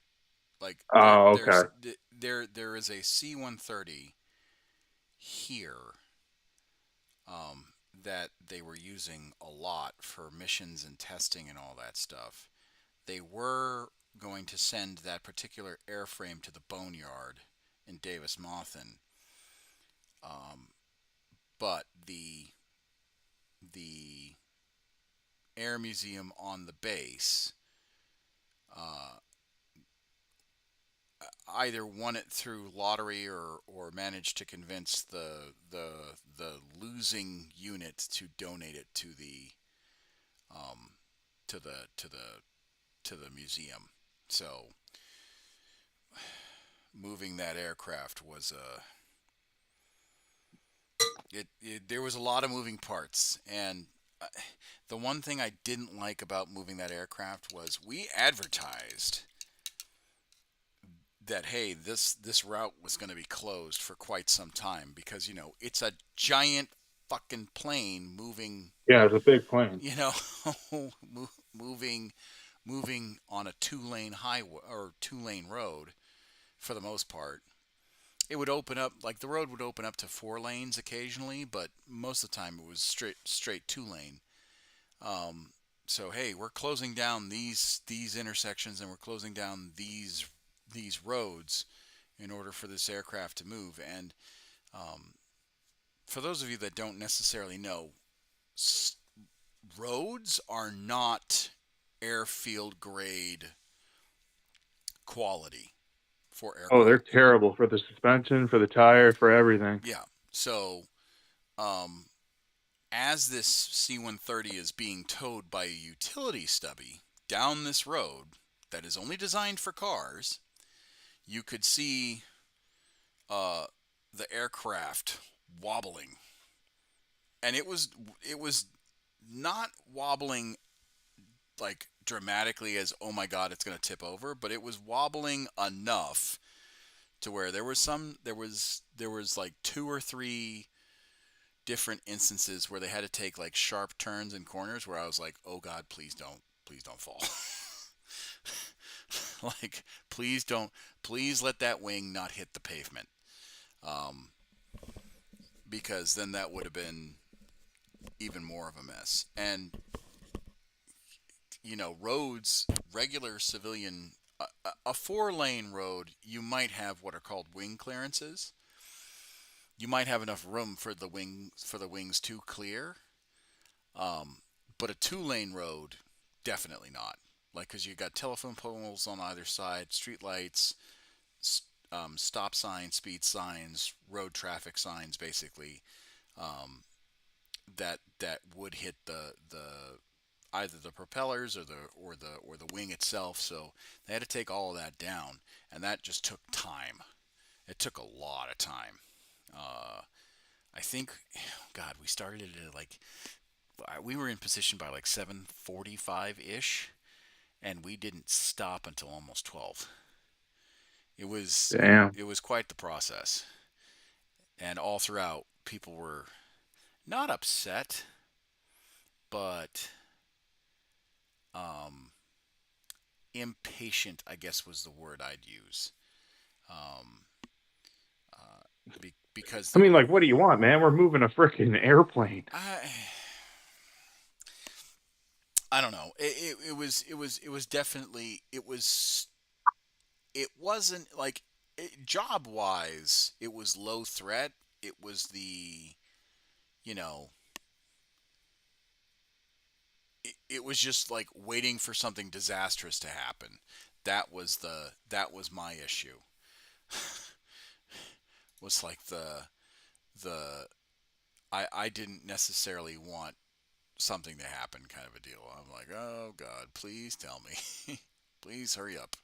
Oh, there's okay. there is a C-130 here that they were using a lot for missions and testing and all that stuff. They were going to send that particular airframe to the Boneyard in Davis Monthan, but the air museum on the base uh, either won it through lottery or managed to convince the losing unit to donate it to the um, to the to the to the museum. So moving that aircraft was there was a lot of moving parts, and the one thing I didn't like about moving that aircraft was we advertised that hey, this route was going to be closed for quite some time because it's a giant fucking plane moving, Yeah, it's a big plane. moving on a two-lane highway or two-lane road for the most part. It would open up, like the road would open up to 4 lanes occasionally, but most of the time it was straight 2 lane. So hey, we're closing down these intersections and we're closing down these roads in order for this aircraft to move. And for those of you that don't necessarily know, roads are not airfield grade quality for Oh, they're aircraft. terrible for the suspension, for the tire, for everything. Yeah. So, as this C-130 is being towed by a utility stubby down this road that is only designed for cars, you could see the aircraft wobbling, and it was not wobbling like dramatically as oh my god it's going to tip over, but it was wobbling enough to where there was like 2 or 3 different instances where they had to take like sharp turns and corners where I was like, oh god, please don't fall. Like, please let that wing not hit the pavement, because then that would have been even more of a mess. And roads, regular civilian, a 4-lane road, you might have what are called wing clearances. You might have enough room for the wings to clear, but a 2-lane road, definitely not. Like, because you got telephone poles on either side, street lights, stop signs, speed signs, road traffic signs, basically, that would hit the either the propellers or the wing itself. So they had to take all of that down, and that just took time. It took a lot of time. I think, God, we started it at like, we were in position by like 7:45 ish, and we didn't stop until almost 12. It was Damn. it was quite the process, and all throughout people were not upset, but impatient, I guess was the word I'd use. Um, because I mean, like, what do you want, man? We're moving a freaking airplane. I don't know. It was definitely, it wasn't like, job wise it was low threat. It was you know it was just like waiting for something disastrous to happen. That was my issue. Was like the I didn't necessarily want something to happen kind of a deal. I'm like, oh god, please tell me. Please hurry up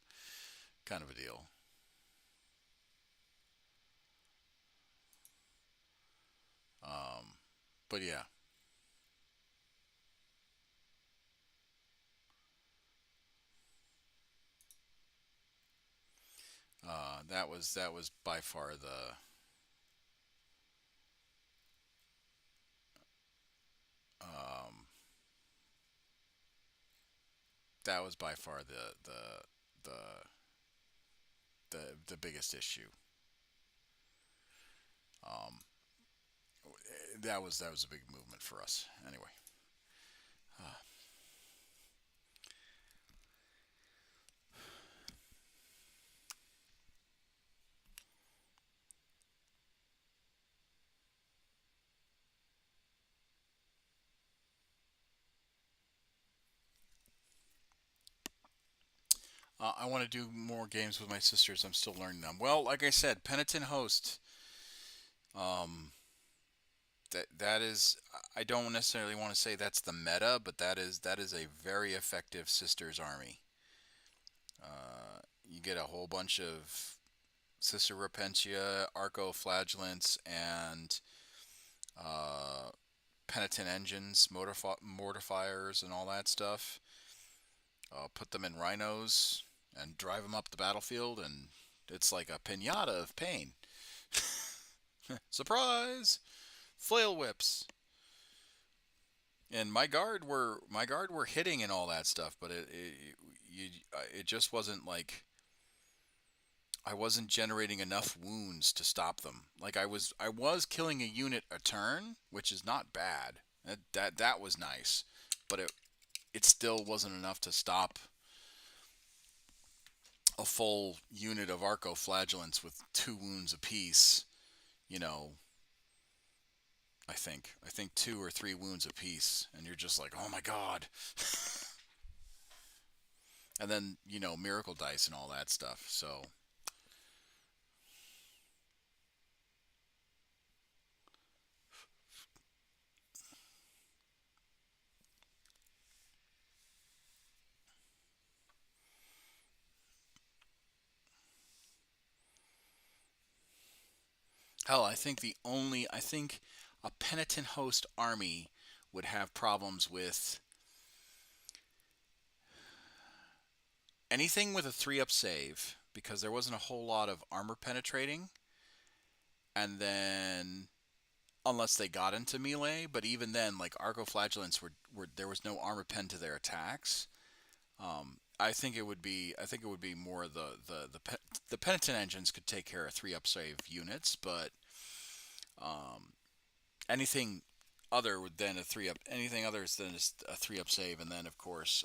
kind of a deal. But yeah. That was by far um, that was by far the the biggest issue. Um, that was a big movement for us. Anyway, I want to do more games with my sisters. I'm still learning them. Well, like I said, Penitent Host. Um, that is, I don't necessarily want to say that's the meta, but that is a very effective sisters army. You get a whole bunch of Sister Repentia, Arco-Flagellants, and uh, Penitent Engines, Mortifiers, and all that stuff. Put them in rhinos and drive them up the battlefield, and It's like a pinata of pain. Surprise! Flail whips. And my guard were hitting and all that stuff, but it just wasn't like I wasn't generating enough wounds to stop them. Like I was killing a unit a turn, which is not bad. That was nice, but it still wasn't enough to stop a full unit of arcoflagellants with 2 wounds apiece. You know, I think 2 or 3 wounds apiece, and you're just like, oh my god. And then miracle dice and all that stuff. So. Hell, I think a penitent host army would have problems with anything with a 3-up save, because there wasn't a whole lot of armor penetrating, and then unless they got into melee, but even then, like arcoflagellants were there was no armor pen to their attacks. I think it would be more the penitent engines could take care of 3-up save units, but anything other than anything other than a 3-up save, and then of course,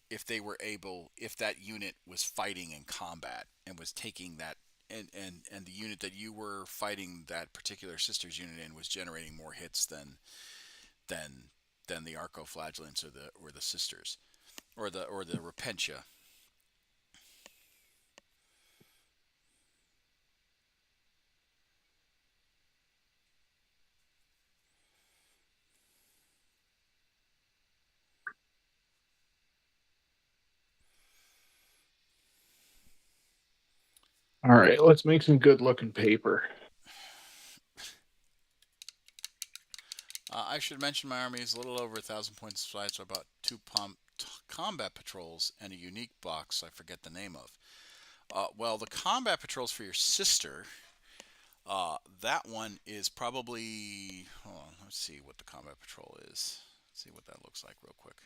if that unit was fighting in combat and was taking that, and the unit that you were fighting that particular sister's unit in was generating more hits than the arcoflagellants or the sisters or the repentia. All right, let's make some good looking paper. I should mention my army is a little over 1,000 points aside, so about 2 combat patrols and a unique box I forget the name of. Well, the combat patrols for your sister, that one is probably. Hold on, let's see what the combat patrol is. Let's see what that looks like real quick.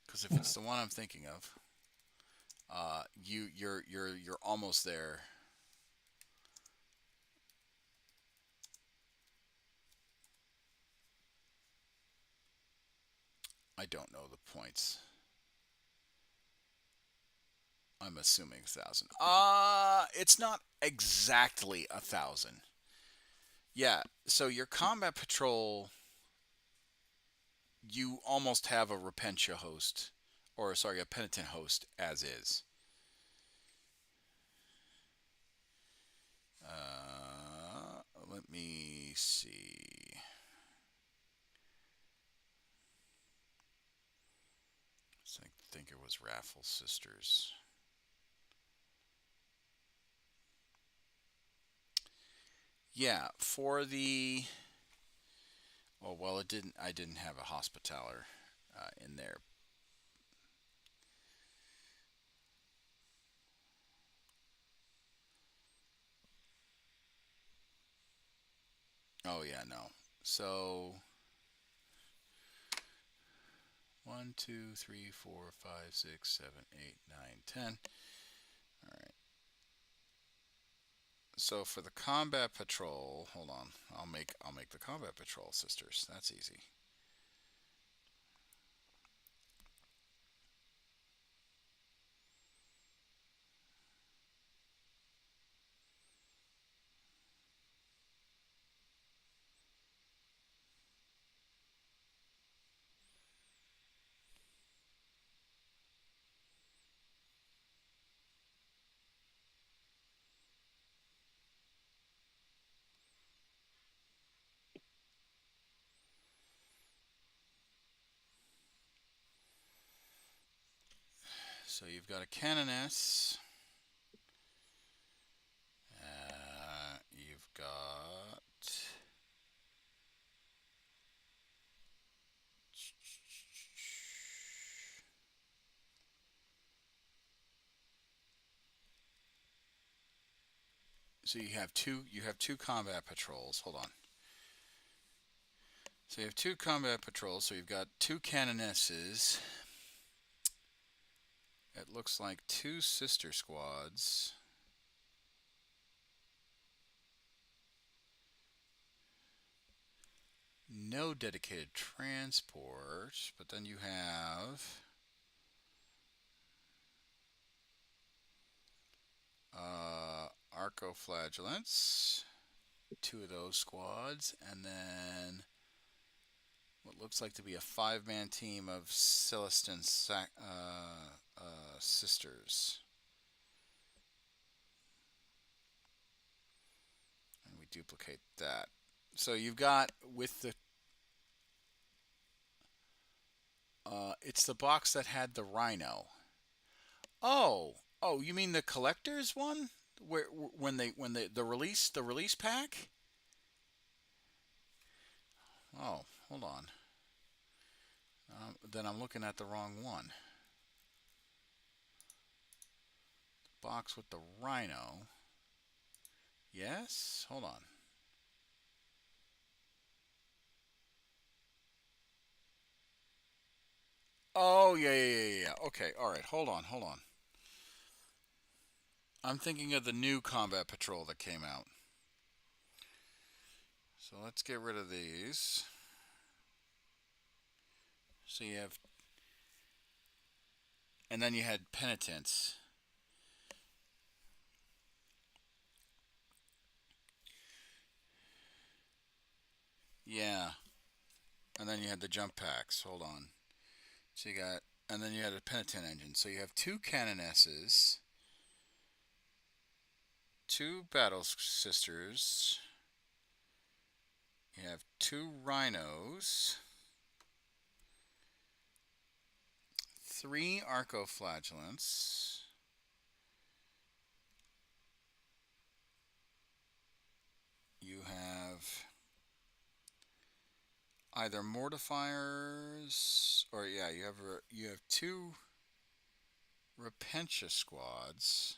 Because if it's the one I'm thinking of, you're almost there. I don't know the points. I'm assuming 1,000. It's not exactly 1,000. Yeah, so your combat patrol, you almost have a repentia host, or sorry, a penitent host as is. Let me see. I think it was Raffle Sisters. Yeah, for the. Oh well, it didn't. I didn't have a Hospitaller in there. Oh yeah, no. So 1, 2, 3, 4, 5, 6, 7, 8, 9, 10. All right. So for the combat patrol, hold on. I'll make the combat patrol sisters. That's easy. So you've got a Canoness. You've got. So you have two combat patrols. Hold on. So you have two combat patrols. So you've got two cannonesses. It looks like two sister squads. No dedicated transport, but then you have arcoflagellants, two of those squads, and then what looks like to be a 5-man team of Celestin sisters. And we duplicate that. So you've got with the it's the box that had the rhino. Oh, you mean the collector's one? Where when the release pack? Oh, hold on. Then I'm looking at the wrong one. The box with the rhino. Yes? Hold on. Oh, yeah. Okay, all right. Hold on. I'm thinking of the new combat patrol that came out. So let's get rid of these. So you have... And then you had penitents. Yeah. And then you had the jump packs. Hold on. So you got... And then you had a penitent engine. So you have two cannonesses, two battle sisters. You have two rhinos, three arcoflagellants, you have either mortifiers or you have two Repentia squads,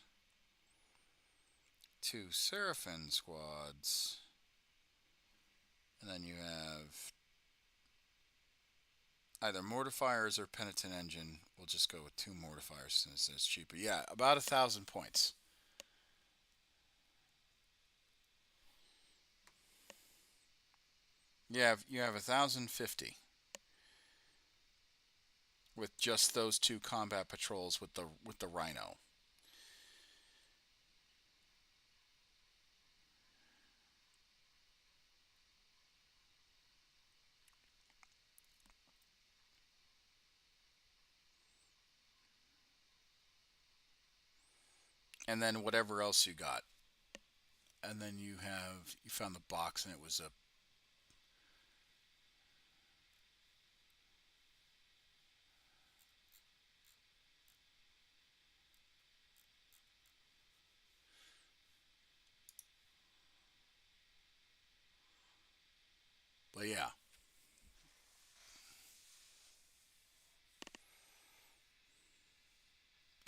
two Seraphim squads, and then you have either mortifiers or penitent engine. We'll just go with two mortifiers since it's cheaper. Yeah, about 1,000 points. You have 1,050 with just those two combat patrols with the rhino. And then whatever else you got. And then you found the box and it was a... But yeah.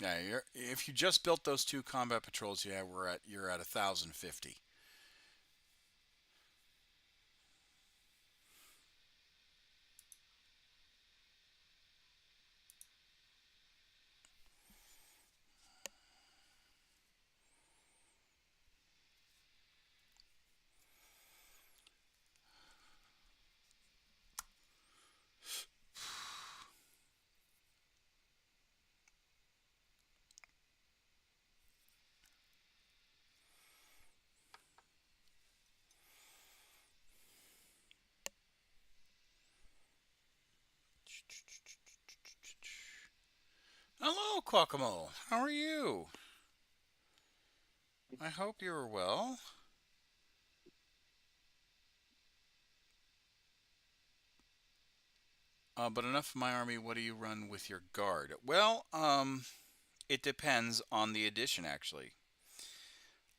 Yeah, if you just built those two combat patrols, yeah, you're at 1,050. Hello, Quackamo. How are you? I hope you're well. But enough of my army. What do you run with your guard? Well, it depends on the edition, actually.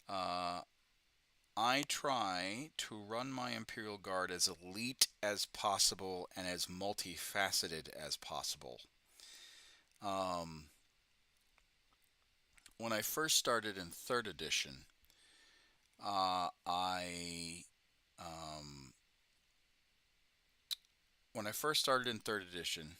I try to run my Imperial Guard as elite as possible and as multifaceted as possible. When I first started in 3rd edition, I when I first started in third edition,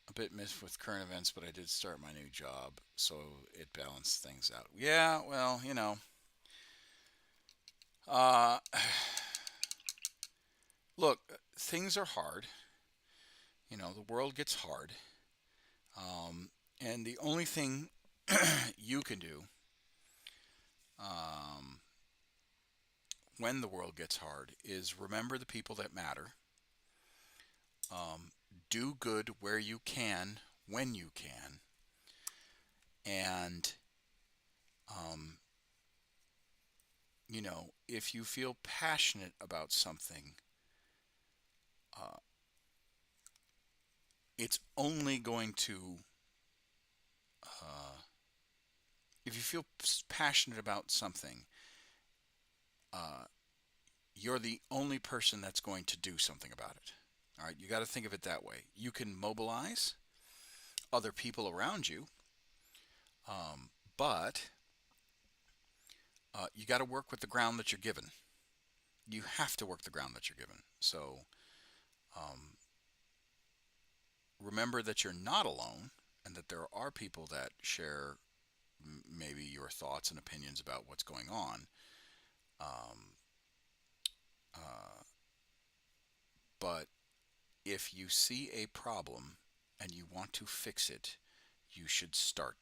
a bit missed with current events, but I did start my new job, so it balanced things out. Yeah, well, uh, look, things are hard. The world gets hard, um, and the only thing you can do um, when the world gets hard is remember the people that matter. Um, do good where you can, when you can, and um, if you feel passionate about something, uh, it's only going to, uh, if you feel passionate about something, uh, you're the only person that's going to do something about it. All right, you got to think of it that way. You can mobilize other people around you, but you got to work with the ground that you're given. You have to work the ground that you're given. So um, remember that you're not alone and that there are people that share maybe your thoughts and opinions about what's going on. Um, uh, but if you see a problem and you want to fix it, you should start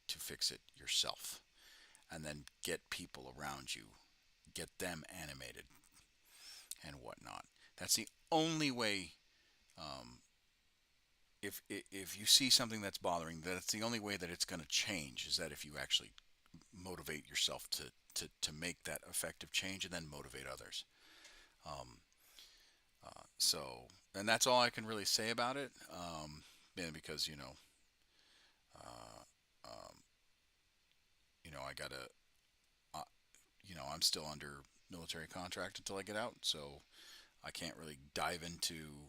to fix it yourself and then get people around you, get them animated and whatnot. That's the only way. Um, if you see something that's bothering, that's the only way that it's going to change. Is that if you actually motivate yourself to make that effective change and then motivate others. Um, and that's all I can really say about it. Because uh, um, I gotta, uh, I'm still under military contract until I get out, so I can't really dive into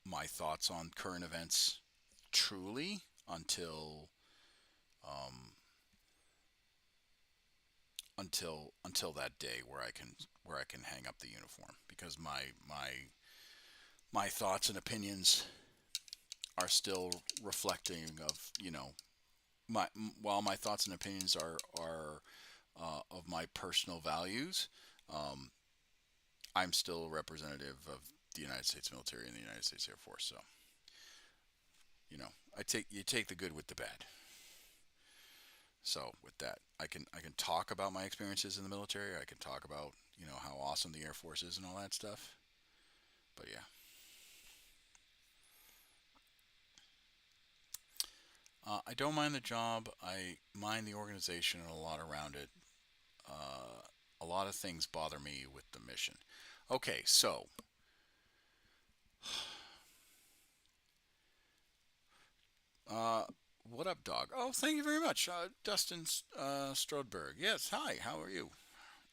my thoughts on current events truly um, until that day where I can hang up the uniform, because my thoughts and opinions are still reflecting of my while my thoughts and opinions are of my personal values. um, I'm still a representative of the United States military and the United States Air Force, so you take the good with the bad. So with that, I can talk about my experiences in the military. I can talk about how awesome the Air Force is and all that stuff. But yeah, I don't mind the job. I mind the organization and a lot around it. A lot of things bother me with the mission. Okay, so what up, dog? Oh, thank you very much, Dustin Strodberg. Yes, hi. How are you?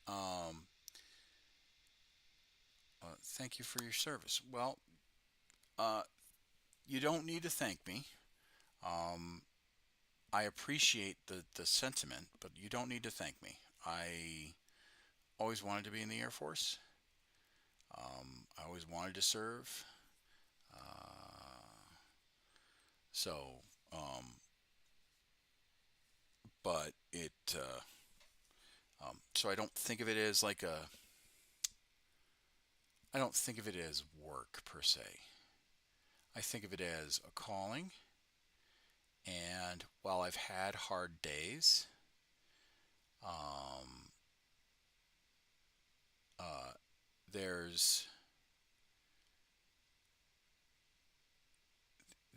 Um, Thank you for your service. Well, uh, you don't need to thank me. Um, I appreciate the sentiment, but you don't need to thank me. I always wanted to be in the Air Force. I always wanted to serve. Uh, so, um, but so I don't think of it as like I don't think of it as work per se. I think of it as a calling. And while I've had hard days, um, uh, there's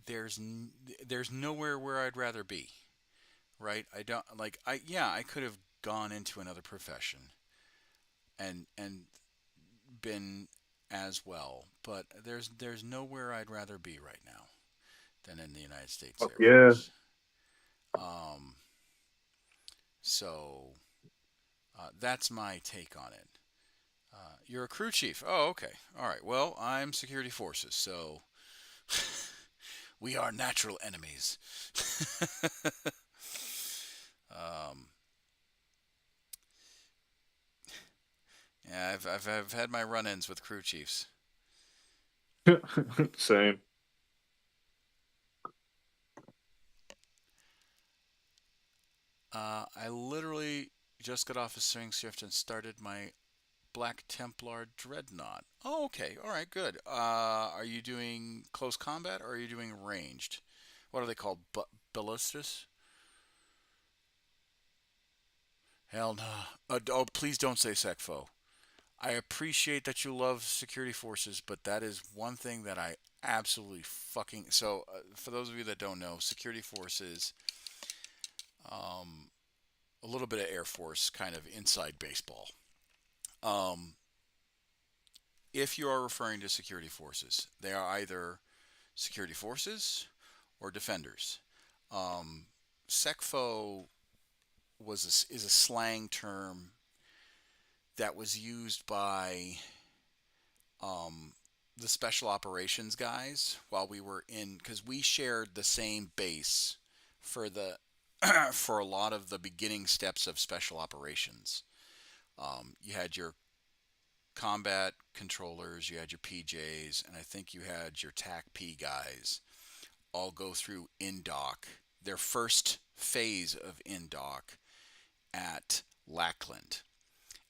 there's there's nowhere where I'd rather be, right? I don't like I could have gone into another profession and been as well, but there's nowhere I'd rather be right now than in the United States Oh, Air yeah. Force. Um, so that's my take on it. You're a crew chief. Oh, okay. All right. Well, I'm security forces, so we are natural enemies. I've had my run-ins with crew chiefs. Same. I literally just got off a swing shift and started my Black Templar Dreadnought. Oh, okay. All right, good. Are you doing close combat or are you doing ranged? What are they called? Ballistas? Hell no. Oh, please don't say Secfo. I appreciate that you love security forces, but that is one thing that I absolutely fucking. So, for those of you that don't know, security forces, a little bit of Air Force kind of inside baseball. If you are referring to security forces, they are either security forces or defenders. Secfo is a slang term that was used by the special operations guys while we were in, because we shared the same base for the for a lot of the beginning steps of special operations. You had your combat controllers, you had your PJs, and I think you had your TAC P guys all go through INDOC, their first phase of INDOC at Lackland.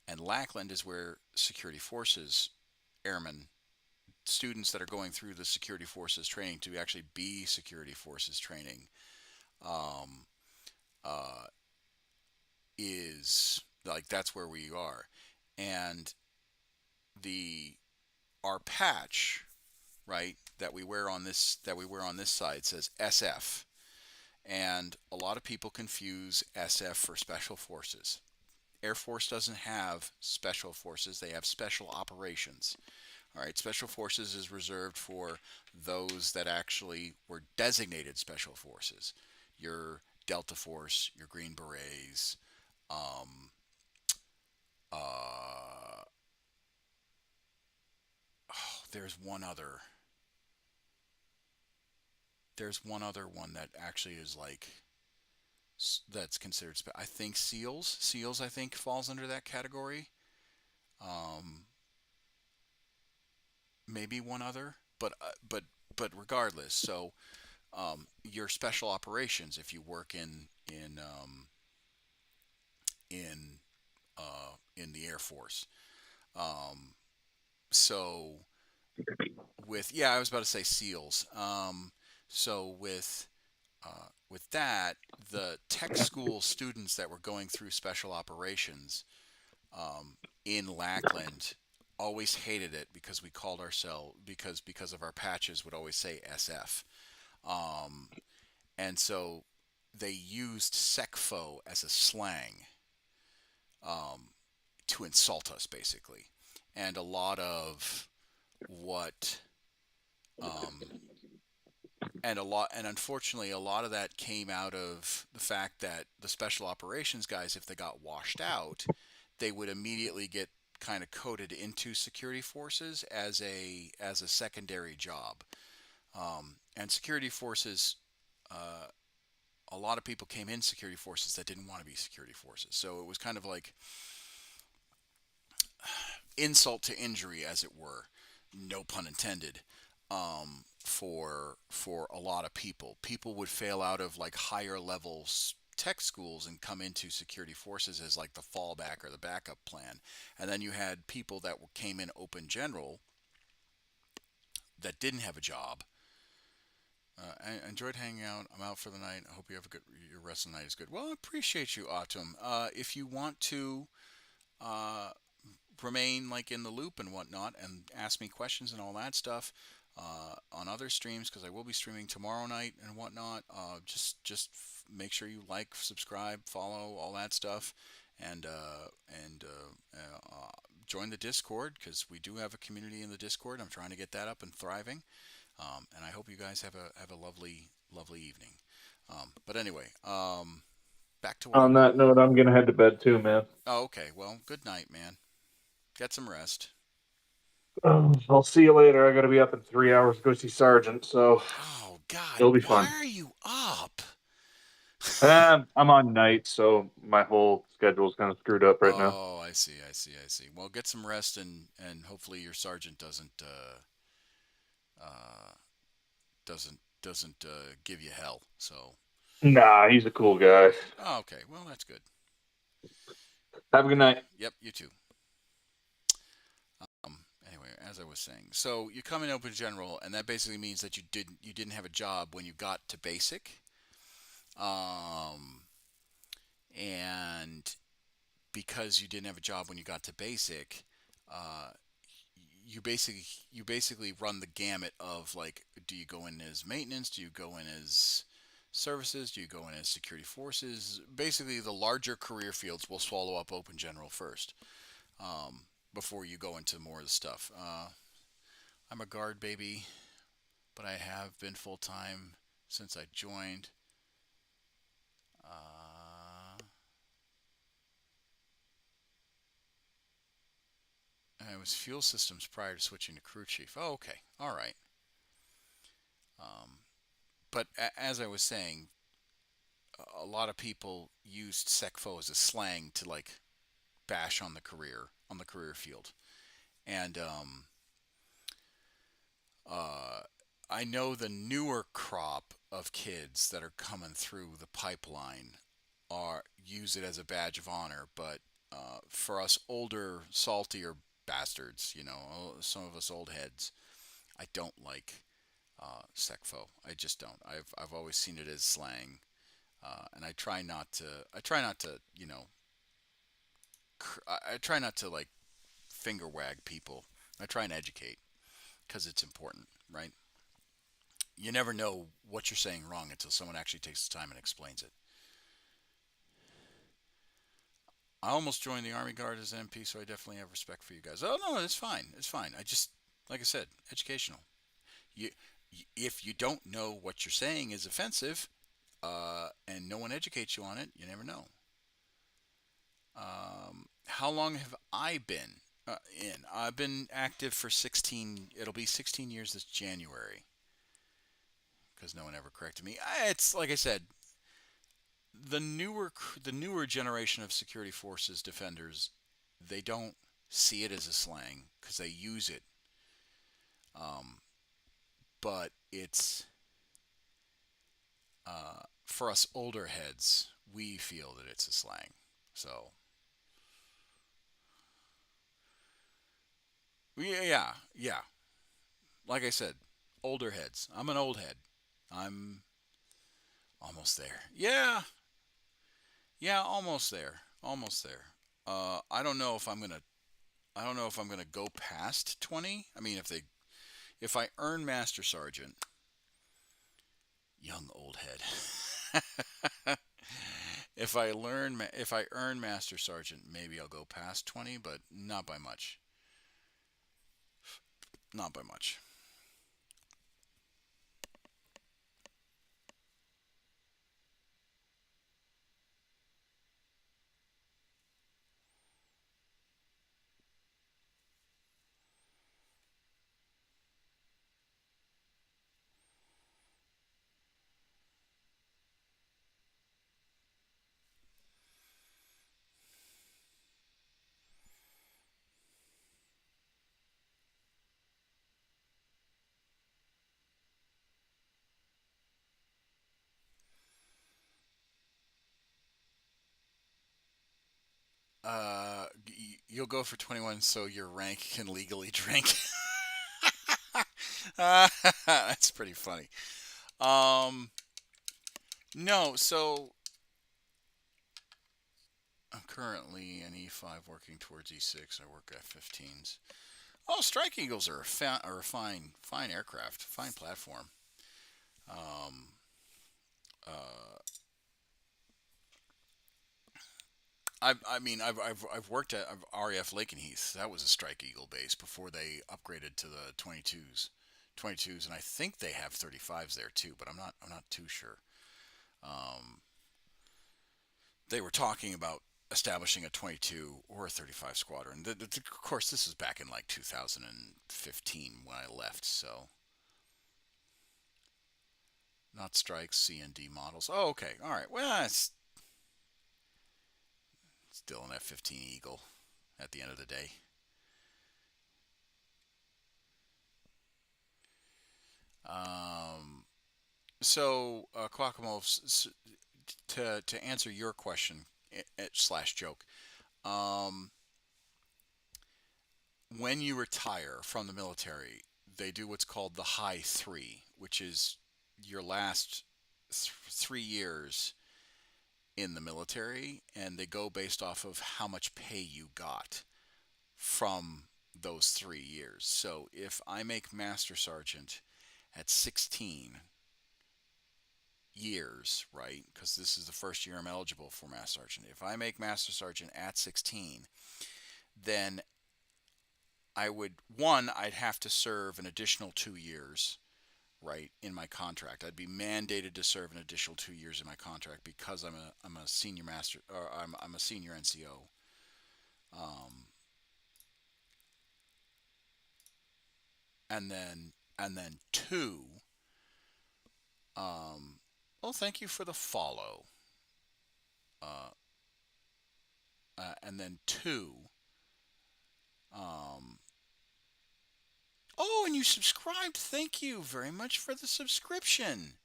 And Lackland is where security forces airmen, students that are going through the security forces training to actually be security forces training, is like, that's where we are. And our patch, right, that we wear on this side says SF, and a lot of people confuse SF for special forces. Air Force doesn't have special forces; they have special operations. All right, special forces is reserved for those that actually were designated special forces. Your Delta Force, your Green Berets. There's one other. There's one other one that actually is like, that's considered. I think SEALs. SEALs, I think, falls under that category. Maybe one other, but regardless. So your special operations, if you work in the Air Force. So I was about to say SEALs. So with that, the tech school students that were going through special operations in Lackland always hated it because we called ourselves, because of our patches would always say SF. And so they used SecFo as a slang to insult us, basically. And a lot of what and unfortunately a lot of that came out of the fact that the special operations guys, if they got washed out, they would immediately get kind of coded into security forces as a secondary job. And security forces, a lot of people came in security forces that didn't want to be security forces, so it was kind of like insult to injury, as it were, no pun intended. For a lot of people, would fail out of like higher levels tech schools and come into security forces as like the fallback or the backup plan. And then you had people that came in open general that didn't have a job. I enjoyed hanging out. I'm out for the night. I hope you have your rest of the night is good. Well, I appreciate you, Autumn. If you want to remain like in the loop and whatnot and ask me questions and all that stuff on other streams, because I will be streaming tomorrow night and whatnot, just make sure you like, subscribe, follow, all that stuff, and join the Discord, because we do have a community in the Discord. I'm trying to get that up and thriving, and I hope you guys have a lovely evening. But anyway, back to on that note, I'm gonna head to bed too, man. Oh, okay. Well, good night, man. Get some rest. I'll see you later. I gotta be up in 3 hours to go see Sergeant, so Oh God, it'll be why fun. are you up? I'm on night, so my whole schedule is kind of screwed up right now. Oh, I see, I see, I see. Well, get some rest, and hopefully your sergeant uh, doesn't give you hell. So, Nah, he's a cool guy. oh, okay. Well, that's good. Have a good night. Yep, you too. Anyway, as I was saying, so you come in open general, and that basically means that you didn't have a job when you got to basic, um, and because you didn't have a job when you got to basic, uh, you basically run the gamut of, like, do you go in as maintenance? Do you go in as services? Do you go in as security forces? Basically, the larger career fields will swallow up open general first, um, before you go into more of the stuff. I'm a guard baby, but I have been full time since I joined. And it was fuel systems prior to switching to crew chief. Oh, okay, all right. Um, but as I was saying, a lot of people used SecFo as a slang to, like, bash on the career field, and uh, I know the newer crop of kids that are coming through the pipeline are use it as a badge of honor, but for us older, saltier bastards, some of us old heads, I don't like SecFo. I just don't. I've always seen it as slang, and I try not to. I try not to. I try not to, like, finger wag people. I try and educate because it's important, right? You never know what you're saying wrong until someone actually takes the time and explains it. I almost joined the Army Guard as MP, so I definitely have respect for you guys. Oh no, it's fine. It's fine. I just, like I said, educational. You, if you don't know what you're saying is offensive, and no one educates you on it, you never know. How long have I been in? I've been active for 16. It'll be 16 years this January, because no one ever corrected me. It's like I said, the newer generation of security forces defenders, they don't see it as a slang because they use it. Um, but it's for us older heads, we feel that it's a slang. So yeah. Like I said, older heads. I'm an old head. I'm almost there. Yeah, almost there. Almost there. I don't know if I'm gonna. I don't know if I'm gonna go past 20. I mean, if I earn Master Sergeant, young old head. If I earn Master Sergeant, maybe I'll go past 20, but not by much. Not by much. You'll go for 21 so your rank can legally drink. That's pretty funny. Um, no, so I'm currently in E5 working towards E6. I work F-15s. Oh, Strike Eagles are a fine aircraft, fine platform. Um, uh, I've worked at RAF Lakenheath. That was a Strike Eagle base before they upgraded to the 22s, and I think they have 35s there too, but I'm not too sure. Um, they were talking about establishing a 22 or a 35 squadron. Of course, this is back in like 2015 when I left, so Not strikes, C and D models. Oh, okay. All right. Well, it's still an F-15 Eagle at the end of the day. So, Quacamo, to answer your question slash joke, when you retire from the military, they do what's called the high three, which is your last 3 years in the military, and they go based off of how much pay you got from those 3 years. So if I make Master Sergeant at 16 years, right? Because this is the first year I'm eligible for Master Sergeant. If I make Master Sergeant at 16, then I'd have to serve an additional 2 years, right, in my contract. I'd be mandated to serve an additional 2 years in my contract because I'm a senior master, or I'm a senior NCO. And then two. Well, thank you for the follow. And then two. Oh, and you subscribed. Thank you very much for the subscription.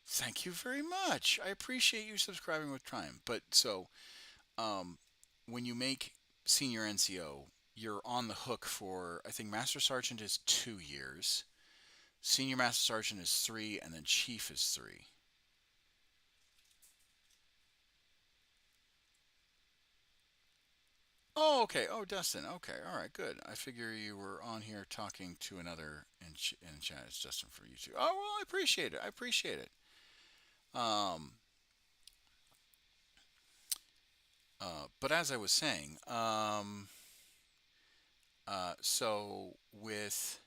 Thank you very much. I appreciate you subscribing with time. But so, when you make senior NCO, you're on the hook for, I think Master Sergeant is 2 years, Senior Master Sergeant is 3, and then Chief is 3. Oh, okay. Oh, Dustin. Okay. All right. Good. I figure you were on here talking to another in chat. It's Dustin for YouTube. Oh, well, I appreciate it. I appreciate it. But as I was saying, so with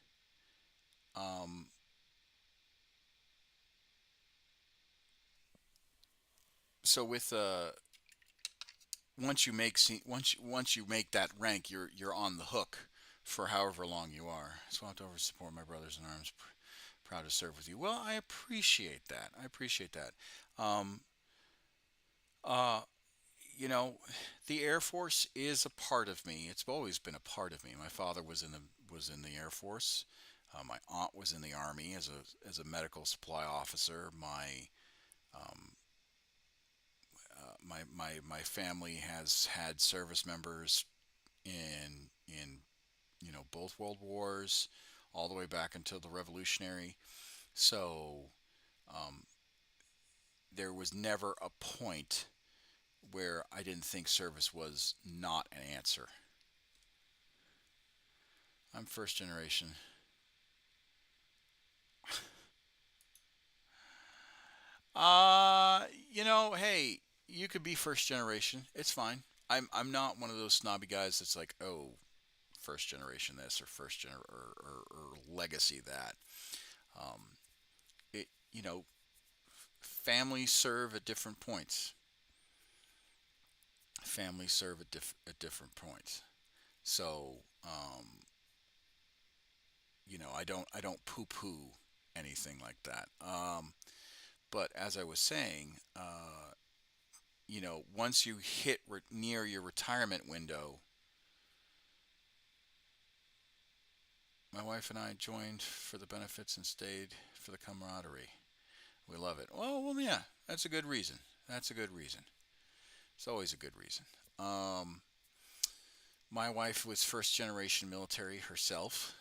so with once you make that rank, you're on the hook for however long you are. Swapped over to support my brothers in arms. Proud to serve with you. Well, I appreciate that. I appreciate that. Um, uh, you know, the Air Force is a part of me. It's always been a part of me. My father was in the Air Force. My aunt was in the Army as a medical supply officer. Um, my family has had service members in both World Wars, all the way back until the Revolutionary. So um, there was never a point where I didn't think service was not an answer. I'm first generation. Hey, you could be first generation. It's fine. I'm not one of those snobby guys that's like, oh, first generation this or or legacy that. Um, it families serve at different points. Families serve at different points. So I don't poo poo anything like that. But as I was saying, once you hit near your retirement window, my wife and I joined for the benefits and stayed for the camaraderie. We love it. Well, yeah, that's a good reason. That's a good reason. It's always a good reason. My wife was first generation military herself.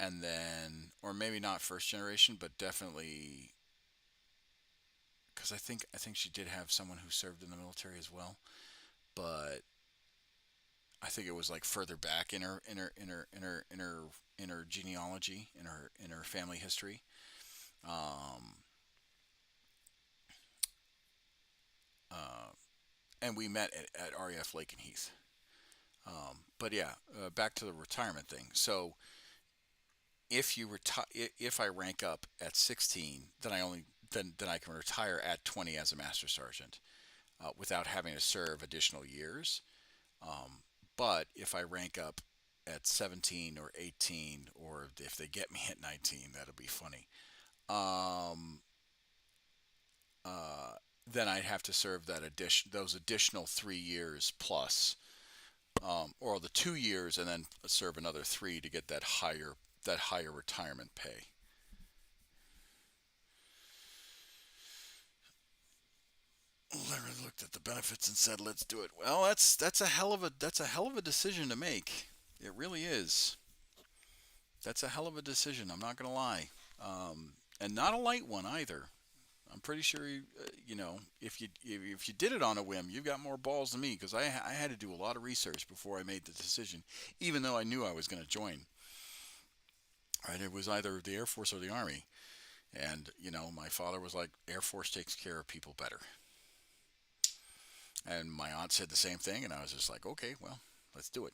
And then, or maybe not first generation, but definitely, because I think she did have someone who served in the military as well. But I think it was like further back in her genealogy, in her family history. Um, uh, and we met at RAF Lake and Heath. But yeah, back to the retirement thing. So if I rank up at 16, then I can retire at 20 as a master sergeant, without having to serve additional years. But if I rank up at 17 or 18, or if they get me at 19, that'll be funny. Um, uh, then I'd have to serve those additional 3 years plus, or the 2 years, and then serve another 3 to get that higher retirement pay. Larry looked at the benefits and said, "Let's do it." Well, that's a hell of a decision to make. It really is. That's a hell of a decision. I'm not gonna lie, and not a light one either. I'm pretty sure if you did it on a whim, you've got more balls than me, because I had to do a lot of research before I made the decision, even though I knew I was going to join. Right, it was either the Air Force or the Army, and my father was like, Air Force takes care of people better, and my aunt said the same thing, and I was just like, okay, well, let's do it.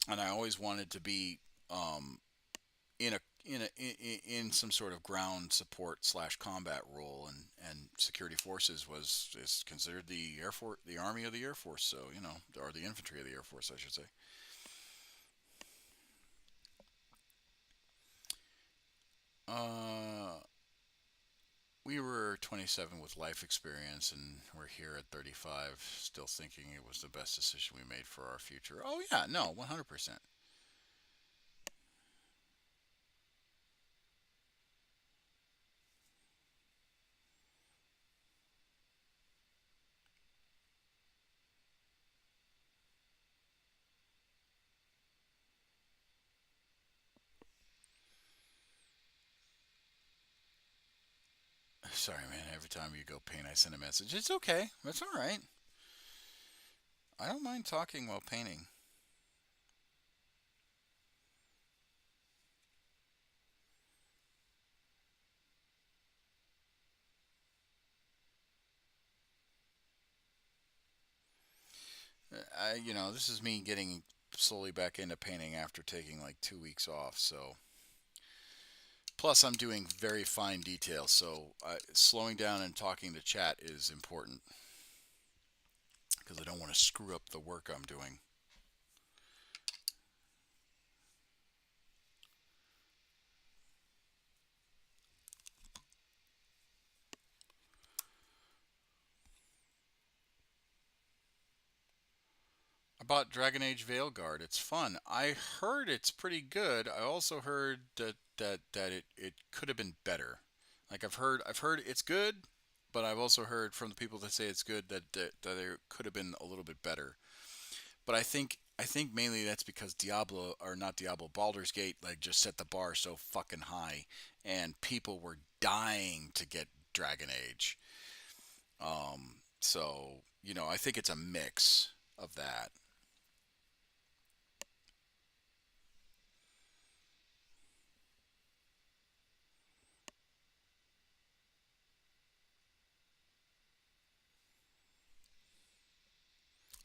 And I always wanted to be in a in some sort of ground support / combat role, and security forces is considered the Air Force, the Army of the Air Force, so or the infantry of the Air Force, I should say. We were 27 with life experience, and we're here at 35, still thinking it was the best decision we made for our future. Oh yeah, no, 100%. Sorry, man. Every time you go paint, I send a message. It's okay. That's all right. I don't mind talking while painting. This is me getting slowly back into painting after taking like 2 weeks off. So, plus I'm doing very fine details. So, slowing down and talking to chat is important, because I don't want to screw up the work I'm doing. I bought Dragon Age Veilguard. It's fun. I heard it's pretty good. I also heard that it could have been better. Like I've heard it's good, but I've also heard from the people that say it's good that it could have been a little bit better. But I think mainly that's because Diablo, or not Diablo, Baldur's Gate, like, just set the bar so fucking high, and people were dying to get Dragon Age. So I think it's a mix of that.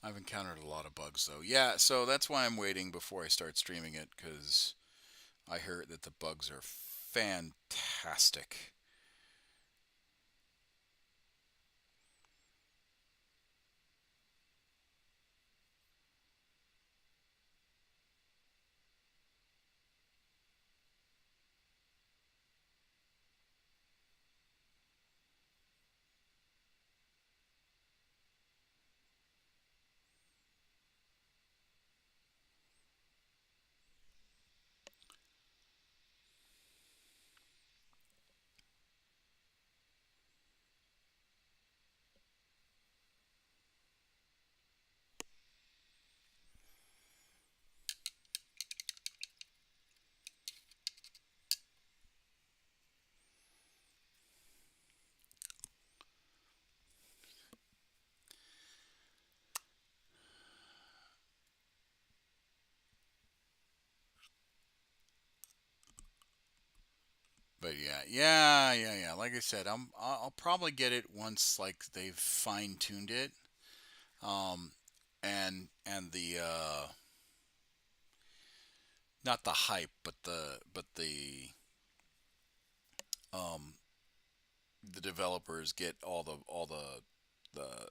I've encountered a lot of bugs though. Yeah, so that's why I'm waiting before I start streaming it, because I heard that the bugs are fantastic. But yeah. Like I said, I'll probably get it once, like, they've fine tuned it. Um, and the not the hype, but um the developers get the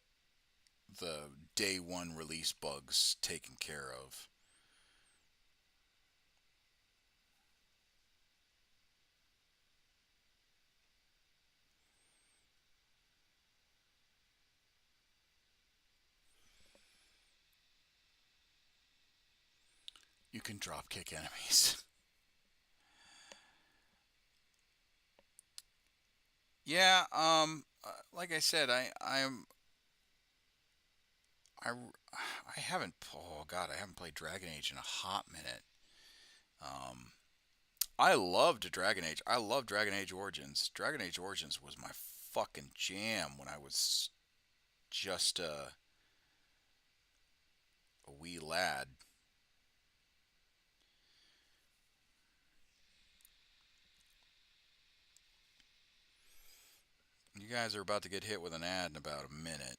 the day one release bugs taken care of. You can drop kick enemies. Yeah, like I said, I I haven't. Oh God, I haven't played Dragon Age in a hot minute. Um, I loved Dragon Age. I love Dragon Age Origins. Dragon Age Origins was my fucking jam when I was just a wee lad. You guys are about to get hit with an ad in about a minute.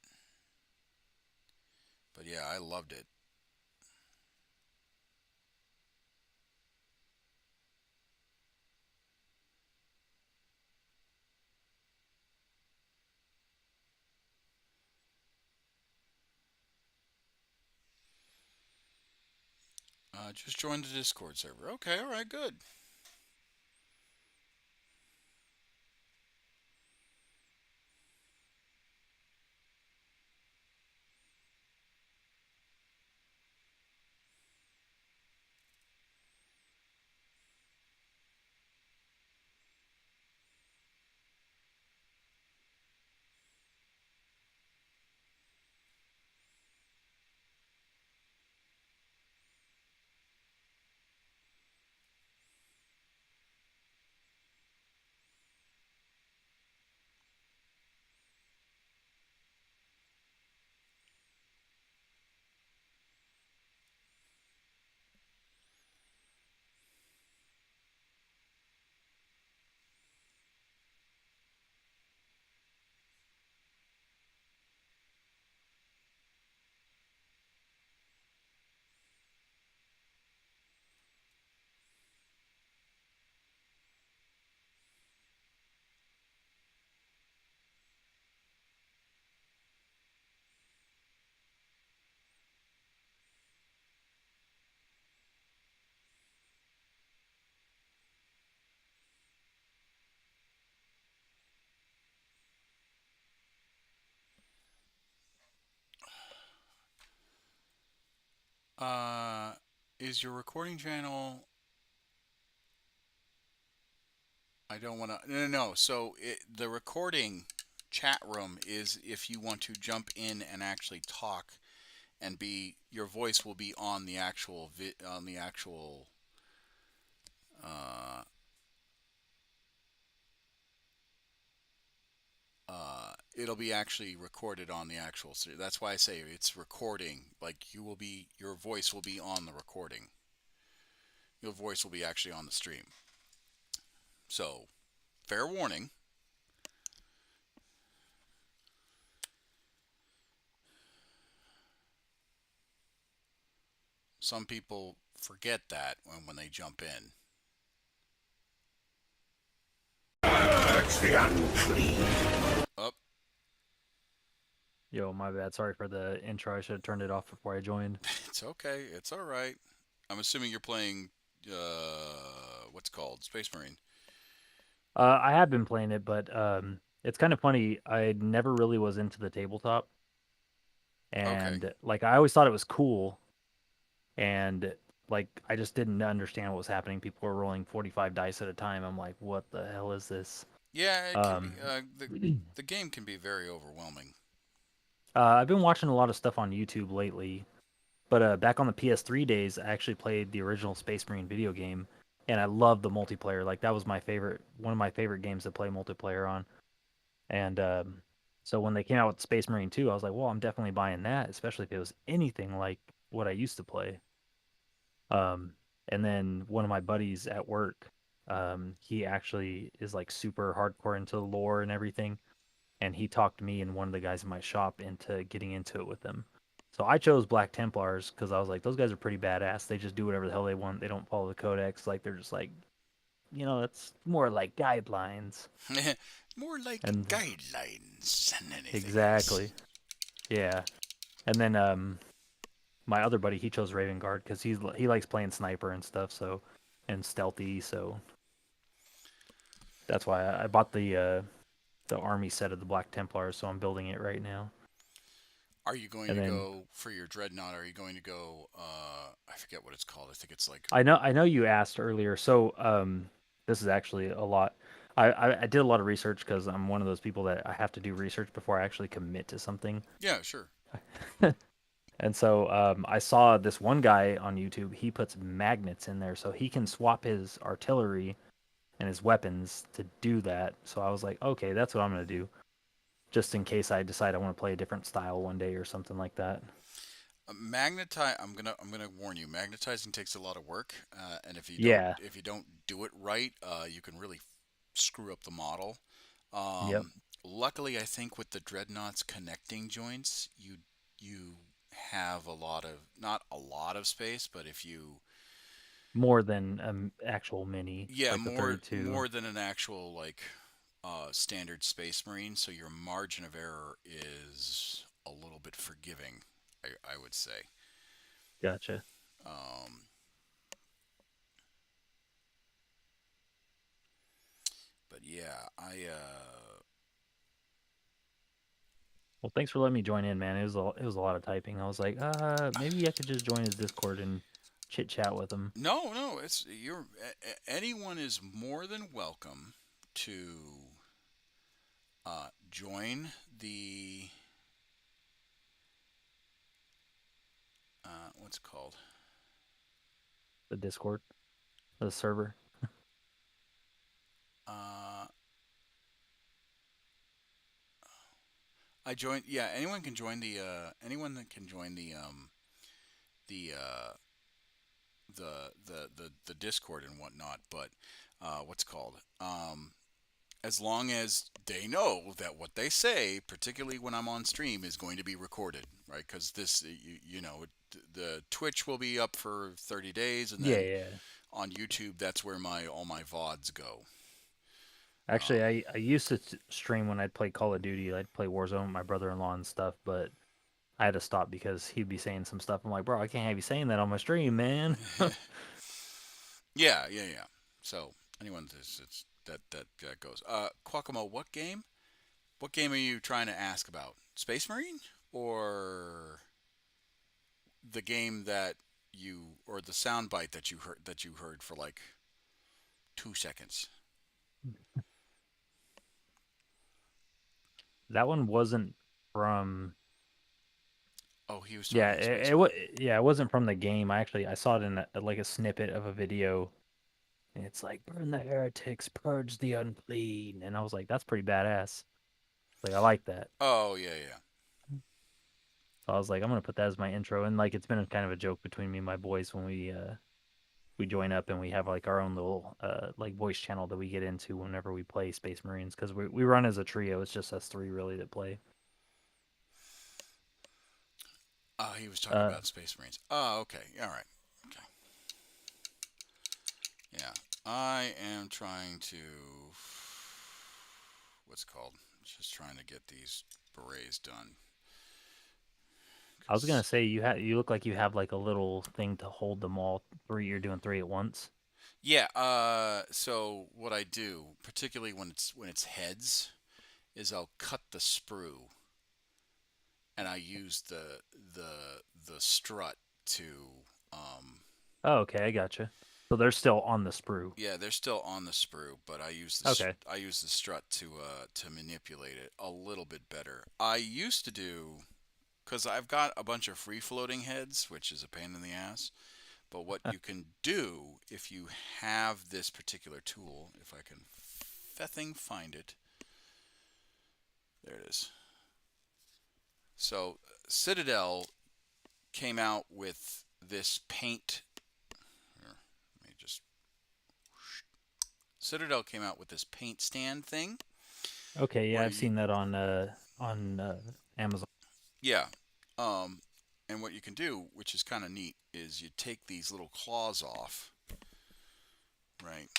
But yeah, I loved it. Just joined the Discord server. Okay, all right, good. Uh, is your recording channel? I don't want to. No, no, no. So the recording chat room is if you want to jump in and actually talk, and be your voice will be on the actual uh, it'll be actually recorded on the actual. That's why I say it's recording. Like your voice will be on the recording. Your voice will be actually on the stream. So, fair warning. Some people forget that when they jump in. Up. Yo, my bad. Sorry for the intro. I should have turned it off before I joined. It's okay. It's all right. I'm assuming you're playing what's it called Space Marine. I have been playing it, but it's kind of funny. I never really was into the tabletop, Okay. and like I always thought it was cool, and like I just didn't understand what was happening. People were rolling 45 dice at a time. I'm like, what the hell is this? Yeah, it can be. Um, The game can be very overwhelming. I've been watching a lot of stuff on YouTube lately, but back on the PS3 days, I actually played the original Space Marine video game, and I loved the multiplayer. Like that was my favorite, one of my favorite games to play multiplayer on. And so when they came out with Space Marine 2, I was like, well, I'm definitely buying that, especially if it was anything like what I used to play. And then one of my buddies at work, he actually is like super hardcore into the lore and everything, and he talked me and one of the guys in my shop into getting into it with him. So I chose Black Templars because I was like, those guys are pretty badass. They just do whatever the hell they want. They don't follow the codex. Like they're just like, that's more like guidelines. More like And guidelines than anything else. exactly, yeah. And then my other buddy, he chose Raven Guard because he likes playing sniper and stuff. So and stealthy. So that's why I bought the army set of the Black Templars. So I'm building it right now. Are you going And to then go for your dreadnought? Are you going to go? I forget what it's called. I think it's like. I know you asked earlier. So this is actually a lot. I did a lot of research because I'm one of those people that I have to do research before I actually commit to something. Yeah, sure. And so I saw this one guy on YouTube. He puts magnets in there so he can swap his artillery and his weapons to do that. So I was like, okay, that's what I'm gonna do, just in case I decide I want to play a different style one day or something like that. Magnetize. I'm gonna warn you. Magnetizing takes a lot of work, and Yeah. if you don't do it right, you can really screw up the model. Yep. Luckily, I think with the dreadnoughts connecting joints, you have a lot of not a lot of space, but if you More than actual mini, yeah like the 32. more than an actual like standard Space Marine, so your margin of error is a little bit forgiving, I would say. Gotcha. Um, but yeah, Well, thanks for letting me join in, man. It was a lot of typing. I was like, maybe I could just join his Discord and chit chat with him. no, it's anyone is more than welcome to join the what's it called? The Discord, the server. Uh, I joined. Yeah, anyone can join the. Anyone that can join the the Discord and whatnot. But what's it called? As long as they know that what they say, particularly when I'm on stream, is going to be recorded, right? Because this, the Twitch will be up for 30 days, and Yeah, then yeah. on YouTube, that's where all my VODs go. Actually, I used to stream when I'd play Call of Duty. I'd play Warzone with my brother-in-law and stuff, but I had to stop because he'd be saying some stuff. I'm like, bro, I can't have you saying that on my stream, man. Yeah. So anyone, it's that goes. Quackamo, what game? What game are you trying to ask about? Space Marine or the game that or the soundbite that you heard for like 2 seconds? That one wasn't from. Oh, he was talking about Space Marine. It wasn't from the game. I saw it in like a snippet of a video. And it's like, burn the heretics, purge the unclean, and I was like, that's pretty badass. Like I like that. Oh yeah. So I was like, I'm gonna put that as my intro, and like it's been a kind of a joke between me and my boys when we join up and we have like our own little like voice channel that we get into whenever we play Space Marines because we run as a trio. It's just us three really that play. He was talking about Space Marines. Oh, okay. All right. Okay. Yeah, I am trying to. What's it called? Just trying to get these berets done. I was gonna say you look like you have like a little thing to hold them all three. You're doing three at once. Yeah. So what I do, particularly when it's heads, is I'll cut the sprue, and I use the strut to. Oh, okay, I gotcha. So they're still on the sprue. Yeah, they're still on the sprue, but I use I use the strut to manipulate it a little bit better. I used to do because I've got a bunch of free floating heads, which is a pain in the ass. But what you can do if you have this particular tool, if I can fething find it, there it is. So Citadel came out with this paint. Here, let me just. Citadel came out with this paint stand thing. Okay, yeah, I've seen that on Amazon. Yeah, And what you can do, which is kind of neat, is you take these little claws off, right?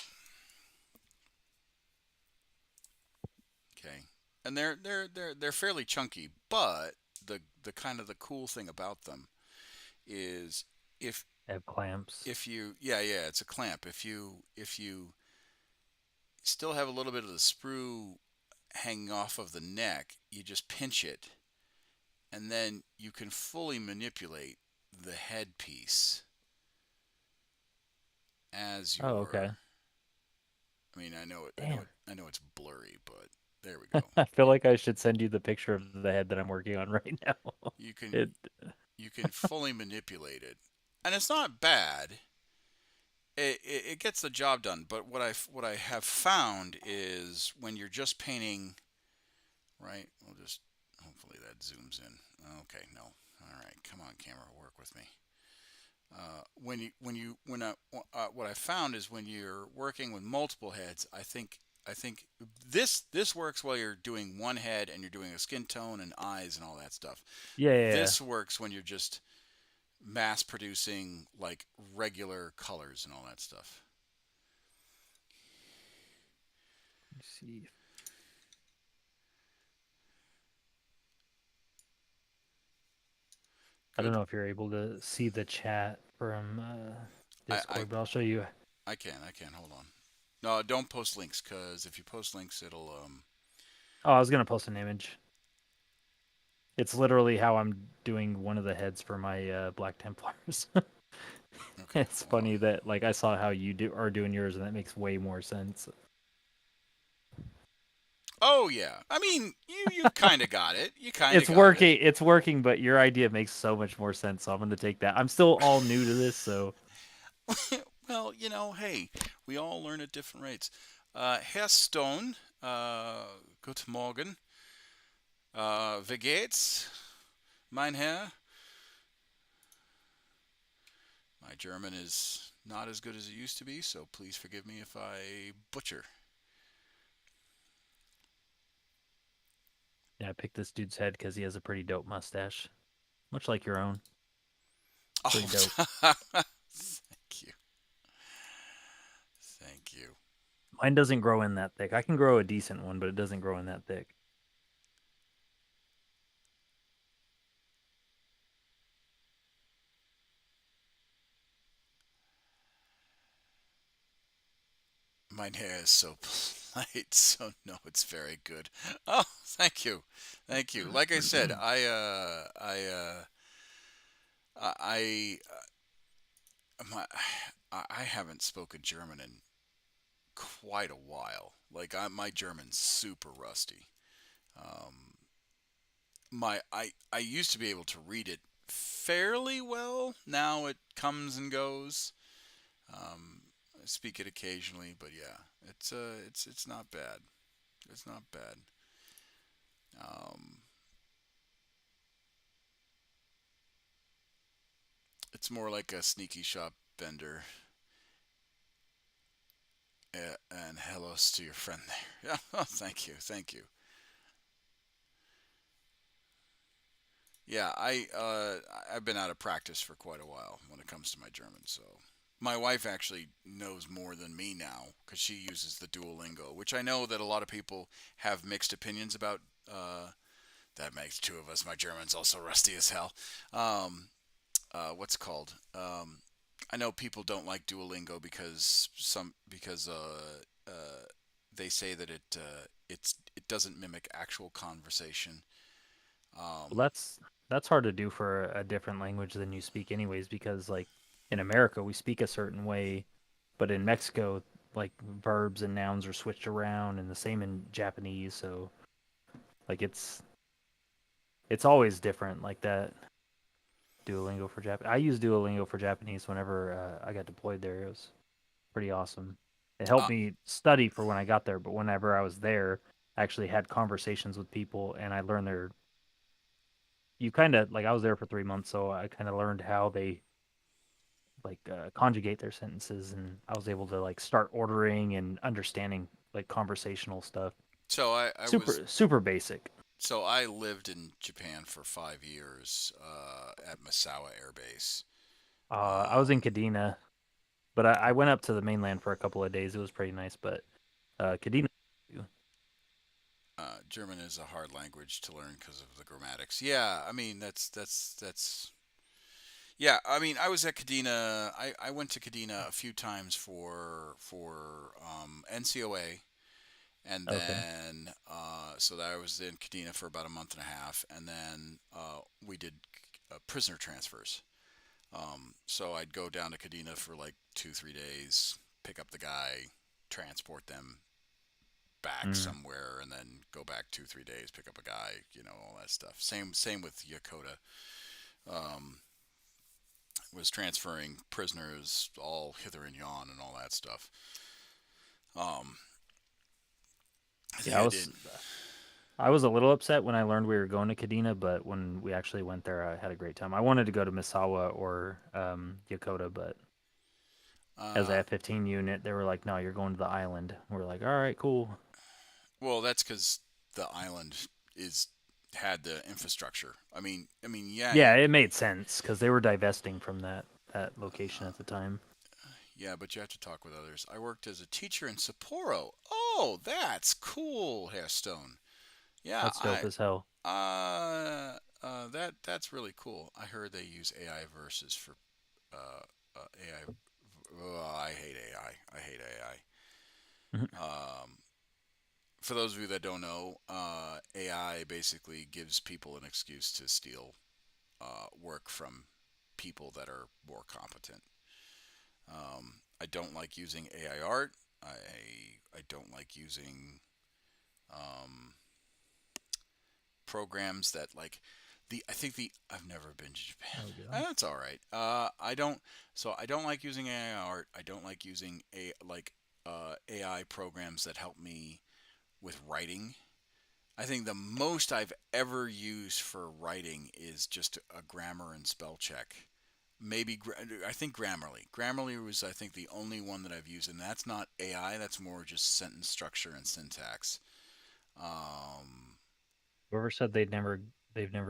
Okay, and they're fairly chunky, but the kind of the cool thing about them is if They have clamps. if you yeah, it's a clamp. If you still have a little bit of the sprue hanging off of the neck, you just pinch it, and then you can fully manipulate the headpiece as Oh, your. okay. I mean, I know it. Damn. I know it's blurry, but there we go. I feel like I should send you the picture of the head that I'm working on right now. You can It, you can fully manipulate it, and it's not bad. It gets the job done. But what I have found is when you're just painting, right? We'll just hopefully that zooms in. Okay, no. All right, come on, camera, work with me. What I found is when you're working with multiple heads, I think this works while you're doing one head and you're doing a skin tone and eyes and all that stuff. yeah. This works when you're just mass producing like regular colors and all that stuff. Let's see. I don't know if you're able to see the chat from Discord, but I'll show you. I can. Hold on. No, don't post links, because if you post links, it'll Oh, I was gonna post an image. It's literally how I'm doing one of the heads for my Black Templars. Okay, It's hold funny on. that like I saw how you are doing yours, and that makes way more sense. Oh yeah. I mean, you kind of got it. You kind of It's got working. It's working, but your idea makes so much more sense. So I'm gonna take that. I'm still all new to this, so it. Well, hey, we all learn at different rates. Herr Stone, guten Morgen. Wie geht's, mein Herr? My German is not as good as it used to be, so please forgive me if I butcher. yeah, I picked this dude's head because he has a pretty dope mustache, much like your own. Pretty dope. Thank you. Thank you. Mine doesn't grow in that thick. I can grow a decent one, but it doesn't grow in that thick. My hair is so light, so no, it's very good. Oh, thank you, thank you. Like I said, I, my, I haven't spoken German in quite a while. Like my German's super rusty. Um, I used to be able to read it fairly well. Now it comes and goes. I speak it occasionally, but yeah, it's not bad. It's not bad. Um, it's more like a sneaky shop vendor. And hellos to your friend there. Yeah, oh, thank you, thank you. Yeah, I've been out of practice for quite a while when it comes to my German. So my wife actually knows more than me now because she uses the Duolingo, which I know that a lot of people have mixed opinions about. That makes two of us. My German's also rusty as hell. What's it called? I know people don't like Duolingo because they say that it doesn't mimic actual conversation. Well, that's hard to do for a different language than you speak, anyways, because like in America we speak a certain way, but in Mexico, like verbs and nouns are switched around, and the same in Japanese. So like it's always different like that. Duolingo for Japan. I use Duolingo for Japanese whenever I got deployed there. It was pretty awesome. It helped Uh, me study for when I got there, but whenever I was there, I actually had conversations with people, and I learned their. You kind of like I was there for 3 months, so I kind of learned how they like conjugate their sentences, and I was able to like start ordering and understanding like conversational stuff. so I was Super basic. So I lived in Japan for 5 years at Misawa Air Base. I was in Um, Kadena, but I went up to the mainland for a couple of days. It was pretty nice, but Kadena. German is a hard language to learn because of the grammatics. Yeah, I mean that's. Yeah, I mean I was at Kadena. I went to Kadena a few times for NCOA, and Okay. then so that I was in Kadena for about a month and a half, and then we did prisoner transfers. So I'd go down to Kadena for like 2 3 days, pick up the guy, transport them back Mm. somewhere, and then go back 2 3 days, pick up a guy, all that stuff. Same with Yokota. Um, was transferring prisoners all hither and yon and all that stuff. Um, I think Yeah, I did. I was a little upset when I learned we were going to Kadena, but when we actually went there, I had a great time. I wanted to go to Misawa or Yokota, but as a Uh, F-15 unit, they were like, "No, you're going to the island." We're like, "All right, cool." well, that's because the island is had the infrastructure. Yeah, Yeah, it made sense because they were divesting from that location at the time. yeah, but you have to talk with others. I worked as a teacher in Sapporo. Oh, that's cool, Hairstone. Yeah, That's dope as hell. that's really cool. I heard they use AI versus for AI. Oh, I hate AI. I hate Mhm. AI. For those of you that don't know, AI basically gives people an excuse to steal work from people that are more competent. I don't like using AI art. I don't like using um, programs that like the I think the I've never been to Japan. Oh god. That's all right. I don't like using AI art. I don't like using AI programs that help me with writing. I think the most I've ever used for writing is just a grammar and spell check. Maybe I think Grammarly. Grammarly was I think the only one that I've used, and that's not AI. That's more just sentence structure and syntax. Um, Whoever said they've never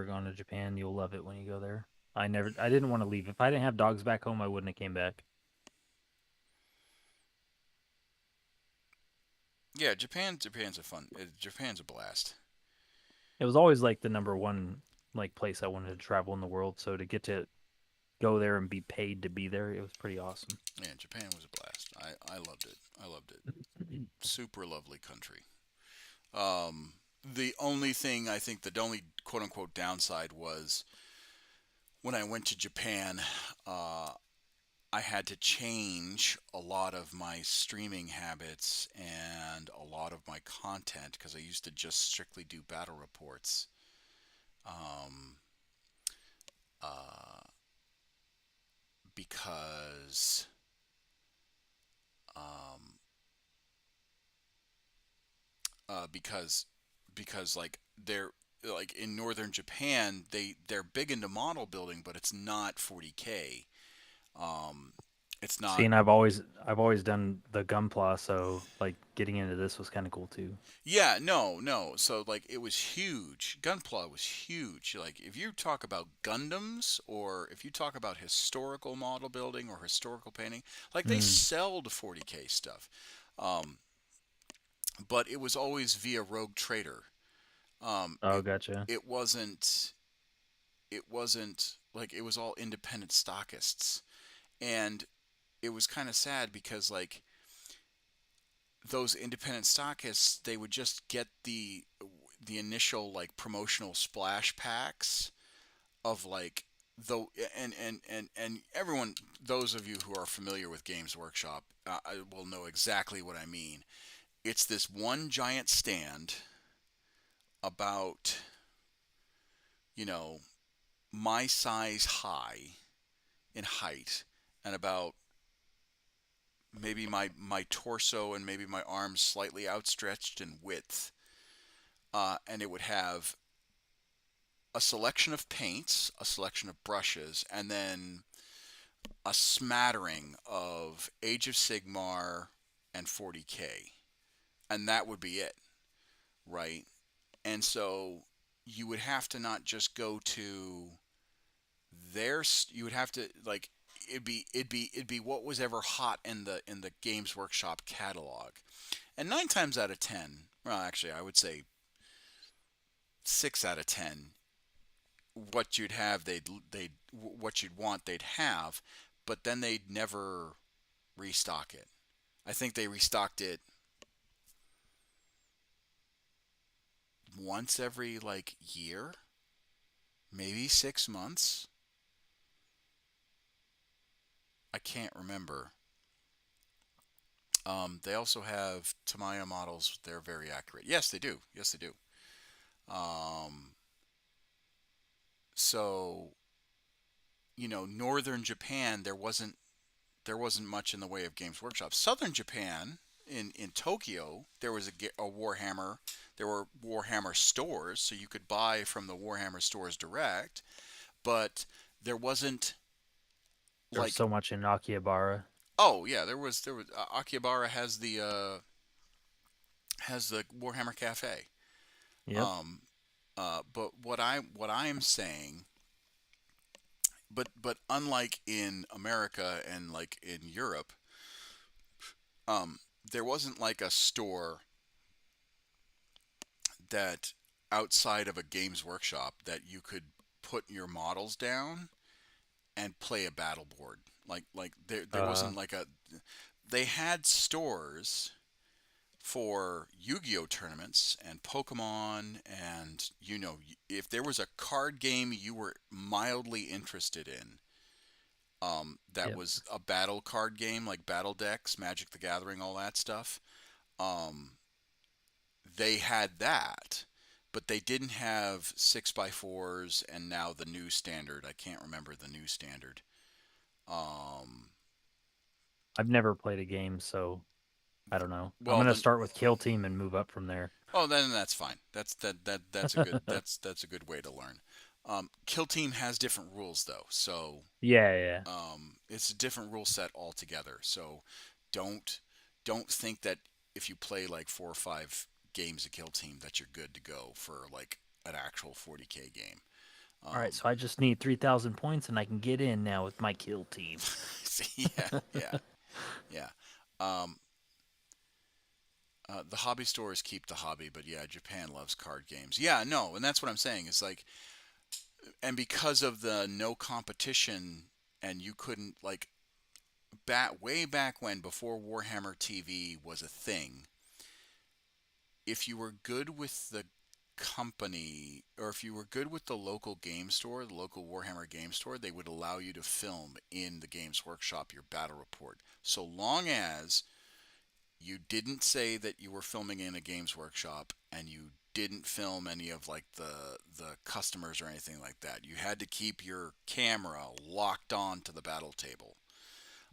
gone to Japan, you'll love it when you go there. I didn't want to leave. If I didn't have dogs back home, I wouldn't have came back. yeah, Japan's a fun. Japan's a blast. It was always like the number one like place I wanted to travel in the world. So to get to go there and be paid to be there, it was pretty awesome. Yeah, Japan was a blast. I loved it. I loved it. Super lovely country. The only thing I think the only quote unquote downside was when I went to Japan, uh, I had to change a lot of my streaming habits and a lot of my content because I used to just strictly do battle reports. Um, uh, because um, because like they're like in northern Japan they're big into model building, but it's not 40K. Um, it's See, not. and I've always done the Gunpla, so like getting into this was kind of cool too. Yeah, no, no. So like it was huge. Gunpla was huge. Like if you talk about Gundams or if you talk about historical model building or historical painting, like they Mm. sell to 40K stuff. Um, but it was always via Rogue Trader. Um, Oh, it gotcha. it wasn't like it was all independent stockists, and it was kind of sad because like those independent stockists they would just get the initial like promotional splash packs of like though and everyone those of you who are familiar with Games Workshop will know exactly what I mean. It's this one giant stand about you know my size high in height and about maybe my torso and maybe my arms slightly outstretched in width, and it would have a selection of paints, a selection of brushes, and then a smattering of Age of Sigmar and 40K, and that would be it, right? And so you would have to not just go to you would have to like it'd be what was ever hot in the Games Workshop catalog. And 9 times out of 10, well, actually, I would say 6 out of 10, what you'd have, what you'd want, they'd have, but then they'd never restock it. I think they restocked it once every like year, maybe 6 months. I can't remember. They also have Tamiya models. They're very accurate. Yes, they do. Yes, they do. Um, so, northern Japan, there wasn't much in the way of Games Workshop. Southern Japan, in Tokyo, there was a Warhammer. There were Warhammer stores, so you could buy from the Warhammer stores direct. But there wasn't There's like, so much in Akihabara. oh yeah, there was Akihabara has the Warhammer Cafe. Yep. But what I'm saying, but unlike in America and like in Europe, there wasn't like a store that outside of a Games Workshop that you could put your models down and play a battle board. Like there wasn't like a they had stores for Yu-Gi-Oh tournaments and Pokemon, and if there was a card game you were mildly interested in, that Yep. was a battle card game like Battle Decks, Magic the Gathering, all that stuff. Um, they had that, but they didn't have 6x4s, and now the new standard. I can't remember the new standard. Um, I've never played a game, so I don't know. I'm well, gonna then, start with Kill Team and move up from there. oh, then that's fine. That's a good that's a good way to learn. Kill Team has different rules though, so Yeah. it's a different rule set altogether. So don't don't think that if you play like 4 or 5 games of Kill Team that you're good to go for like an actual 40K game. All right, so I just need 3,000 points and I can get in now with my Kill Team. Yeah. Um, the hobby stores keep the hobby, but yeah, Japan loves card games. Yeah, no, and that's what I'm saying. It's like, and because of the no competition, and you couldn't like way back when, before Warhammer TV was a thing, if you were good with the company, or if you were good with the local game store, the local Warhammer game store, they would allow you to film in the Games Workshop your battle report, so long as you didn't say that you were filming in a Games Workshop, and you didn't film any of like the customers or anything like that. You had to keep your camera locked on to the battle table.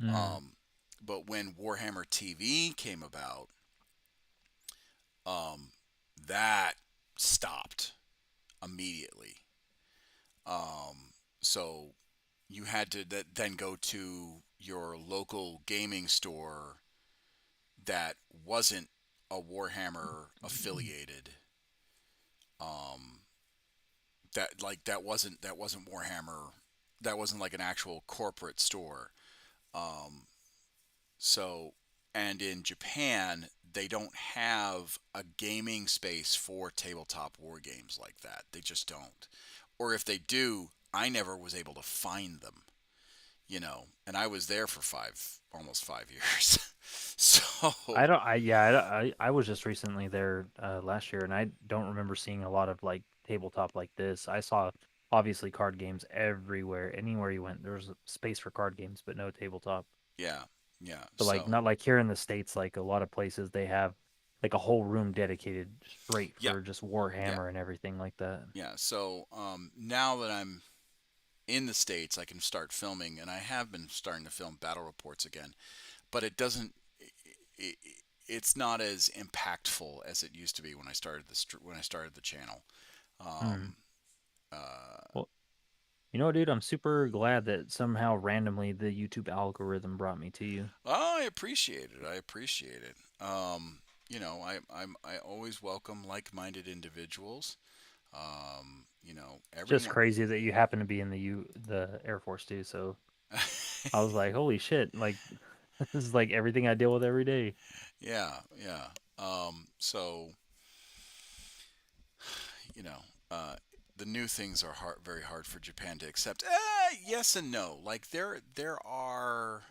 Mm. But when Warhammer TV came about, um, that stopped immediately. So you had to then go to your local gaming store that wasn't a Warhammer affiliated. That wasn't Warhammer. That wasn't like an actual corporate store. Um, so, and in Japan, they don't have a gaming space for tabletop war games like that. They just don't. Or if they do, I never was able to find them. And I was there for almost 5 years. So, I don't. I yeah. I was just recently there last year, and I don't remember seeing a lot of like tabletop like this. I saw obviously card games everywhere. Anywhere you went, there was a space for card games, but no tabletop. yeah, yeah. But like So, not like here in the States, like a lot of places they have like a whole room dedicated straight yeah, for just yeah, Warhammer and everything like that. yeah. So, now that I'm in the States, I can start filming, and I have been starting to film battle reports again. But it doesn't. It, it's not as impactful as it used to be when I started the channel. Hmm. Um, uh, Well, you know, dude, I'm super glad that somehow randomly the YouTube algorithm brought me to you. oh, I appreciate it. I appreciate it. I always welcome like-minded individuals. You know, It's just everyone. crazy that you happen to be in the Air Force too. So I was like, holy shit! Like this is like everything I deal with every day. Yeah, yeah. So you know, the new things are very hard for Japan to accept. Yes and no. Like there are.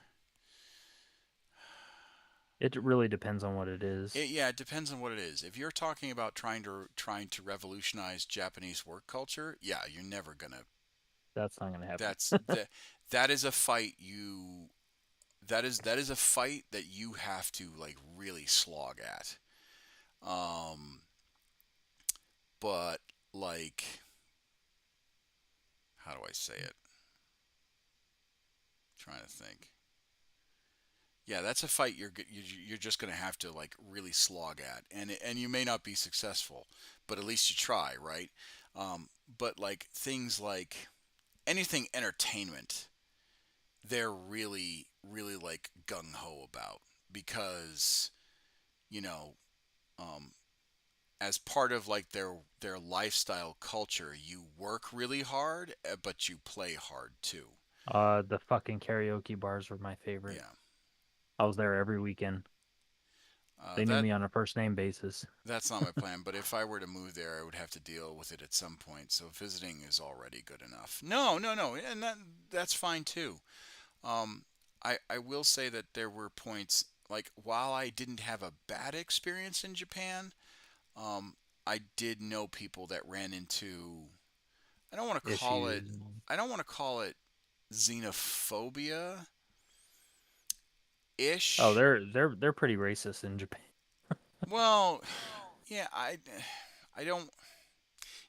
It really depends on what it is. Yeah, it depends on what it is. If you're talking about trying to revolutionize Japanese work culture, yeah, you're never gonna. That's not gonna happen. That is a fight you. That is a fight that you have to like really slog at. Um, but like, how do I say it? Trying to think. Yeah, that's a fight you're just going to have to like really slog at, and you may not be successful, but at least you try, right? But like things like anything entertainment, they're really like gung ho about because you know, um, as part of like their lifestyle culture, you work really hard, but you play hard too. The fucking karaoke bars were my favorite. Yeah, I was there every weekend. They knew that me on a first name basis. that's not my plan. But if I were to move there, I would have to deal with it at some point. So visiting is already good enough. No, no, no, and that's fine too. Um, I will say that there were points like while I didn't have a bad experience in Japan, um, I did know people that ran into. I don't want to call it. Issues. I don't want to call it xenophobia ish. Oh, they're pretty racist in Japan. Well, yeah, I don't.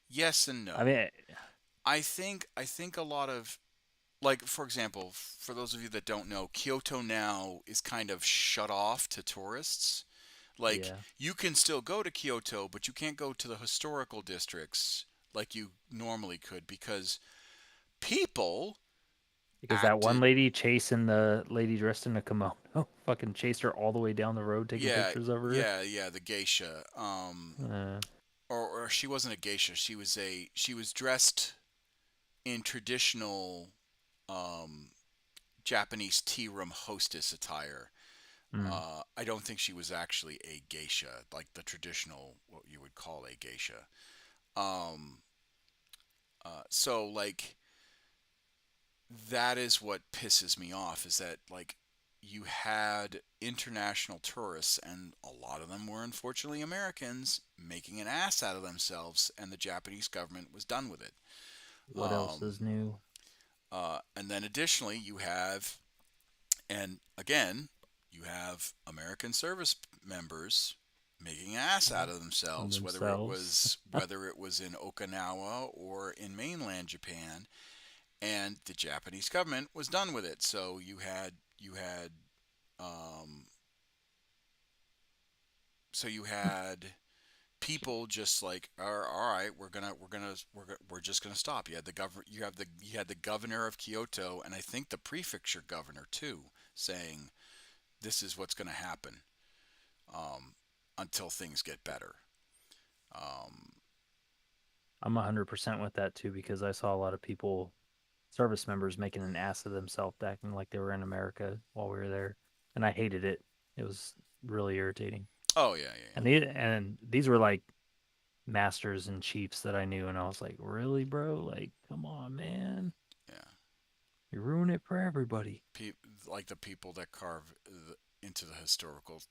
Yes and I no. mean, I think a lot of like for example, for those of you that don't know, Kyoto now is kind of shut off to tourists. Like yeah, you can still go to Kyoto, but you can't go to the historical districts like you normally could because people because that one acted. lady chasing the lady dressed in a kimono, fucking chased her all the way down the road taking Yeah, pictures of her. yeah, the geisha. Or she wasn't a geisha. She was dressed in traditional um, Japanese tea room hostess attire. Mm. I don't think she was actually a geisha, like the traditional what you would call a geisha. Um, so like that is what pisses me off is that like you had international tourists and a lot of them were unfortunately Americans making an ass out of themselves and the Japanese government was done with it. What else Um, is new? and then additionally you have and again you have American service members making an ass out of themselves Themselves. whether it was in Okinawa or in mainland Japan and the Japanese government was done with it. So you had um, you had people just like all right we're just gonna stop. You had the governor of Kyoto and I think the prefecture governor too saying this is what's gonna happen um, until things get better. Um, I'm 100% with that too because I saw a lot of people, service members, making an ass of themselves, acting like they were in America while we were there, and I hated it. It was really irritating. oh yeah, yeah, And these were like masters and chiefs that I knew, and I was like, really, bro? Like, come on, man, yeah, yeah. you ruin it for everybody. Like the people that carve into the historical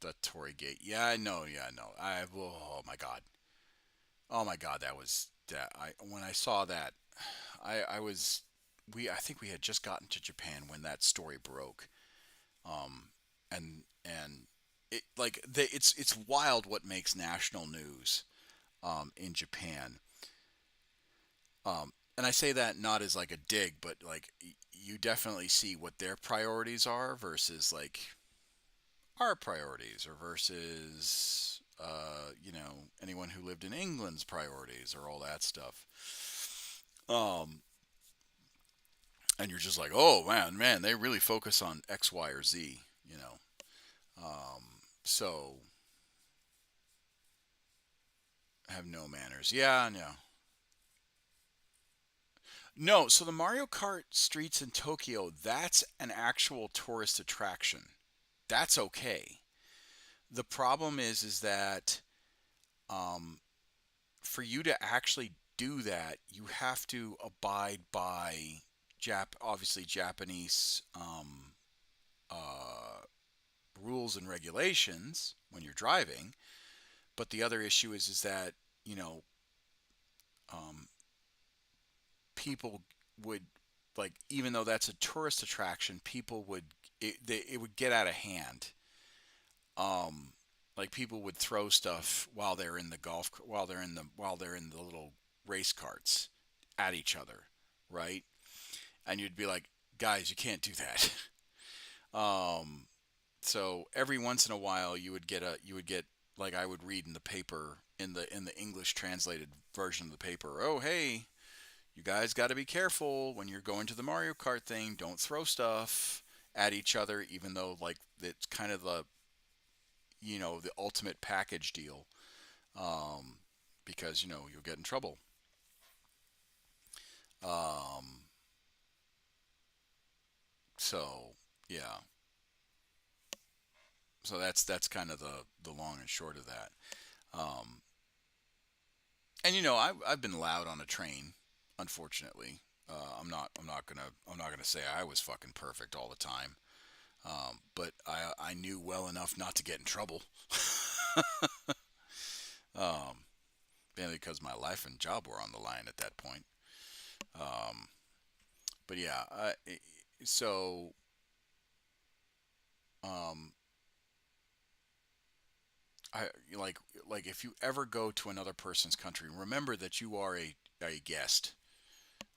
the Tory Gate. Yeah, I know. Yeah, I know. Oh my god. Oh my god, that was that. I when I saw that, I was I think we had just gotten to Japan when that story broke. Um, and it like it's wild what makes national news in Japan. And I say that not as like a dig, but like you definitely see what their priorities are versus like our priorities, or versus anyone who lived in England's priorities, or all that stuff. Um, and you're just like, oh man, they really focus on X, Y, or Z, you know. So have no manners. Yeah, no. No, so the Mario Kart streets in Tokyo, that's an actual tourist attraction. That's okay. The problem is that um, for you to actually do that, you have to abide by obviously Japanese uh, rules and regulations when you're driving. But the other issue is that you know um, people would like, even though that's a tourist attraction, people would it would get out of hand. Um, like people would throw stuff while they're in the while they're in the little race carts at each other, right? And you'd be like, guys, you can't do that. um, so every once in a while, you would get like I would read in the paper in the English translated version of the paper. Oh, hey, you guys got to be careful when you're going to the Mario Kart thing. Don't throw stuff at each other, even though like it's kind of the ultimate package deal, um, because you'll get in trouble. Um, so yeah, so that's kind of the long and short of that. Um, and I've been loud on a train, unfortunately. I'm not gonna say I was fucking perfect all the time. But I knew well enough not to get in trouble. um, Mainly because my life and job were on the line at that point. Um, but yeah, so um, I like if you ever go to another person's country, remember that you are a guest.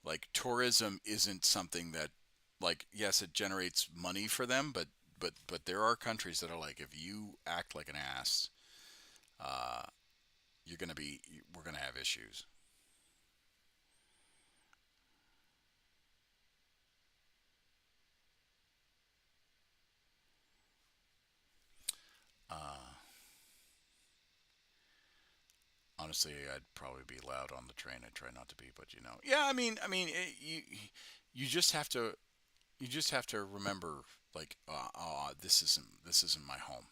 Like tourism isn't something that, like, yes, it generates money for them, but there are countries that are like, if you act like an ass, uh, we're gonna have issues. Uh, Honestly, I'd probably be loud on the train. I try not to be, but yeah. You just have to remember, like, this isn't my home.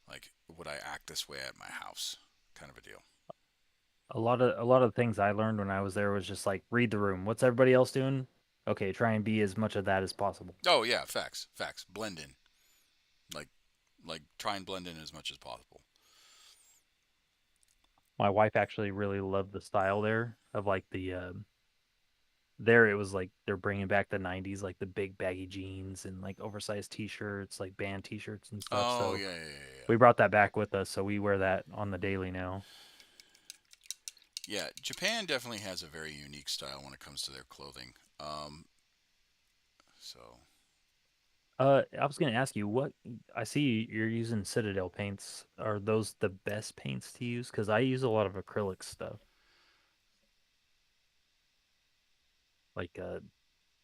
Like, would I act this way at my house? Kind of a deal. A lot of things I learned when I was there was just like read the room. What's everybody else doing? Okay, try and be as much of that as possible. Oh yeah, facts. Blend in, like, try and blend in as much as possible. My wife actually really loved the style there of like there it was like they're bringing back the 90s, like the big baggy jeans and like oversized t-shirts, like band t-shirts and stuff. Oh So yeah, yeah. we brought that back with us, so we wear that on the daily now. Yeah, Japan definitely has a very unique style when it comes to their clothing. So I was gonna ask you what I see you're using Citadel paints. Are those the best paints to use? Because I use a lot of acrylic stuff, like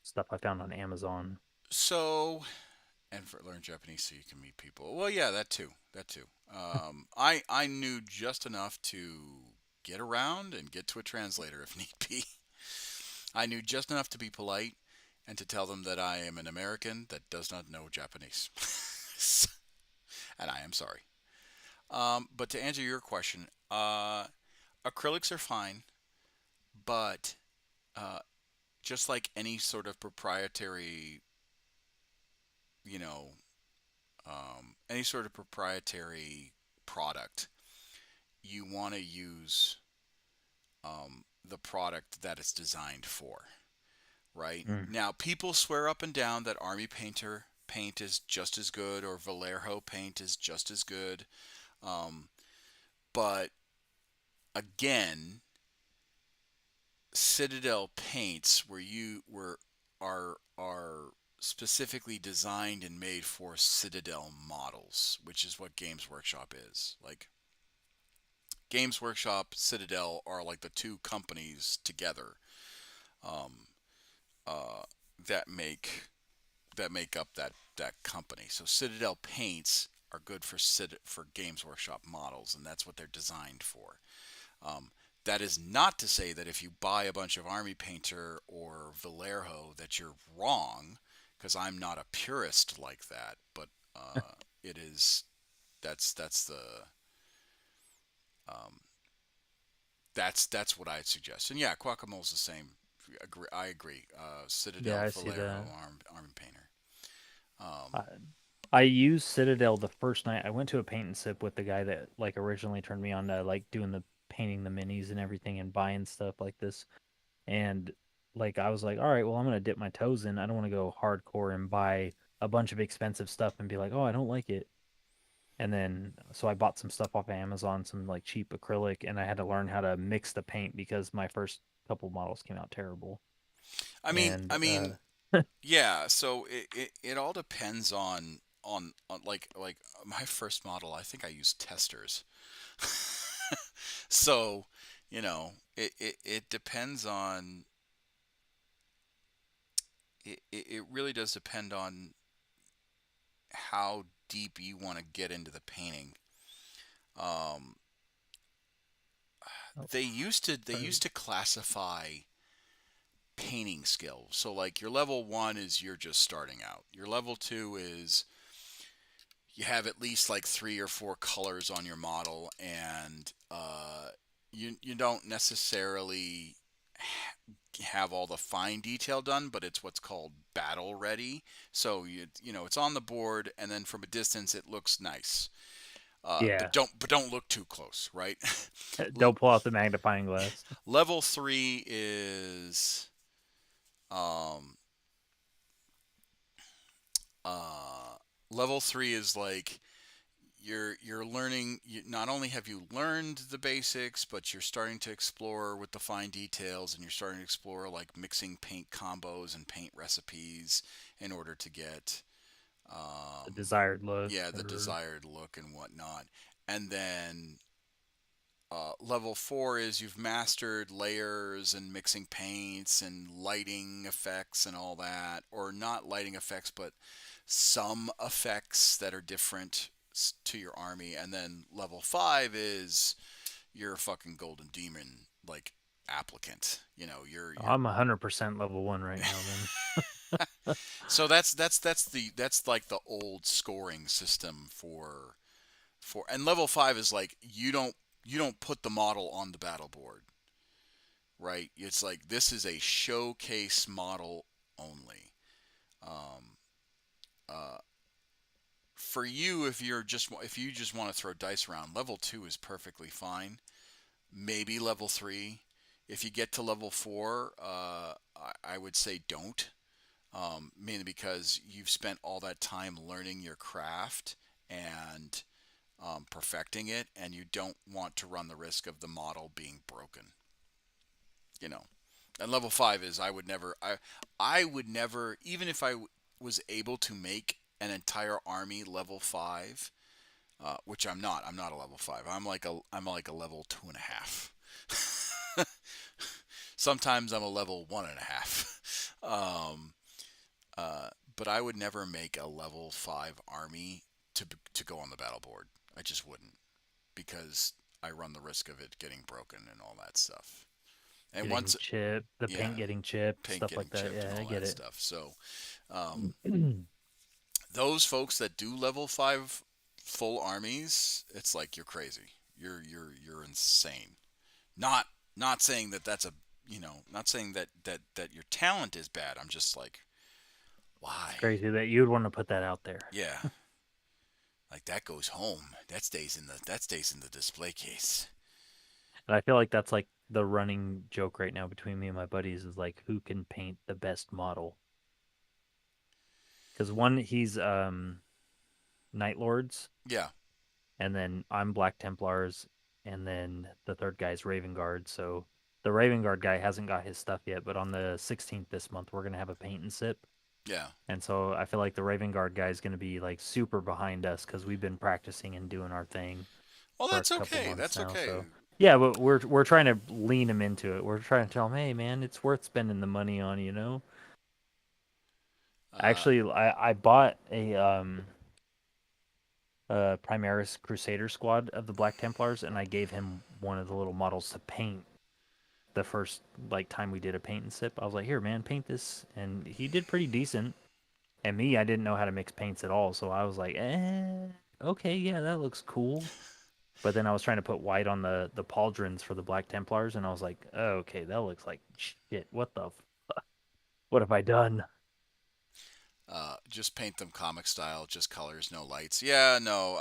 stuff I found on Amazon. so and for learn Japanese so you can meet people. Well, yeah, that too. That too. I knew just enough to get around and get to a translator if need be. I knew just enough to be polite and to tell them that I am an American that does not know Japanese, and I am sorry. But to answer your question, acrylics are fine, but uh, just like any sort of proprietary, you know, any sort of proprietary product, you want to use the product that it's designed for, right? Mm. Now, people swear up and down that Army Painter paint is just as good or Vallejo paint is just as good. Um, but again, Citadel paints are specifically designed and made for Citadel models, which is what Games Workshop is. Like Games Workshop, Citadel are like the two companies together, um, uh, that make up that company. So Citadel paints are good for for Games Workshop models, and that's what they're designed for. That is not to say that if you buy a bunch of Army Painter or Vallejo that you're wrong, because I'm not a purist like that. But it is that's the um, that's what I'd suggest. And yeah, Guacamole's the same. I agree. Yeah, Citadel, I see Vallejo, that. Army Painter. Um, I, I used Citadel the first night. I went to a paint and sip with the guy that like originally turned me on to like doing the painting the minis and everything and buying stuff like this. And like I was like, all right, well I'm gonna dip my toes in. I don't want to go hardcore and buy a bunch of expensive stuff and be like, oh, I don't like it. And then so I bought some stuff off of Amazon, some like cheap acrylic, and I had to learn how to mix the paint because my first couple models came out terrible. I mean, And I mean, yeah. So it all depends on like my first model. I think I used testers. So, it depends on it really does depend on how deep you want to get into the painting. Um, oh, they used to classify painting skill. So like your level 1 is you're just starting out. Your level 2 is you have at least like 3 or 4 colors on your model, and you don't necessarily have all the fine detail done, but it's what's called battle ready. So it's on the board, and then from a distance it looks nice. yeah, But don't look too close, right? don't pull out the magnifying glass. Level 3 is um uh level 3 is like you're learning. Not only have you learned the basics, but you're starting to explore with the fine details, and you're starting to explore like mixing paint combos and paint recipes in order to get The um, desired look. yeah, the Or desired look and whatnot. And then level 4 is you've mastered layers and mixing paints and lighting effects and all that, or not lighting effects, but some effects that are different to your army. And then level 5 is you're a fucking golden demon like applicant. You're I'm 100% level 1 right now. Then so that's like the old scoring system for and level 5 is like you don't put the model on the battle board, right? It's like this is a showcase model only. Um, uh, for you, if you just want to throw dice around, level 2 is perfectly fine. Maybe level 3. If you get to level 4, I would say don't. Mainly because you've spent all that time learning your craft and perfecting it, and you don't want to run the risk of the model being broken. You know, and level 5 is I would never, even if was able to make an entire army level 5, which I'm not. I'm not a level 5. I'm like a level 2.5. Sometimes I'm a level 1.5. But I would never make a level 5 army to go on the battle board. I just wouldn't, because I run the risk of it getting broken and all that stuff. And getting once, chipped, the yeah, paint getting chipped, paint stuff getting like that. chipped and Yeah, I all get that it. stuff. So, those folks that do level 5 full armies, it's like you're crazy. You're insane. Not not saying that that's a not saying that your talent is bad. I'm just like, why? It's crazy that you'd want to put that out there. Yeah, like that goes home. That stays in the display case. And I feel like that's like the running joke right now between me and my buddies is like who can paint the best model. Because one, he's Night Lords, Yeah, and then I'm Black Templars, and then the third guy's Raven Guard. So the Raven Guard guy hasn't got his stuff yet, but on the 16th this month we're gonna have a paint and sip. yeah. And so I feel like the Raven Guard guy is gonna be like super behind us because we've been practicing and doing our thing Well, for a that's couple okay. months That's now. okay. So yeah, but we're trying to lean him into it. We're trying to tell him, hey man, it's worth spending the money on, you know. Uh, Actually, I bought Primaris Crusader squad of the Black Templars, and I gave him one of the little models to paint the first time we did a paint and sip. I was like, here, man, paint this, and he did pretty decent. And me, I didn't know how to mix paints at all, so I was like, okay, yeah, that looks cool. But then I was trying to put white on the pauldrons for the Black Templars, and I was like, oh, okay, that looks like shit. What the fuck? What have I done? Just paint them comic style, just colors, no lights. Yeah, no.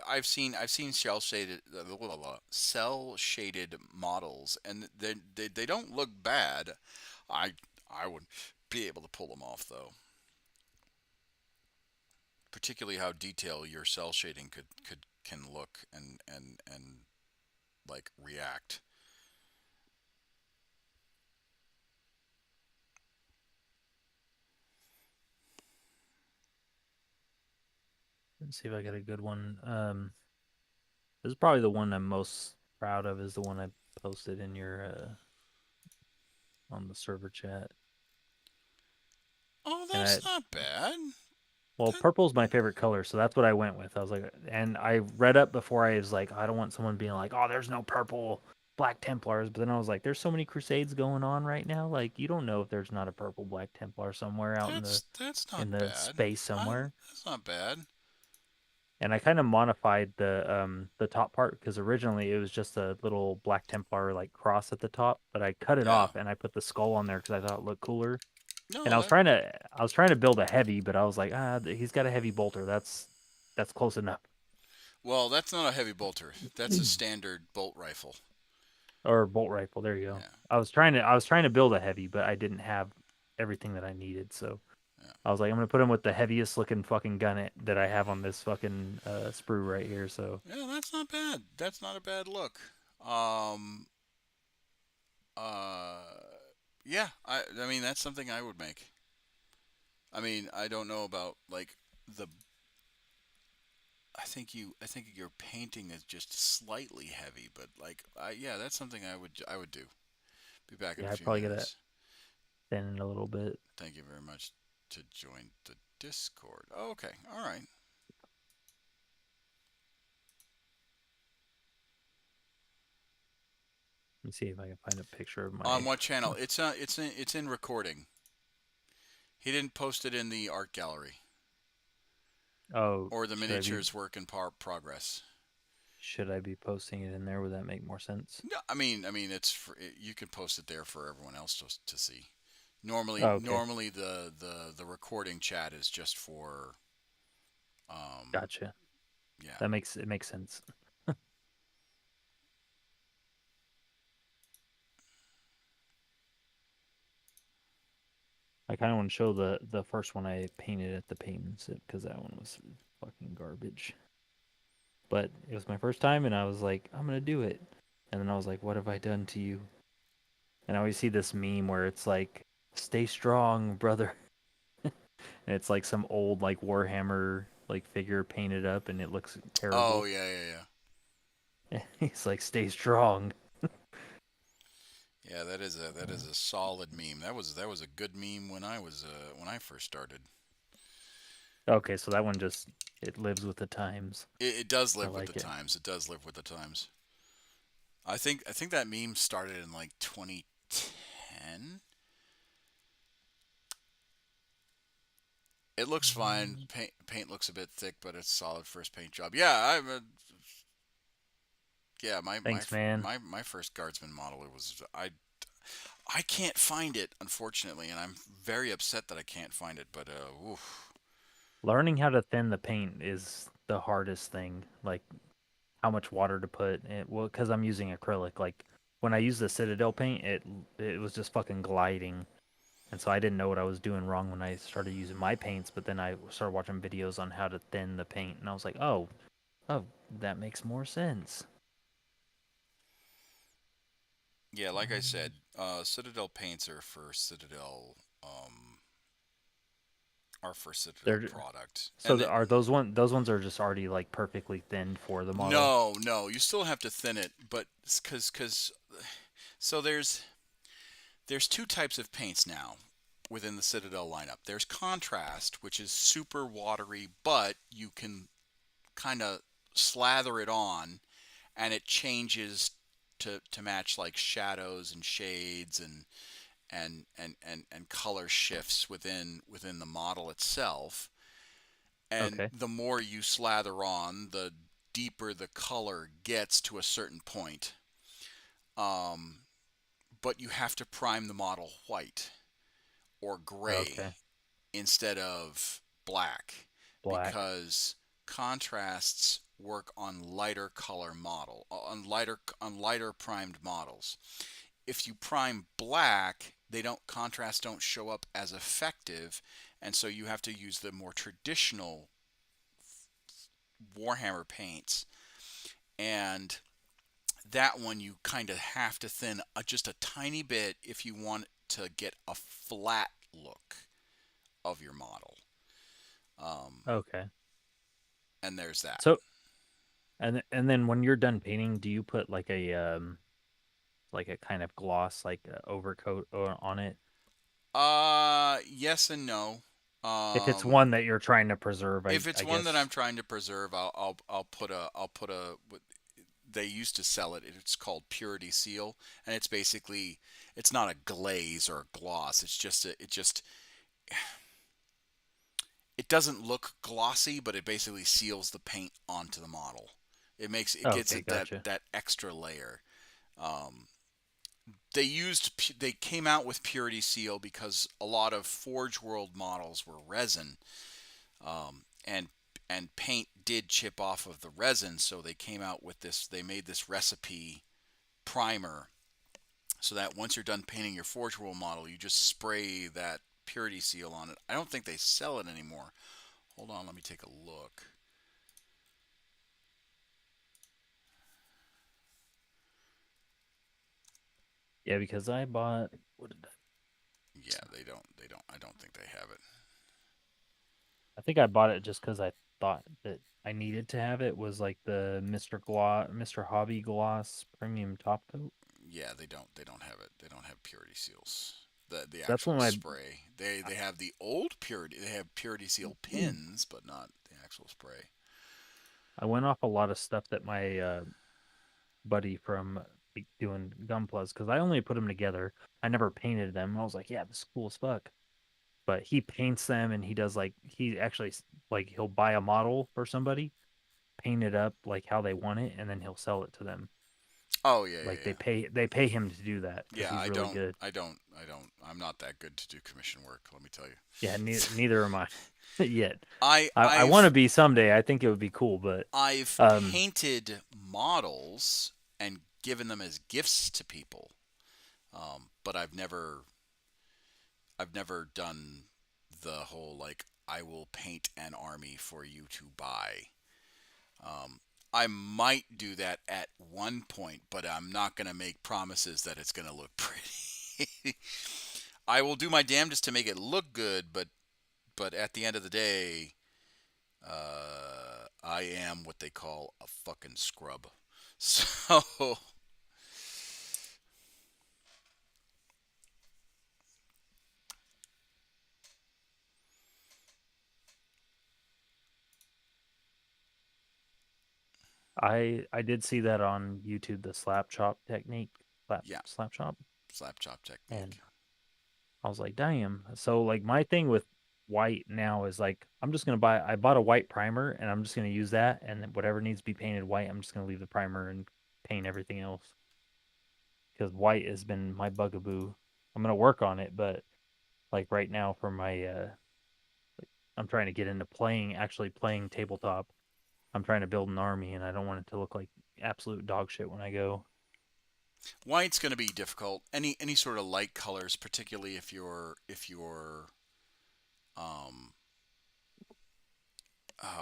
I've seen cell shaded models, and they don't look bad. I would be able to pull them off though. Particularly how detailed your cell shading can look and like react. Let's see if I got a good one. This is probably the one I'm most proud of. Is the one I posted in your on the server chat. Oh, that's not bad. Well, purple's my favorite color, so that's what I went with. I was like, and I read up before I was like, I don't want someone being like, oh, there's no purple Black Templars. But then I was like, there's so many Crusades going on right now. Like, you don't know if there's not a purple Black Templar somewhere out That's not in the bad. space somewhere. That's not bad. And I kind of modified the top part because originally it was just a little Black Templar like cross at the top, but I cut it off and I put the skull on there because I thought it looked cooler. No, And I was trying to build a heavy, but I was like, he's got a heavy bolter. That's close enough. Well, that's not a heavy bolter. That's a standard bolt rifle. Or bolt rifle. There you go. Yeah. I was trying to build a heavy, but I didn't have everything that I needed. So I was like, I'm gonna put him with the heaviest looking fucking gun that I have on this fucking sprue right here. So yeah, that's not bad. That's not a bad look. Um. Yeah. I mean, that's something I would make. I mean, I don't know about like the. I think your painting is just slightly heavy, but like, yeah, that's something I would do. Be back in a I'd few probably minutes. get it thin a little bit. Thank you very much to join the Discord. Oh, okay, all right. Let me see if I can find a picture of my. On what channel? It's in recording. He didn't post it in the art gallery. Oh. Or the miniatures work in progress. Should I be posting it in there? Would that make more sense? No, I mean, you can post it there for everyone else to see. Normally, the recording chat is just for. Gotcha. Yeah. It makes sense. I kind of want to show the first one I painted at the paint and sip because that one was fucking garbage. But it was my first time, and I was like, I'm gonna do it. And then I was like, what have I done to you? And I always see this meme where it's like, stay strong, brother. And it's like some old like Warhammer like figure painted up, and it looks terrible. Oh yeah. He's like, stay strong. Yeah, that is a solid meme. That was a good meme when I first started. Okay, so that one it lives with the times. It does live with the times. It does live with the times. I think that meme started in like 2010. It looks fine. Paint looks a bit thick, but it's a solid first paint job. Yeah, Thanks, man. My first guardsman model, I can't find it, unfortunately, and I'm very upset that I can't find it. But oof. Learning how to thin the paint is the hardest thing. Like how much water to put. Well, because I'm using acrylic. Like when I use the Citadel paint, it was just fucking gliding, and so I didn't know what I was doing wrong when I started using my paints. But then I started watching videos on how to thin the paint, and I was like, oh, that makes more sense. Yeah, like I said, Citadel paints are for Citadel product. So are those ones are just already like perfectly thinned for the model? No, you still have to thin it, but because so there's two types of paints now. within the Citadel lineup. There's Contrast, which is super watery, but you can kind of slather it on, and it changes to match like shadows and shades and color shifts within the model itself. And Okay. the more you slather on, the deeper the color gets to a certain point. But you have to prime the model white or gray Okay. instead of black, Black. because contrasts work on lighter color model on lighter primed models. If you prime black, contrasts don't show up as effective, and so you have to use the more traditional Warhammer paints, and that one you kind of have to thin just a tiny bit if you want to get a flat look of your model. Okay. And there's that. So, and then when you're done painting, do you put like a kind of gloss, like overcoat on it? Yes and no. If it's one that you're trying to preserve, If it's I one that I'm guess. trying to preserve, I'll put a they used to sell it. It's called Purity Seal, and it's basically, it's not a glaze or a gloss. It's just it doesn't look glossy, but it basically seals the paint onto the model. It gets Okay, it gotcha. that extra layer. Um, they came out with Purity Seal because a lot of Forge World models were resin, and paint did chip off of the resin, so they came out with this. They made this recipe primer, so that once you're done painting your Forge World model, you just spray that Purity Seal on it. I don't think they sell it anymore. Hold on, let me take a look. Yeah, because I bought. What did Yeah, they don't. I don't think they have it. I think I bought it just because I thought that I needed to have it. Was like the Mr. Hobby Gloss Premium Top Coat. Yeah, they don't. They don't have it. They don't have Purity Seals. The That's actual one of spray. They have the old Purity. They have Purity Seal my. pins, but not the actual spray. I went off a lot of stuff that my buddy from like, doing Gunplas, because I only put them together. I never painted them. I was like, yeah, this is cool as fuck. But he paints them, and he does like he actually like he'll buy a model for somebody, paint it up like how they want it, and then he'll sell it to them. Oh yeah, Like yeah, yeah. they pay him to do that because Yeah, he's really good. I don't. I'm not that good to do commission work. Let me tell you. Yeah, neither am I yet. I I want to be someday. I think it would be cool, but I've um, painted models and given them as gifts to people, but I've never done the whole like I will paint an army for you to buy. I might do that at one point, but I'm not going to make promises that it's going to look pretty. I will do my damnedest to make it look good, but at the end of the day, I am what they call a fucking scrub. So I did see that on YouTube, the slap chop technique, yeah, slap chop, slap chop and technique. I was like, damn. So like my thing with white now is like I'm just gonna I bought a white primer and I'm just gonna use that, and then whatever needs to be painted white, I'm just gonna leave the primer and paint everything else. Because white has been my bugaboo. I'm gonna work on it, but like right now for my I'm trying to get into actually playing tabletop. I'm trying to build an army, and I don't want it to look like absolute dog shit when I go. White's going to be difficult. Any sort of light colors, particularly if you're um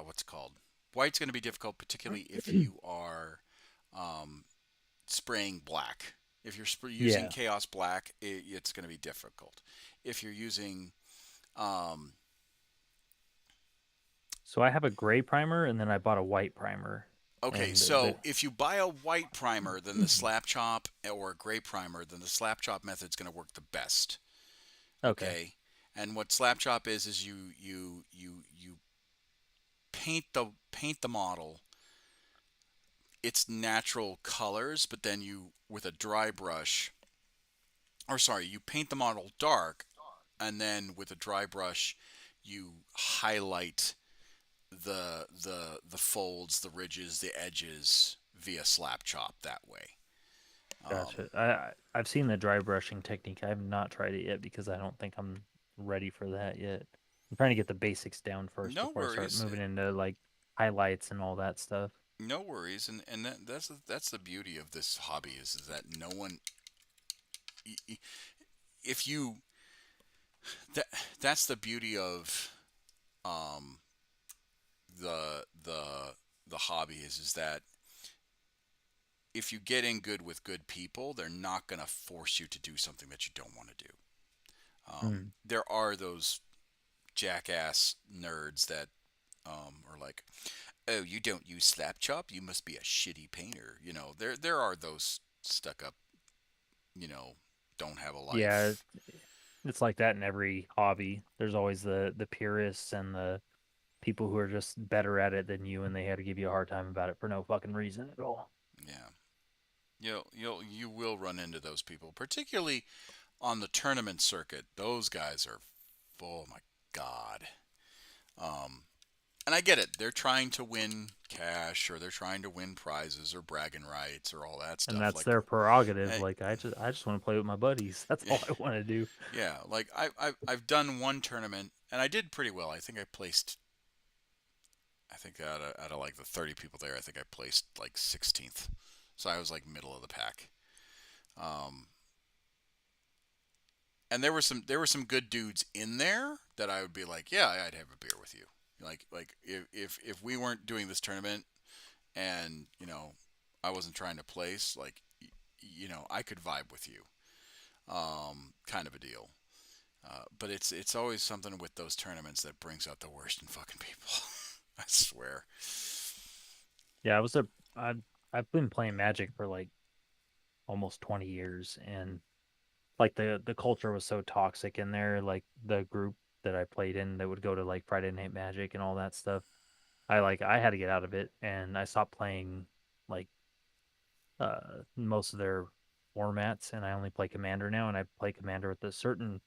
what's it called? White's going to be difficult, particularly if you are um, spraying black. If you're using Yeah. Chaos Black, it's going to be difficult. If you're using So I have a gray primer, and then I bought a white primer. okay, And so if you buy a white primer, then the slap chop, or a gray primer, then the slap chop method's going to work the best. okay. Okay. And what slap chop is you paint the model its natural colors, but then you with a dry brush, or sorry, you paint the model dark, and then with a dry brush you highlight the folds, the ridges, the edges via slap chop that way. Gotcha. I've seen the dry brushing technique. I have not tried it yet because I don't think I'm ready for that yet. I'm trying to get the basics down first No before I start worries. moving into like highlights and all that stuff. No worries, and that's the beauty of this hobby is that no one, if you that that's the beauty of um the the the hobby is that if you get in good with good people, they're not gonna force you to do something that you don't want to do. Mm. There are those jackass nerds that are like, oh, you don't use slap chop, you must be a shitty painter. There are those stuck up, don't have a Yeah, life. it's like that in every hobby. There's always the purists and the people who are just better at it than you, and they had to give you a hard time about it for no fucking reason at all. Yeah, you will run into those people, particularly on the tournament circuit. Those guys are, oh my god. Um, and I get it. They're trying to win cash, or they're trying to win prizes, or bragging rights, or all that And stuff. that's Like, their prerogative. hey, Like I just want to play with my buddies. That's all I want to do. yeah. Like I've done one tournament, and I did pretty well. I think I placed. I think out of like the 30 people there, I think I placed like 16th. So I was like middle of the pack. Um, and there were some good dudes in there that I would be like, yeah, I'd have a beer with you. Like if we weren't doing this tournament and I wasn't trying to place, like I could vibe with you, kind of a deal. But it's always something with those tournaments that brings out the worst in fucking people. I swear. Yeah, I've I've been playing Magic for like almost 20 years, and like the culture was so toxic in there. Like the group that I played in that would go to like Friday Night Magic and all that stuff. I had to get out of it, and I stopped playing like most of their formats, and I only play Commander now, and I play Commander with a certain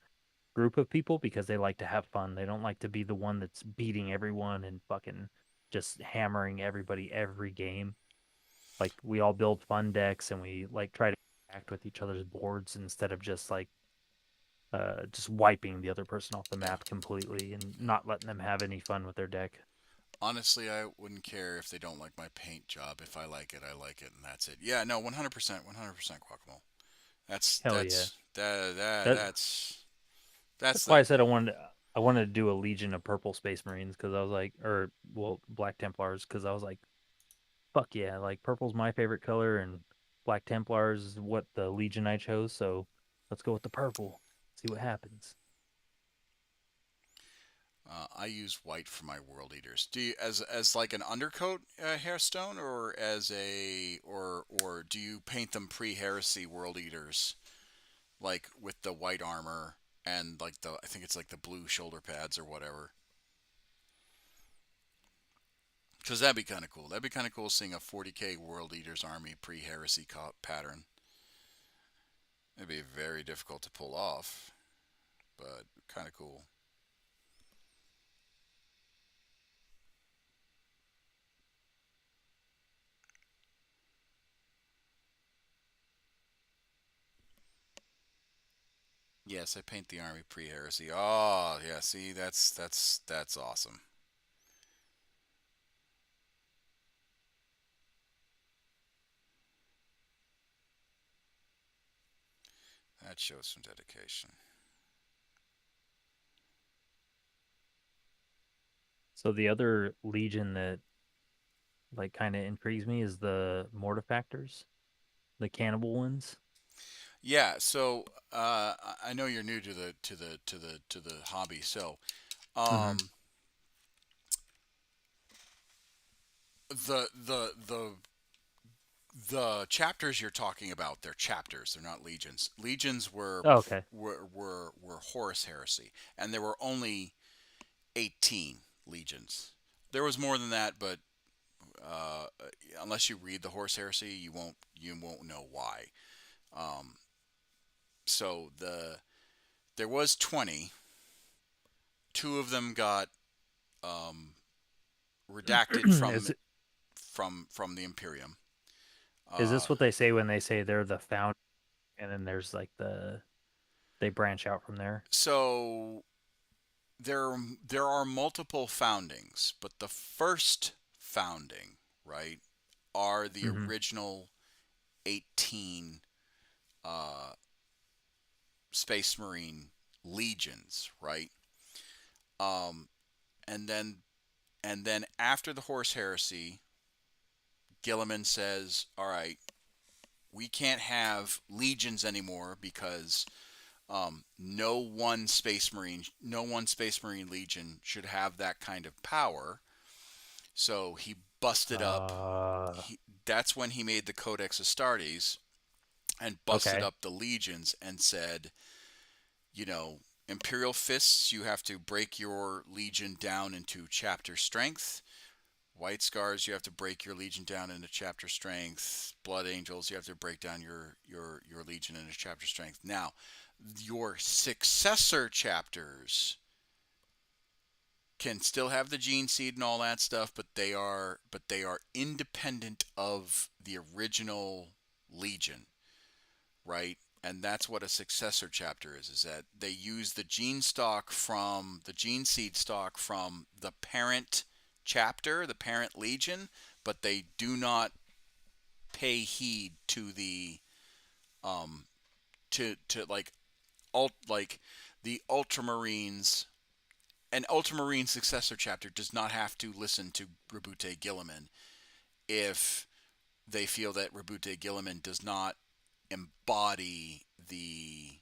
group of people because they like to have fun. They don't like to be the one that's beating everyone and fucking just hammering everybody every game. Like we all build fun decks and we like try to act with each other's boards instead of just wiping the other person off the Yeah. map completely and Yeah. not letting them have any fun with their deck. Honestly, I wouldn't care if they don't like my paint job. If I like it, I like it, and that's it. Yeah, no, 100%, 100% guacamole. That's Hell yeah. that's that, that That that's that's why I the said I wanted to do a Legion of Purple Space Marines because I was like, or well, Black Templars because I was like, fuck yeah, like purple's my favorite color and Black Templars is what the Legion I chose, so let's go with the purple. See what happens. I use white for my World Eaters. Do you as like an undercoat hairstone, or as a or do you paint them pre-heresy World Eaters, like with the white armor and like I think it's like the blue shoulder pads or whatever? Because that'd be kind of cool. That'd be kind of cool seeing a 40k World Eaters army pre-heresy pattern. It'd be very difficult to pull off, but kind of cool. Yes, I paint the army pre-heresy. Oh, yeah. See, that's awesome. That shows some dedication. So the other Legion that like kind of intrigues me is the Mortifactors, the cannibal ones. Yeah. So I know you're new to the hobby. So Mm-hmm. um, the The chapters you're talking about, they're chapters. They're not legions. Legions were Oh, okay. were Horus Heresy, and there were only 18 legions. There was more than that, but uh, unless you read the Horus Heresy, you won't know why. Um, so there was 20. Two of them got redacted Is it, from the Imperium. is this what they say when they say they're the found, and then there's like they branch out from there? So there are multiple foundings, but the first founding, right, are the Mhm. original 18 uh, Space Marine legions, right? Um, and then after the Horse Heresy, Gilliman says, "All right, we can't have legions anymore because no one Space Marine legion should have that kind of power." So he busted up. That's when he made the Codex Astartes and busted Okay. up the legions and said, you know, Imperial Fists, you have to break your legion down into chapter strength. White Scars, you have to break your legion down into chapter strength. Blood Angels, you have to break down your legion into chapter strength. Now, your successor chapters can still have the gene seed and all that stuff, but they are independent of the original legion, right? And that's what a successor chapter is that they use the gene seed stock from the parent chapter, the parent legion, but they do not pay heed to the to like the Ultramarines. An Ultramarine successor chapter does not have to listen to Rabute Gilliman if they feel that Rabute Gilliman does not embody the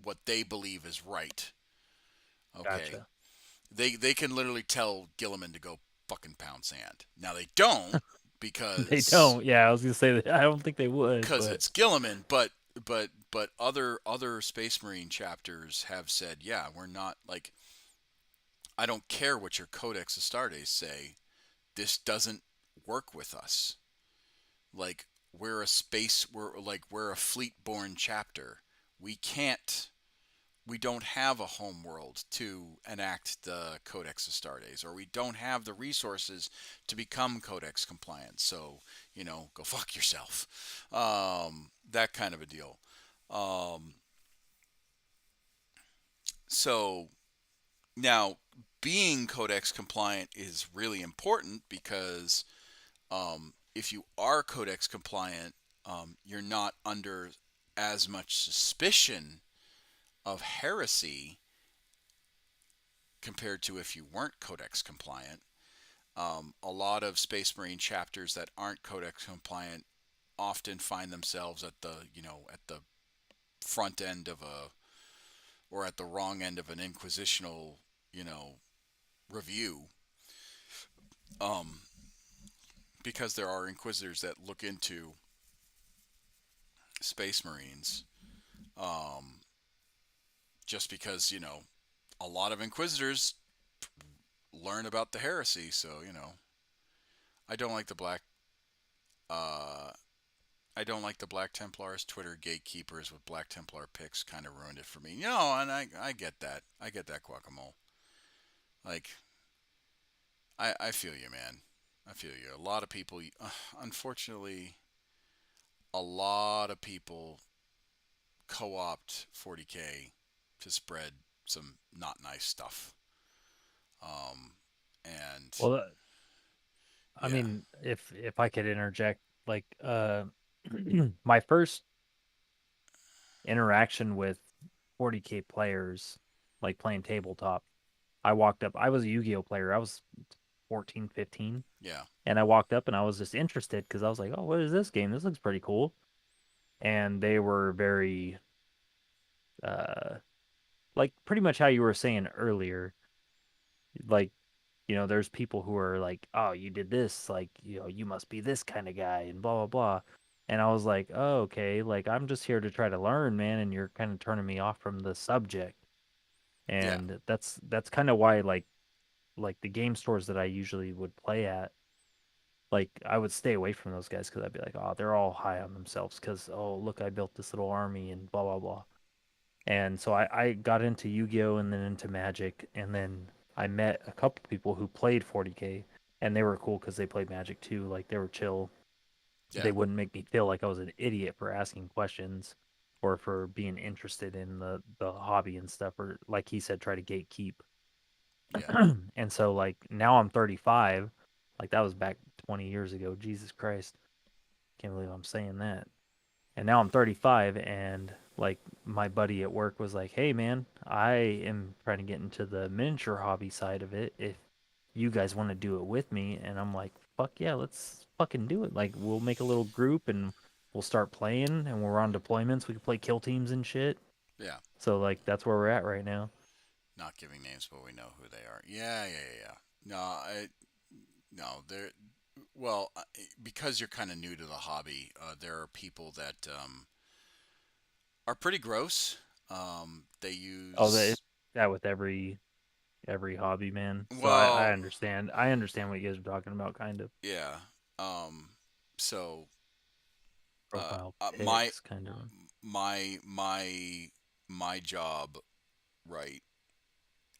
what they believe is right. Okay, Gotcha. they can literally tell Gilliman to go fucking pound sand. Now they don't They because don't. Yeah, I was gonna say that. I don't think they would, because but it's Gilliman, but other Space Marine chapters have said, yeah, we're not like, I don't care what your Codex Astartes say. This doesn't work with us. Like we're a fleet-born chapter. We can't we don't have a home world to enact the Codex Astartes, or we don't have the resources to become Codex compliant. So, go fuck yourself. That kind of a deal. Um, so now, being Codex compliant is really important because if you are Codex compliant, you're not under as much suspicion of heresy compared to if you weren't Codex compliant. A lot of Space Marine chapters that aren't Codex compliant often find themselves at the front end of or at the wrong end of an inquisitional, review, um, because there are inquisitors that look into Space Marines, um, just because a lot of inquisitors learn about the heresy. So I don't like the black. Uh, I don't like the Black Templars. Twitter gatekeepers with Black Templar picks kind of ruined it for me. And I get that. I get that, Guacamole. Like, I feel you, man. I feel you. A lot of people, unfortunately, a lot of people co-opt 40K to spread some not nice stuff. And well, I yeah, mean, if I could interject, like, my first interaction with 40K players, like playing tabletop, I walked up. I was a Yu-Gi-Oh player. I was 14, 15, yeah, and I walked up and I was just interested because I was like, "Oh, what is this game? This looks pretty cool." And they were very, uh, like pretty much how you were saying earlier, like there's people who are like, oh, you did this, like, you must be this kind of guy, and blah blah blah. And I was like, oh, okay, like I'm just here to try to learn, man, and you're kind of turning me off from the subject. Yeah. And that's kind of why, like the game stores that I usually would play at, like I would stay away from those guys because I'd be like, oh, they're all high on themselves because, oh, look, I built this little army and blah blah blah. And so I got into Yu-Gi-Oh and then into Magic, and then I met a couple people who played 40K, and they were cool because they played Magic too. Like they were chill. Yeah. They wouldn't make me feel like I was an idiot for asking questions or for being interested in the hobby and stuff, or like he said, try to gatekeep. Yeah. And so like now I'm 35, like that was back 20 years ago. Jesus Christ, can't believe I'm saying that. And now I'm 35, and like my buddy at work was like, "Hey man, I am trying to get into the miniature hobby side of it. If you guys want to do it with me." And I'm like, "Fuck yeah, let's fucking do it. Like we'll make a little group and we'll start playing, and when we're on deployments, we can play kill teams and shit." Yeah. So like that's where we're at right now. Not giving names, but we know who they are. Yeah. Yeah. Yeah. Yeah. No, no, they're, well, because you're kind of new to the hobby, there are people that are pretty gross. They Oh, that use, that with every hobby, man. So I well, understand. I understand what you guys are talking about, kind of yeah. Um, so profile uh, my pics, kind of. my my my job, right,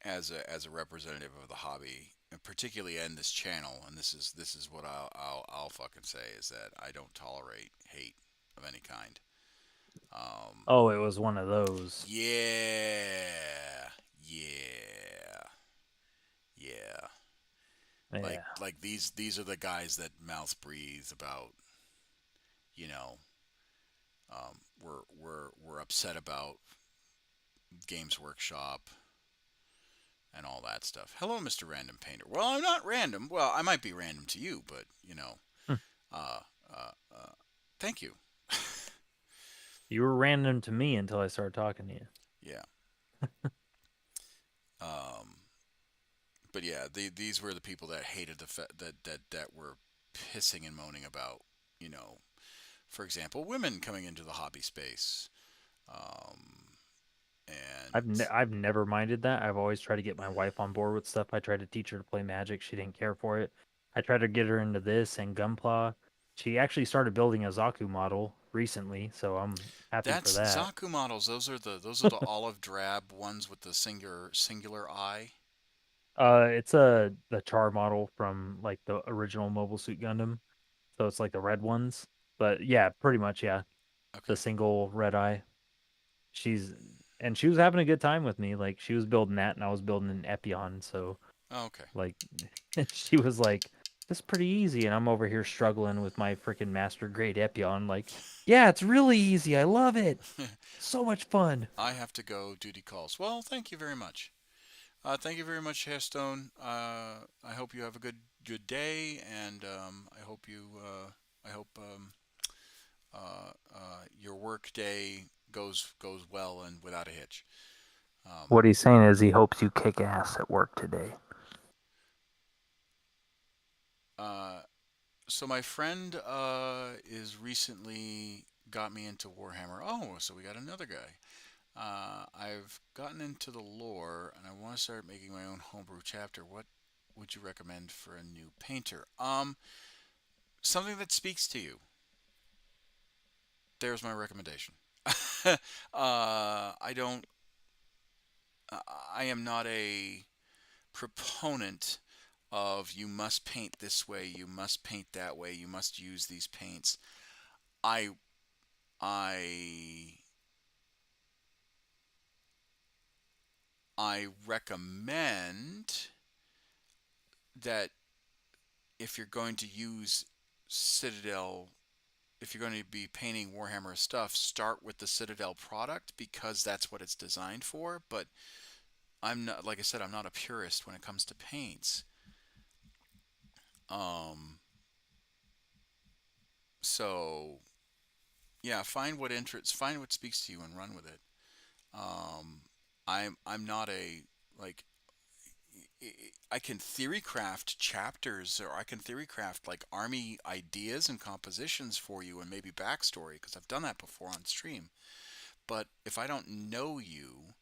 as a representative of the hobby, and particularly in this channel, and this is what I'll fucking say, is that I don't tolerate hate of any kind. Oh, it was one of those. Yeah, yeah, yeah. Like Yeah. like these are the guys that mouth breathe about, you know, we're upset about Games Workshop and all that stuff. Hello, Mr. Random Painter. Well, I'm not random. Well, I might be random to you, but Hmm. uh, uh, uh, thank you. You were random to me until I started talking to you. Yeah. Um, but yeah, these were the people that hated that were pissing and moaning about, you know, for example, women coming into the hobby space. Um, and I've never minded that. I've always tried to get my wife on board with stuff. I tried to teach her to play Magic. She didn't care for it. I tried to get her into this and Gunpla. She actually started building a Zaku model recently, so I'm happy for that's that. Zaku models. Those are the olive drab ones with the singular eye. It's the Char model from like the original Mobile Suit Gundam. So it's like the red ones. But yeah, pretty much, yeah. The Okay. single red eye. She's and she was having a good time with me. Like she was building that and I was building an Epion, so Oh, okay. like she was like, "This is pretty easy," and I'm over here struggling with my freaking master grade Epion. Like, yeah, it's really easy. I love it. So much fun. I have to go. Duty calls. Well, thank you very much. Thank you very much, Hairstone. I hope you have a good day, and I hope your work day goes well and without a hitch. Um, What he's saying is he hopes you kick ass at work today. uh, so my friend is recently got me into Warhammer. Oh, so we got another guy. I've gotten into the lore, and I want to start making my own homebrew chapter. What would you recommend for a new painter? Something that speaks to you. There's my recommendation. I don't. I am not a proponent of you must paint this way, you must paint that way, you must use these paints. I I I recommend that if you're going to use Citadel, if you're going to be painting Warhammer stuff, start with the Citadel product because that's what it's designed for. But I'm not, like I said, I'm not a purist when it comes to paints. Um, so yeah, find what speaks to you and run with it. Um, I'm not a, like, I can theory craft chapters, or I can theory craft like army ideas and compositions for you, and maybe backstory, because I've done that before on stream. But if I don't know you,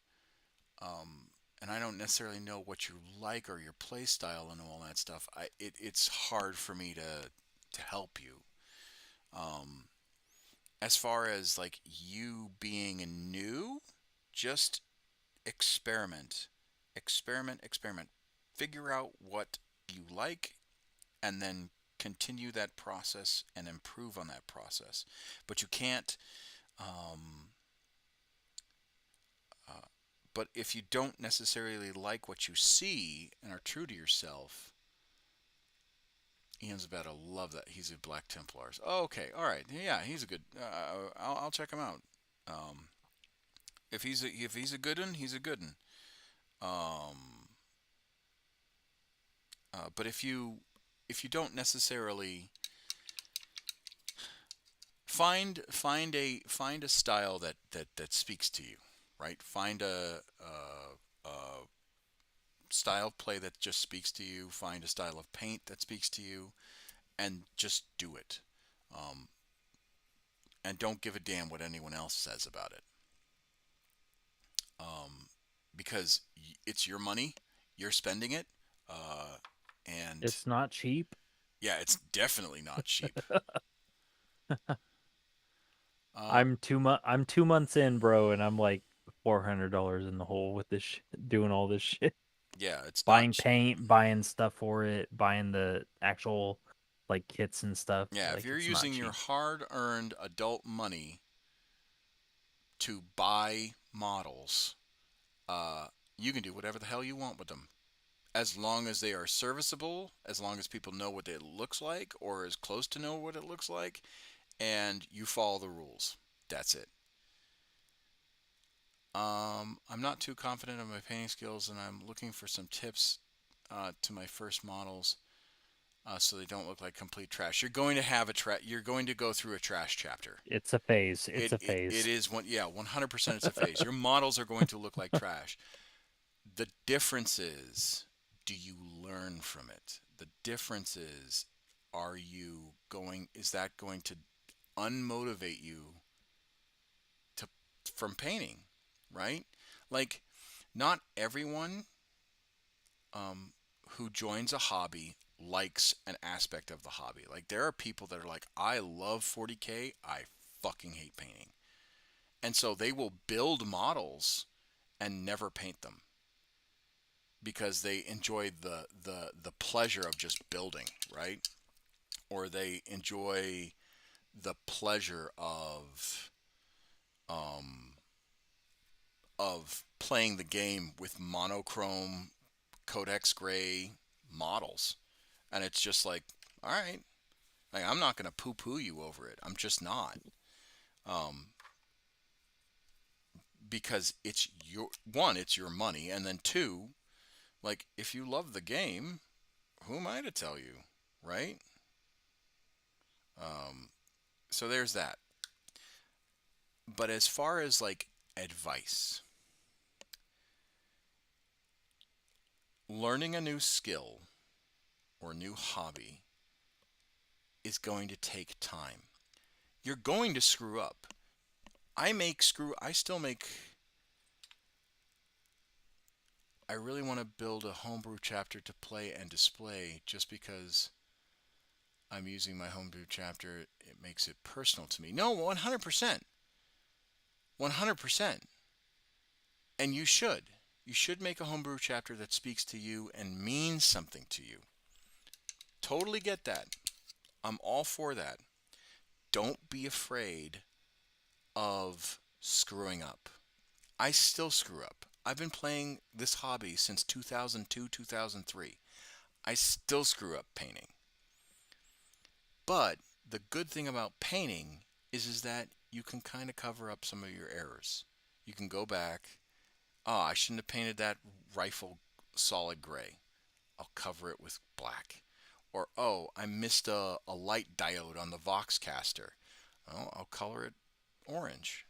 and I don't necessarily know what you like or your play style and all that stuff, it's hard for me to help you. As far as like you being new, just experiment, experiment. Figure out what you like, and then continue that process and improve on that process. But you can't. But if you don't necessarily like what you see and are true to yourself, Ian's about to love that. He's a Black Templars. Oh, okay, all right, yeah, he's a good. I'll check him out. If he's a good one, he's a good one. But if you don't necessarily find a style that speaks to you, right? Find a style of play that just speaks to you. Find a style of paint that speaks to you, and just do it. And don't give a damn what anyone else says about it. Because it's your money, you're spending it, and It's not cheap. yeah, it's definitely not cheap. I'm 2 months in, bro, and I'm like $400 in the hole with this doing all this shit. Yeah, it's Buying not paint, buying stuff for it, buying the actual like kits and stuff. Yeah, like, if you're it's not using your cheap. hard-earned adult money to buy models, you can do whatever the hell you want with them, as long as they are serviceable, as long as people know what it looks like, or as close to know what it looks like, and you follow the rules. That's it. I'm not too confident of my painting skills, and I'm looking for some tips to my first models, so they don't look like complete trash. You're going to have You're going to go through a trash chapter. It's a phase. It's a phase. It is one. Yeah, 100%. It's a phase. Your models are going to look like trash. The difference is, do you learn from it? The difference is, is that going to unmotivate you from painting, right? Like, not everyone who joins a hobby likes an aspect of the hobby. Like, there are people that are like, I love 40K, I fucking hate painting. And so they will build models and never paint them, because they enjoy the pleasure of just building, right? Or they enjoy the pleasure of playing the game with monochrome codex gray models. And it's just like, all right, like, I'm not going to poo-poo you over it. I'm just not. Because it's it's your money, and then two, like, if you love the game, who am I to tell you, right? So there's that. But as far as like advice, learning a new skill or new hobby is going to take time. You're going to screw up. I really want to build a homebrew chapter to play and display, just because I'm using my homebrew chapter. It makes it personal to me. No, 100%. 100%. And you should. You should make a homebrew chapter that speaks to you and means something to you. Totally get that. I'm all for that. Don't be afraid of screwing up. I still screw up. I've been playing this hobby since 2002, 2003. I still screw up painting. But the good thing about painting is that you can kind of cover up some of your errors. You can go back. Oh, I shouldn't have painted that rifle solid gray. I'll cover it with black. Or, oh, I missed a light diode on the Voxcaster. Oh, I'll color it orange.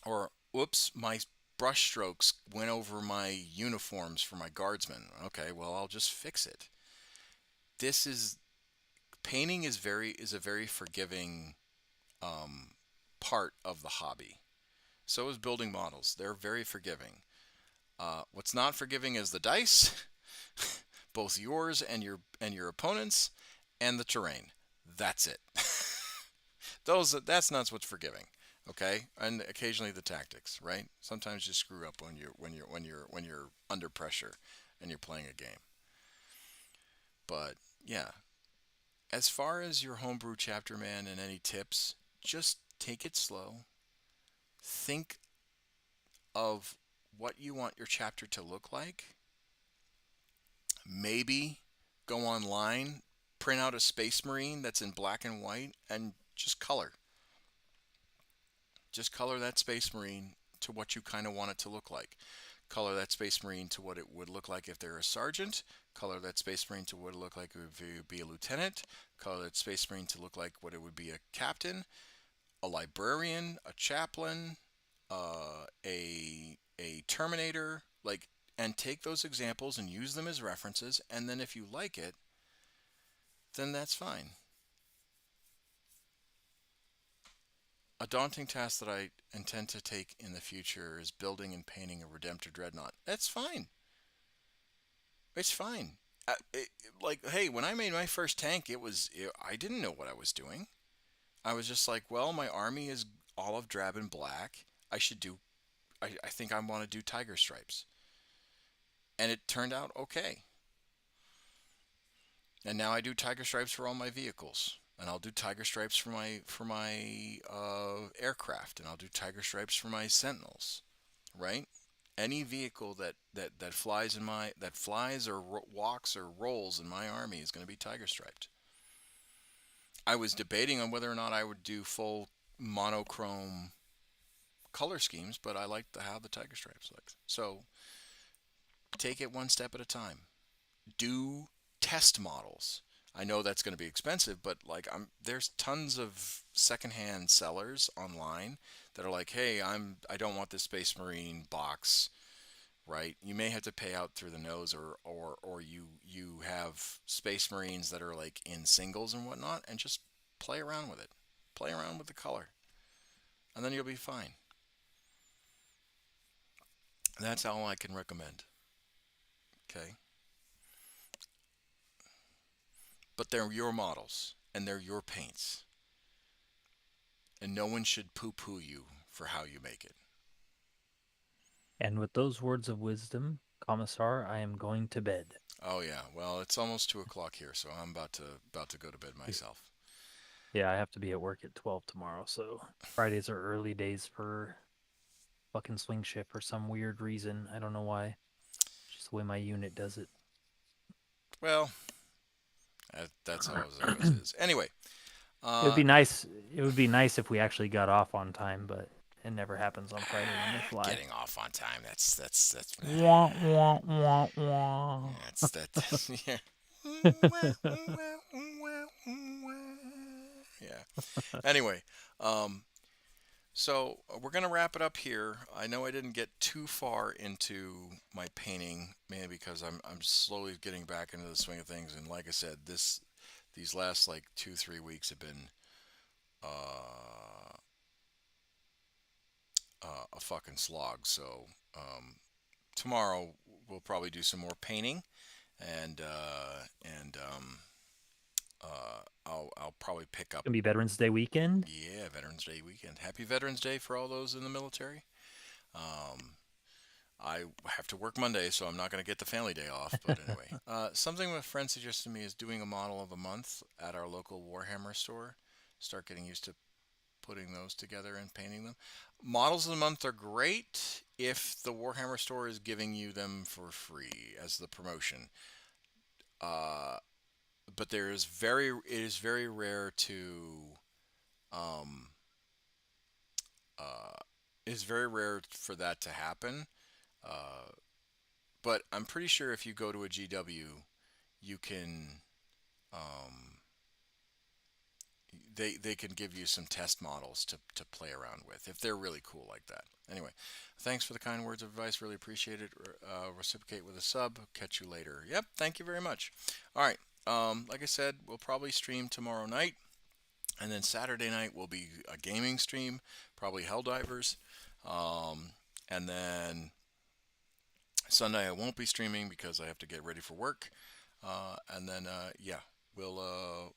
Or, oops, my brush strokes went over my uniforms for my guardsmen. Okay, well, I'll just fix it. This is painting is a very forgiving part of the hobby. So is building models. They're very forgiving. What's not forgiving is the dice, both yours and your opponents, and the terrain. That's it. That's not what's forgiving. Okay, and occasionally the tactics, right? Sometimes you screw up when you're under pressure and you're playing a game. But yeah, as far as your homebrew chapter, man, and any tips, just take it slow. Think of what you want your chapter to look like. Maybe go online, print out a Space Marine that's in black and white, and just color. Just color that Space Marine to what you kind of want it to look like. Color that Space Marine to what it would look like if they're a sergeant. Color that Space Marine to what it would look like if it would be a lieutenant. Color that Space Marine to look like what it would be a captain, a librarian, a chaplain, a Terminator, like, and take those examples and use them as references, and then if you like it, then that's fine. A daunting task that I intend to take in the future is building and painting a Redemptor Dreadnought. That's fine. It's fine. Like, hey, when I made my first tank, I didn't know what I was doing. I was just like, well, my army is olive drab and black. I think I want to do tiger stripes. And it turned out okay. And now I do tiger stripes for all my vehicles. And I'll do tiger stripes for my aircraft. And I'll do tiger stripes for my sentinels. Right? Any vehicle that flies or walks or rolls in my army is going to be tiger striped. I was debating on whether or not I would do full monochrome color schemes, but I like how the tiger stripes look. So take it one step at a time. Do test models. I know that's going to be expensive, but like there's tons of secondhand sellers online that are like, hey, I don't want this Space Marine box, right? You may have to pay out through the nose, or you have Space Marines that are like in singles and whatnot, and just play around with it. Play around with the color, and then you'll be fine. That's all I can recommend. Okay? But they're your models, and they're your paints. And no one should poo-poo you for how you make it. And with those words of wisdom, Commissar, I am going to bed. Oh yeah, well, it's almost 2:00 here, so I'm about to go to bed myself. Yeah, I have to be at work at 12 tomorrow, so Fridays are early days for fucking swing shift for some weird reason. I don't know why. Just the way my unit does it. Well, that's how it always is. Anyway, it would be nice. It would be nice if we actually got off on time, but it never happens on Friday when they fly. Getting off on time. That's Wah, wah, wah, wah. That's yeah. Yeah. Anyway, so we're gonna wrap it up here. I know I didn't get too far into my painting, mainly because I'm slowly getting back into the swing of things. And like I said, these last like 2-3 weeks have been a fucking slog. So tomorrow we'll probably do some more painting, and I'll probably pick up. It's gonna be Veterans Day weekend. Yeah, Veterans Day weekend. Happy Veterans Day for all those in the military. I have to work Monday, so I'm not going to get the family day off. But anyway, something my friend suggested to me is doing a model of a month at our local Warhammer store. Start getting used to putting those together and painting them. Models of the month are great if the Warhammer store is giving you them for free as the promotion. But it is very rare for that to happen. But I'm pretty sure if you go to a GW, you can they can give you some test models to play around with if they're really cool like that. Anyway, thanks for the kind words of advice. Really appreciate it. Reciprocate with a sub. Catch you later. Yep, thank you very much. All right. Like I said, we'll probably stream tomorrow night, and then Saturday night will be a gaming stream, probably Helldivers, and then Sunday I won't be streaming because I have to get ready for work, and then yeah, we'll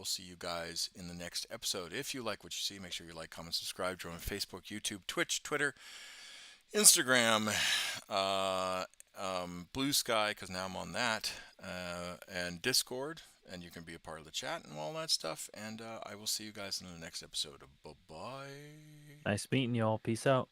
see you guys in the next episode. If you like what you see, make sure you like, comment, subscribe, join Facebook, YouTube, Twitch, Twitter, Instagram, Blue Sky, because now I'm on that, and Discord, and you can be a part of the chat and all that stuff. And I will see you guys in the next episode. Bye-bye. Nice meeting y'all. Peace out.